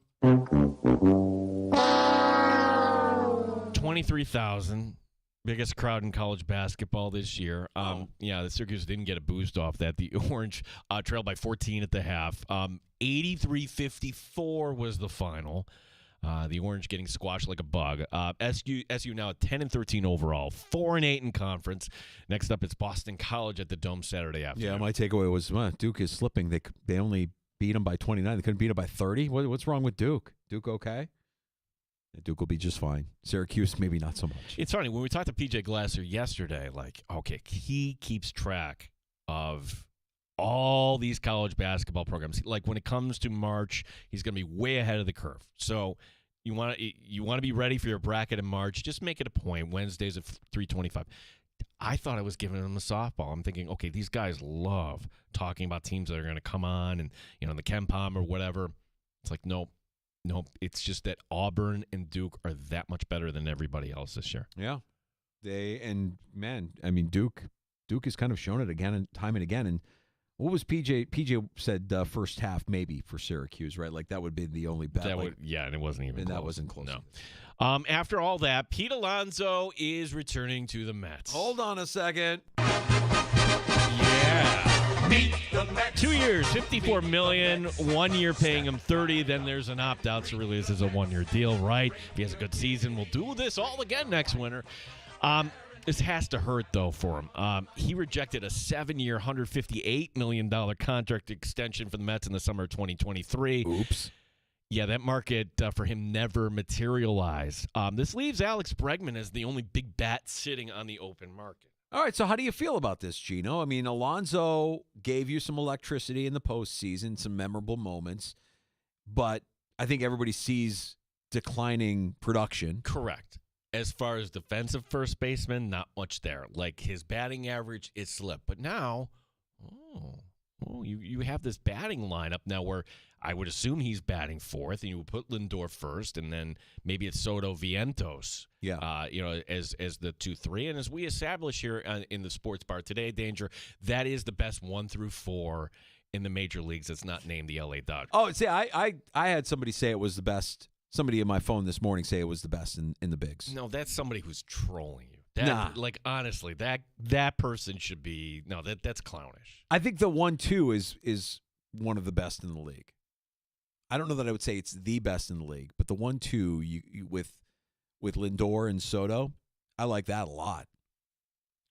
23,000. Biggest crowd in college basketball this year. Yeah, the Syracuse didn't get a boost off that. The Orange trailed by 14 at the half. 83-54 was the final. The Orange getting squashed like a bug. SU now at 10-13 overall, 4-8 in conference. Next up, it's Boston College at the Dome Saturday afternoon. Yeah, my takeaway was Duke is slipping. They only beat them by 29. They couldn't beat them by 30. What's wrong with Duke? Duke okay? Duke will be just fine. Syracuse, maybe not so much. It's funny. When we talked to PJ Glasser yesterday, he keeps track of all these college basketball programs. Like when it comes to March, he's going to be way ahead of the curve. So you want to be ready for your bracket in March. Just make it a point. Wednesdays at 3:25. I thought I was giving them a softball. I'm thinking, okay, these guys love talking about teams that are going to come on and the Ken Palm or whatever. It's like nope. It's just that Auburn and Duke are that much better than everybody else this year. Yeah, Duke has kind of shown it again and time and again. And what was PJ said first half maybe for Syracuse, right? Like that would be the only bet. And it wasn't even. And close. That wasn't close. No. After all that, Pete Alonso is returning to the Mets. Hold on a second. Yeah. 2 years, $54 million. 1 year paying him $30. Then there's an opt-out. So really, this is a 1-year deal, right? If he has a good season, we'll do this all again next winter. This has to hurt, though, for him. He rejected a 7-year, $158 million contract extension for the Mets in the summer of 2023. Oops. Yeah, that market for him never materialized. This leaves Alex Bregman as the only big bat sitting on the open market. All right, so how do you feel about this, Gino? I mean, Alonso gave you some electricity in the postseason, some memorable moments, but I think everybody sees declining production. Correct. As far as defensive first baseman, not much there. Like his batting average is slipped. But now, you have this batting lineup now where I would assume he's batting fourth, and you would put Lindor first, and then maybe it's Soto Vientos. Yeah. As the 2-3, and as we establish here in the Sports Bar today, Danger, that is the best 1 through 4 in the major leagues. That's not named the LA Dodgers. Oh, see, I had somebody say it was the best. Somebody in my phone this morning say it was the best in the bigs. No, that's somebody who's trolling you. Like honestly, that person should be that's clownish. I think the 1-2 is one of the best in the league. I don't know that I would say it's the best in the league, but the 1-2 you with Lindor and Soto, I like that a lot.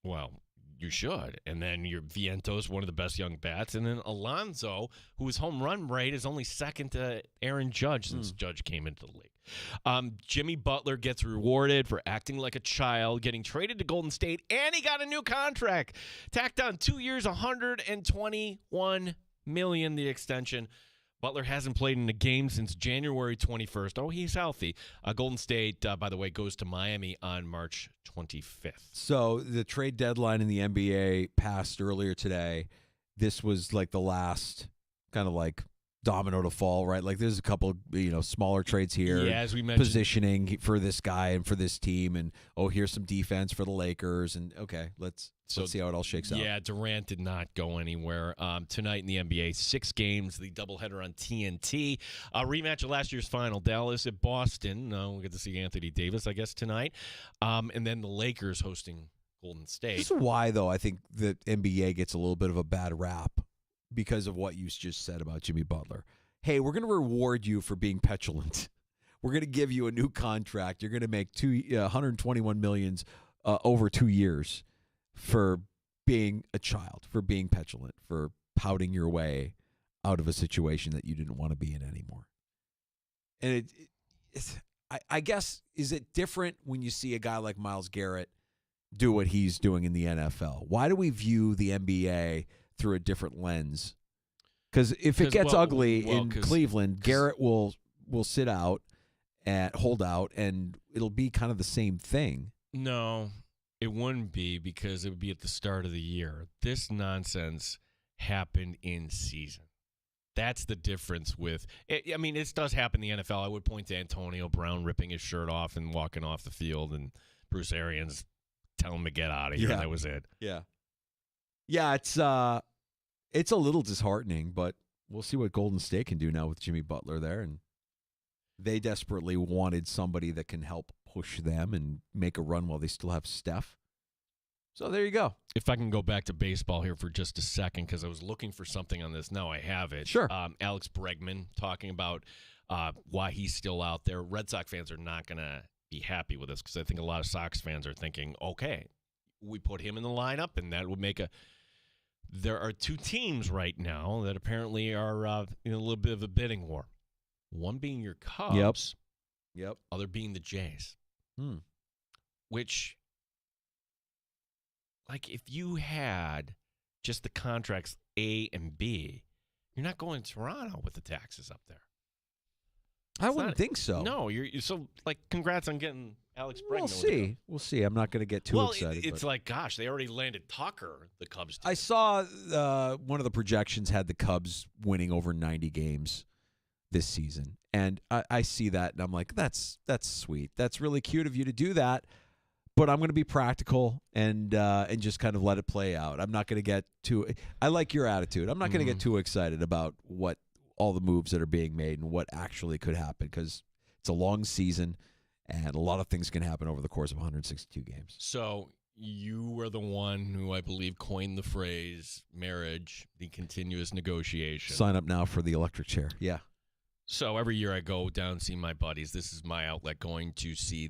Well, you should. And then your Vientos, one of the best young bats, and then Alonso, whose home run rate is only second to Aaron Judge since Judge came into the league. Jimmy Butler gets rewarded for acting like a child, getting traded to Golden State, and he got a new contract. Tacked on 2 years, $121 million, the extension. Butler hasn't played in a game since January 21st. Oh, he's healthy. Golden State, by the way, goes to Miami on March 25th. So the trade deadline in the NBA passed earlier today. This was like the last kind of like domino to fall, right? Like there's a couple, smaller trades here. Yeah, as we mentioned. Positioning for this guy and for this team. And, here's some defense for the Lakers. And, okay, let's see how it all shakes out. Yeah, Durant did not go anywhere. Tonight in the NBA, 6 games, the doubleheader on TNT. Rematch of last year's final, Dallas at Boston. We'll get to see Anthony Davis, I guess, tonight. And then the Lakers hosting Golden State. This is why, though, I think the NBA gets a little bit of a bad rap because of what you just said about Jimmy Butler. Hey, we're going to reward you for being petulant. We're going to give you a new contract. You're going to make $121 million over 2 years for being a child, for being petulant, for pouting your way out of a situation that you didn't want to be in anymore. And I guess, is it different when you see a guy like Myles Garrett do what he's doing in the NFL? Why do we view the NBA through a different lens? Because if it gets ugly in Cleveland, Garrett will sit out and hold out, and it'll be kind of the same thing. No, it wouldn't be, because it would be at the start of the year. This nonsense happened in season. That's the difference with – I mean, this does happen in the NFL. I would point to Antonio Brown ripping his shirt off and walking off the field, and Bruce Arians telling him to get out of here. Yeah. That was it. Yeah. Yeah, it's a little disheartening, but we'll see what Golden State can do now with Jimmy Butler there. And they desperately wanted somebody that can help push them and make a run while they still have Steph. So there you go. If I can go back to baseball here for just a second, because I was looking for something on this. Now I have it. Sure. Alex Bregman talking about why he's still out there. Red Sox fans are not going to be happy with this, because I think a lot of Sox fans are thinking, okay, we put him in the lineup, and that would make a – there are 2 teams right now that apparently are in a little bit of a bidding war. One being your Cubs. Yep. Other being the Jays. Which, like, if you had just the contracts A and B, you're not going to Toronto with the taxes up there. I wouldn't think so. No, you're so, like, congrats on getting Alex Bregman. We'll see. We'll see. I'm not going to get too excited. It's like, gosh, they already landed Tucker, the Cubs did. I saw one of the projections had the Cubs winning over 90 games this season. And I see that, and I'm like, that's sweet. That's really cute of you to do that. But I'm going to be practical and just kind of let it play out. I'm not going to get too – I like your attitude. I'm not going to get too excited about what all the moves that are being made and what actually could happen, because it's a long season and a lot of things can happen over the course of 162 games. So you were the one who I believe coined the phrase marriage, the continuous negotiation. Sign up now for the electric chair. Yeah. So every year I go down and see my buddies. This is my outlet, going to see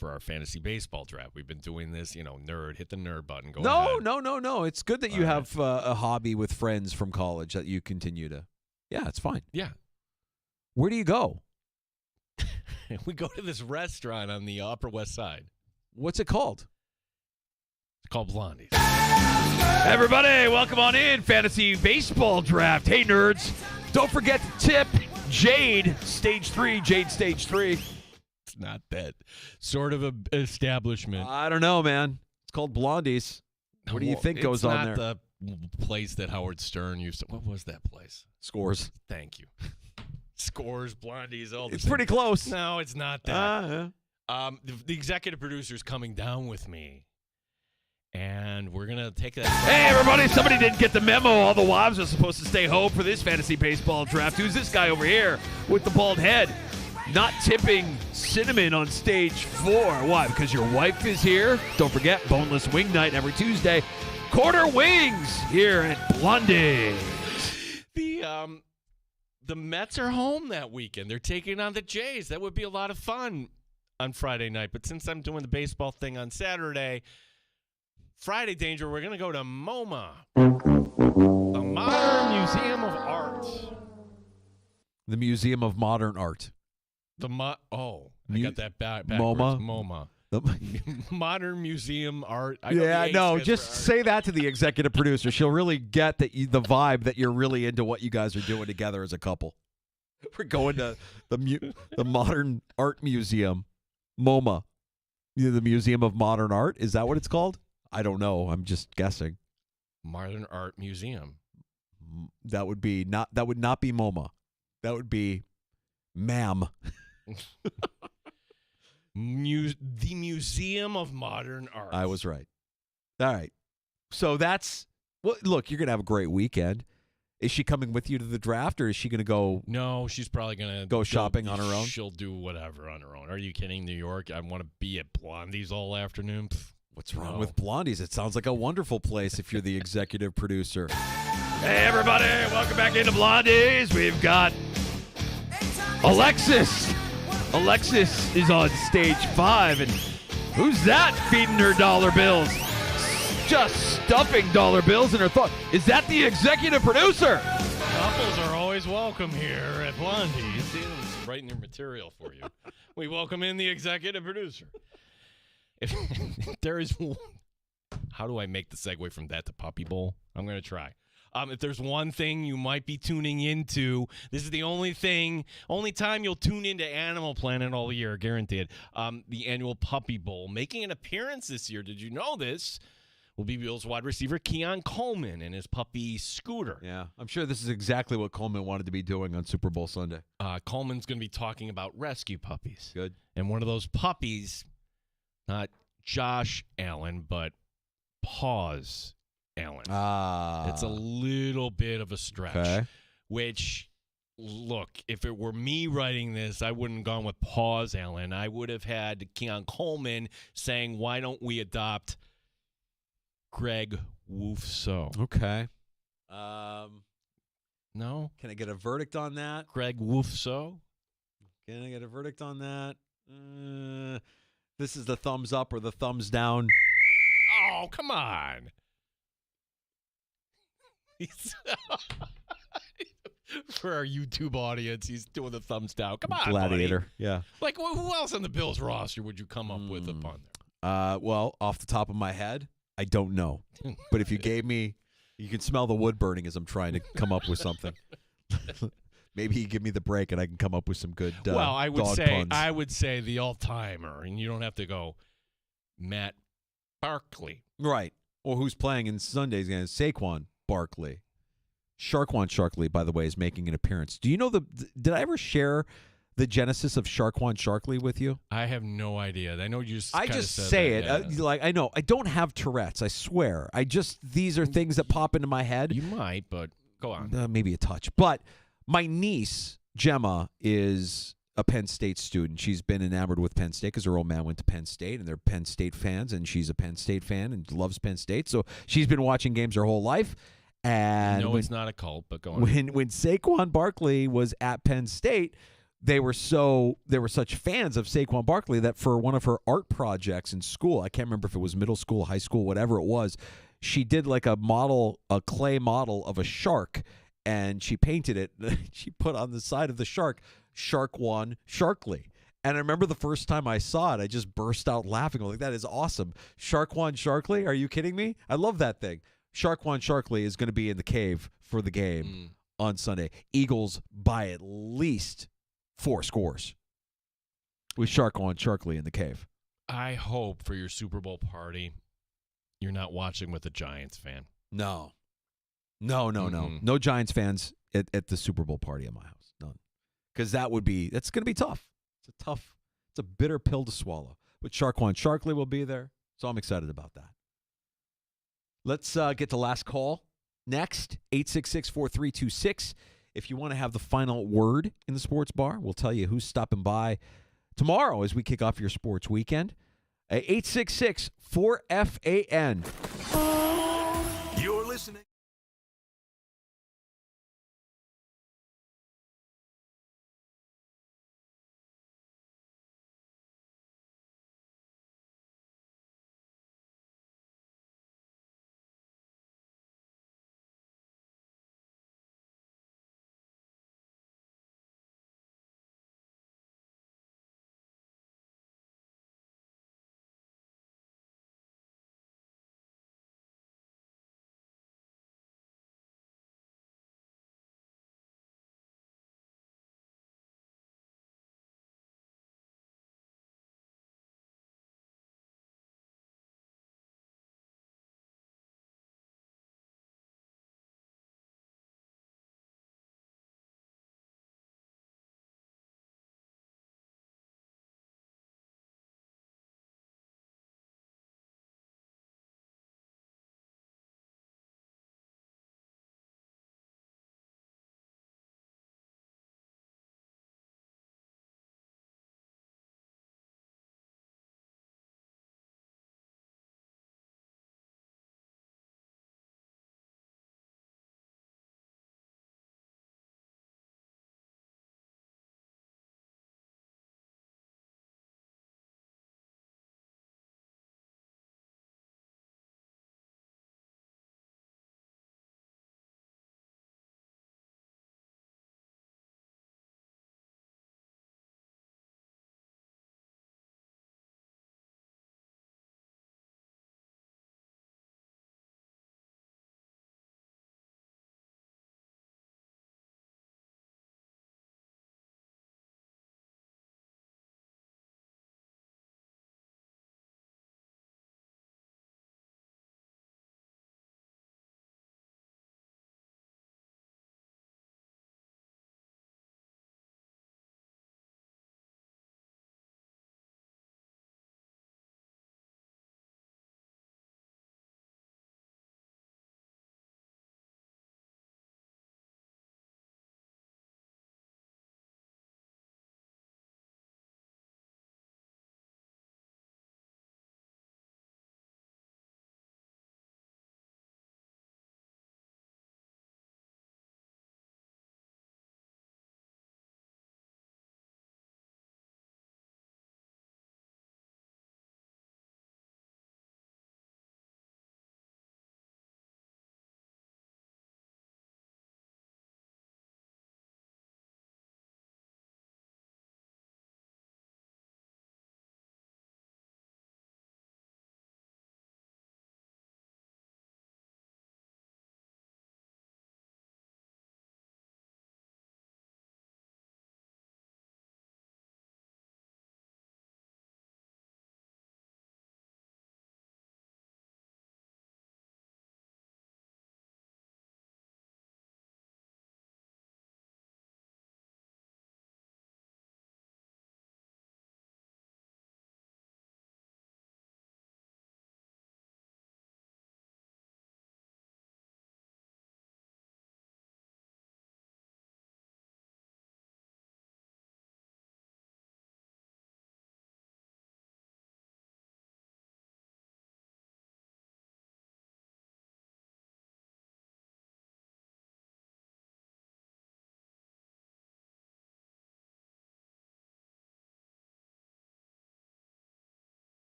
for our fantasy baseball draft. We've been doing this, nerd, hit the nerd button. Go ahead. No. It's good that you have a hobby with friends from college that you continue to. Yeah, it's fine. Yeah. Where do you go? We go to this restaurant on the Upper West Side. What's it called? It's called Blondie's. Everybody, welcome on in. Fantasy baseball draft. Hey, nerds. Don't forget to tip Jade Stage 3. Jade Stage 3. It's not that sort of an establishment. I don't know, man. It's called Blondie's. What do you think goes on there? It's not the place that Howard Stern used to. What was that place? Scores. Thank you. Scores, Blondie's, all It's pretty close. No, it's not that. The executive producer's coming down with me, and we're going to take that. Hey, everybody. Somebody didn't get the memo. All the wives are supposed to stay home for this fantasy baseball draft. Who's this guy over here with the bald head? Not tipping Cinnamon on stage 4. Why? Because your wife is here? Don't forget, boneless wing night every Tuesday. Quarter wings here at Blondie's. The Mets are home that weekend. They're taking on the Jays. That would be a lot of fun on Friday night. But since I'm doing the baseball thing on Saturday, Friday, Danger, we're going to go to MoMA, the Modern Museum of Art. The Museum of Modern Art. I got that backwards. MoMA? MoMA. Modern museum art. I Yeah, no, just art. say that to the executive producer. She'll really get that the vibe that you're really into what you guys are doing together as a couple. We're going to the Modern Art Museum, MoMA, the Museum of Modern Art. Is that what it's called? I don't know. I'm just guessing. Modern Art Museum. That would be not. That would not be MoMA. That would be MAM. The Museum of Modern Art. I was right. All right. So that's look. You're gonna have a great weekend. Is she coming with you to the draft, or is she gonna go? No, she's probably gonna go shopping on her own. She'll do whatever on her own. Are you kidding? New York? I want to be at Blondie's all afternoon. What's wrong with Blondie's? It sounds like a wonderful place if you're the executive producer. Hey, everybody. Welcome back into Blondie's. We've got Alexis. Alexis is on stage 5. And who's that feeding her dollar bills? Just stuffing dollar bills in her thought. Is that the executive producer? Couples are always welcome here at Blondie's. See, I'm writing their material for you. We welcome in the executive producer. If there is, how do I make the segue from that to Puppy Bowl? I'm going to try. If there's one thing you might be tuning into, this is the only time you'll tune into Animal Planet all year, guaranteed. The annual Puppy Bowl. Making an appearance this year, did you know this, will be Bills wide receiver Keon Coleman and his puppy Scooter. Yeah, I'm sure this is exactly what Coleman wanted to be doing on Super Bowl Sunday. Coleman's going to be talking about rescue puppies. Good. And one of those puppies, not Josh Allen, but Paws Allen. It's a little bit of a stretch. Okay. Which, look, if it were me writing this, I wouldn't have gone with Paws Allen. I would have had Keon Coleman saying, why don't we adopt Greg Wolfso? Okay. No? Can I get a verdict on that? Greg Wolfso? Can I get a verdict on that? This is the thumbs up or the thumbs down. Oh, come on. For our YouTube audience, he's doing the thumbs down. Come on, Gladiator. buddy. Yeah. Like, who else on the Bills roster would you come up with upon there? Well, off the top of my head, I don't know. But if you gave me, you can smell the wood burning as I'm trying to come up with something. Maybe you give me the break and I can come up with some good well, I would dog say puns. I would say the all-timer, and you don't have to go Matt Barkley. Right. Or who's playing in Sunday's game? Saquon Barkley. Sharquan Sharkley, by the way, is making an appearance. Do you know did I ever share the genesis of Sharquan Sharkley with you? I have no idea. I know you just I kinda just said say that, it. yeah. Like I know. I don't have Tourette's, I swear. These are things that pop into my head. You might, but go on. Maybe a touch. But my niece, Gemma, is a Penn State student. She's been enamored with Penn State because her old man went to Penn State, and they're Penn State fans, and she's a Penn State fan and loves Penn State. So she's been watching games her whole life. And no, it's not a cult, but go on. When Saquon Barkley was at Penn State, they were such fans of Saquon Barkley that for one of her art projects in school, I can't remember if it was middle school, high school, whatever it was, she did like a clay model of a shark, and she painted it. She put on the side of the shark, Sharquan Sharkley. And I remember the first time I saw it, I just burst out laughing. I'm like, that is awesome. Sharquan Sharkley? Are you kidding me? I love that thing. Sharquan Sharkley is going to be in the cave for the game on Sunday. Eagles by at least 4 scores with Sharquan Sharkley in the cave. I hope for your Super Bowl party, you're not watching with a Giants fan. No. No Giants fans at the Super Bowl party at my house. None. Because that's going to be tough. It's a bitter pill to swallow. But Sharquan Sharkley will be there, so I'm excited about that. Let's get to last call next, 866-4326. If you want to have the final word in the sports bar, we'll tell you who's stopping by tomorrow as we kick off your sports weekend. 866-4FAN. You're listening.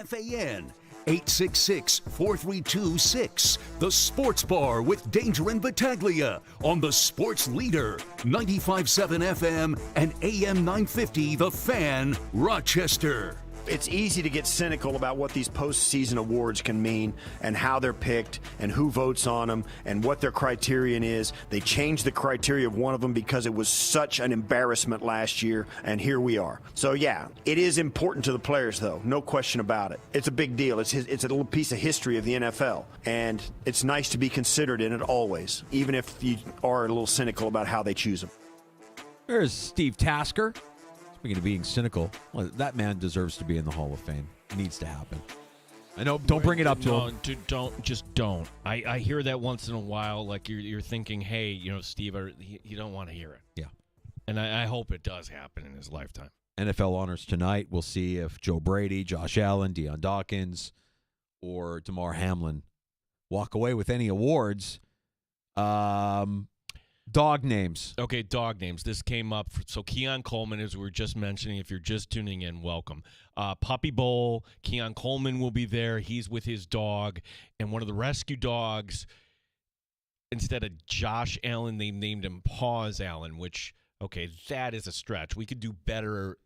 FAN 866-432-6. The Sports Bar with Danger and Battaglia on the Sports Leader 95.7 FM and AM 950 The Fan, Rochester. It's easy to get cynical about what these postseason awards can mean and how they're picked and who votes on them and what their criterion is. They changed the criteria of one of them because it was such an embarrassment last year, and here we are. So, yeah, it is important to the players, though. No question about it. It's a big deal. It's a little piece of history of the NFL, and it's nice to be considered in it always, even if you are a little cynical about how they choose them. There's Steve Tasker. Speaking of being cynical, well, that man deserves to be in the Hall of Fame. It needs to happen. I know. Don't bring it up to him. Dude, don't. I hear that once in a while. Like you're thinking, hey, Steve, you don't want to hear it. Yeah. And I hope it does happen in his lifetime. NFL honors tonight. We'll see if Joe Brady, Josh Allen, Deion Dawkins, or Damar Hamlin walk away with any awards. Dog names. Okay, dog names. This came up. So Keon Coleman, as we were just mentioning, if you're just tuning in, welcome. Puppy Bowl, Keon Coleman will be there. He's with his dog. And one of the rescue dogs, instead of Josh Allen, they named him Paws Allen, which, okay, that is a stretch. We could do better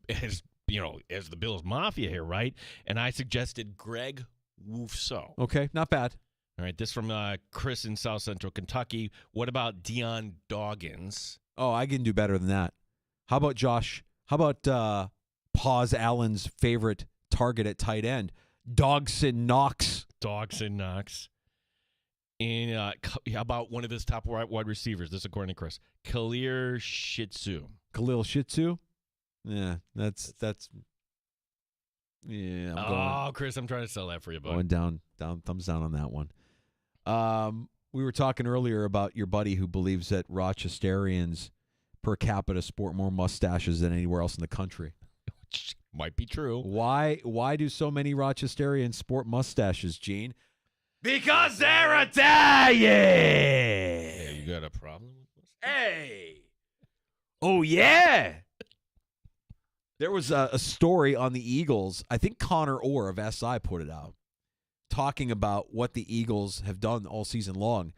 as the Bills Mafia here, right? And I suggested Greg Woofso. Okay, not bad. All right, this from Chris in South Central Kentucky. What about Deion Dawkins? Oh, I can do better than that. How about Josh? How about Paws Allen's favorite target at tight end, Dogson Knox? Dogson Knox. And how about one of his top wide receivers? This according to Chris. Khalil Shitzu. Khalil Shitzu? Yeah, that's. Yeah. I'm Chris, I'm trying to sell that for you, bud. Going down, thumbs down on that one. We were talking earlier about your buddy who believes that Rochesterians per capita sport more mustaches than anywhere else in the country. Which might be true. Why do so many Rochesterians sport mustaches, Gene? Because they're Italian! Yeah, you got a problem with mustaches? Hey! Oh, yeah! There was a story on the Eagles. I think Connor Orr of SI put it out, talking about what the Eagles have done all season long.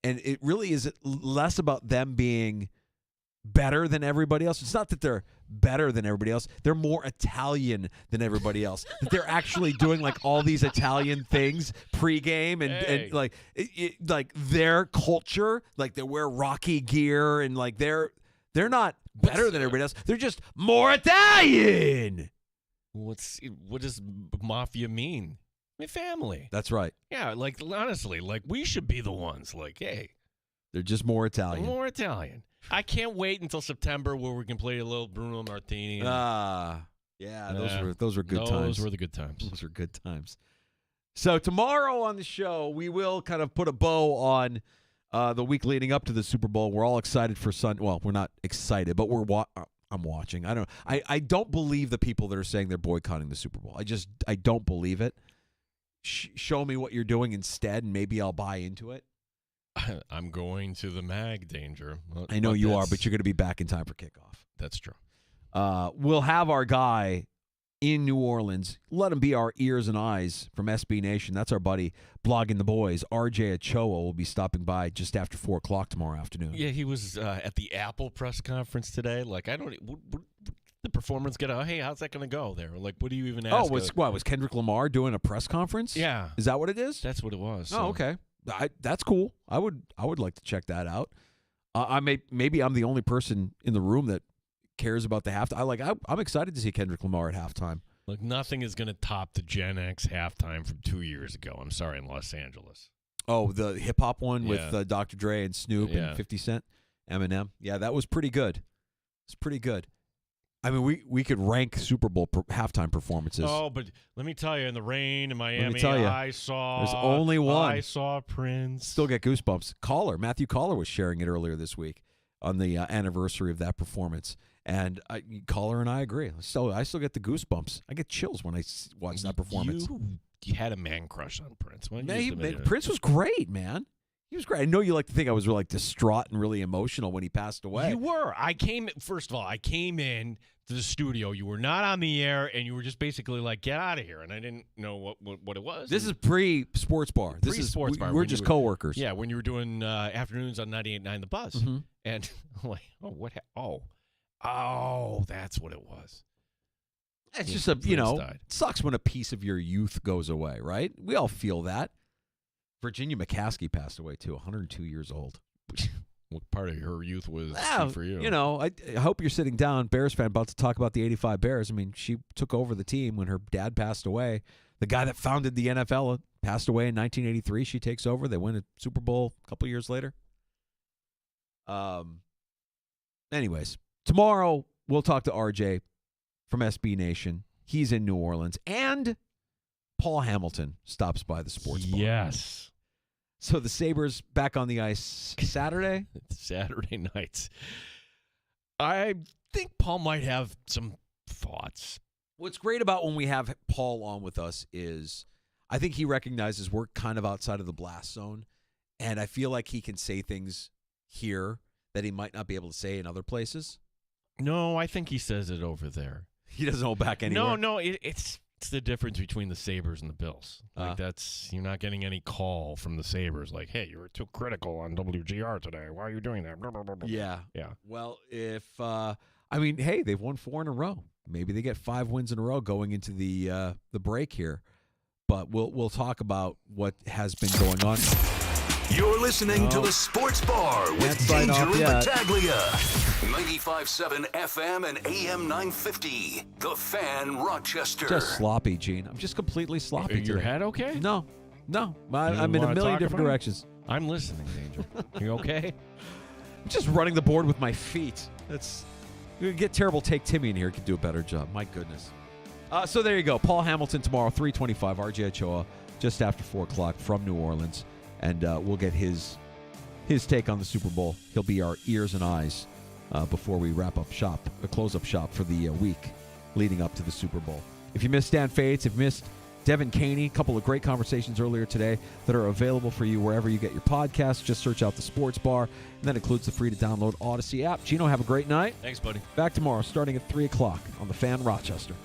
And it really is less about them being better than everybody else. It's not that they're better than everybody else. They're more Italian than everybody else. That they're actually doing like all these Italian things pregame and like like their culture, like they wear Rocky gear and like they're not better than everybody else. They're just more Italian. What does mafia mean? I mean, family. That's right. Yeah, like honestly, like we should be the ones. Like, hey, they're just more Italian. More Italian. I can't wait until September where we can play a little Bruno Martini. Yeah, those were good times. Those were the good times. Those were good times. So tomorrow on the show, we will kind of put a bow on the week leading up to the Super Bowl. We're all excited for Sunday. Well, we're not excited, but I'm watching. I don't believe the people that are saying they're boycotting the Super Bowl. I don't believe it. Show me what you're doing instead, and maybe I'll buy into it. I'm going to the mag, Danger. I know you are, but you're going to be back in time for kickoff. That's true. We'll have our guy in New Orleans. Let him be our ears and eyes from SB Nation. That's our buddy, Blogging the Boys. RJ Ochoa will be stopping by just after 4 o'clock tomorrow afternoon. Yeah, he was at the Apple press conference today. Like, I don't the performance get out. Hey, how's that going to go there? Like, what do you even ask? Was Kendrick Lamar doing a press conference? Yeah. Is that what it is? That's what it was. Oh, okay. That's cool. I would like to check that out. Maybe I'm the only person in the room that cares about the halftime. I'm excited to see Kendrick Lamar at halftime. Like, nothing is going to top the Gen X halftime from 2 years ago. I'm sorry, in Los Angeles. Oh, the hip hop one with Dr. Dre and Snoop and 50 Cent, Eminem. Yeah, that was pretty good. It's pretty good. I mean, we could rank Super Bowl halftime performances. Oh, but let me tell you, in the rain in Miami, let me tell you, there's only one. I saw Prince. Still get goosebumps. Matthew Caller was sharing it earlier this week on the anniversary of that performance. And Caller and I agree. I still get the goosebumps. I get chills when I watch that performance. You had a man crush on Prince. Prince was great, man. He was great. I know you like to think I was really distraught and really emotional when he passed away. You were. First of all, I came in to the studio. You were not on the air, and you were just basically like, get out of here. And I didn't know what it was. This is pre-sports bar. Pre-sports bar. We're just coworkers. Yeah, when you were doing afternoons on 98.9 The Buzz. Mm-hmm. And I'm like, oh, that's what it was. It's just it sucks when a piece of your youth goes away, right? We all feel that. Virginia McCaskey passed away, too, 102 years old. What part of her youth was for you? I hope you're sitting down, Bears fan, about to talk about the 85 Bears. I mean, she took over the team when her dad passed away. The guy that founded the NFL passed away in 1983. She takes over. They win a Super Bowl a couple years later. Anyways, tomorrow we'll talk to RJ from SB Nation. He's in New Orleans. And Paul Hamilton stops by the sports bar. Yes. So the Sabres back on the ice Saturday? Saturday nights. I think Paul might have some thoughts. What's great about when we have Paul on with us is I think he recognizes we're kind of outside of the blast zone, and I feel like he can say things here that he might not be able to say in other places. No, I think he says it over there. He doesn't hold back anywhere. No, it's the difference between the Sabres and the Bills. Like you're not getting any call from the Sabres like, hey, you were too critical on WGR today. Why are you doing that? Blah, blah, blah, blah. Yeah. Yeah. Well, if hey, they've won 4 in a row. Maybe they get 5 wins in a row going into the break here. But we'll talk about what has been going on. You're listening to the Sports Bar with Danger and Battaglia. 95.7 FM and AM 950. The Fan, Rochester. Just sloppy, Gene. I'm just completely sloppy. Your today. head okay? No. I'm in a million different directions. I'm listening, Danger. You okay? I'm just running the board with my feet. You get terrible take Timmy in here. He could do a better job. My goodness. So there you go. Paul Hamilton tomorrow, 3:25. RJ Ochoa just after 4 o'clock from New Orleans. And we'll get his take on the Super Bowl. He'll be our ears and eyes before we close up shop for the week leading up to the Super Bowl. If you missed Stan Fates, if you missed Devin Caney, a couple of great conversations earlier today that are available for you wherever you get your podcasts. Just search out the Sports Bar, and that includes the free-to-download Odyssey app. Gino, have a great night. Thanks, buddy. Back tomorrow starting at 3 o'clock on The Fan, Rochester.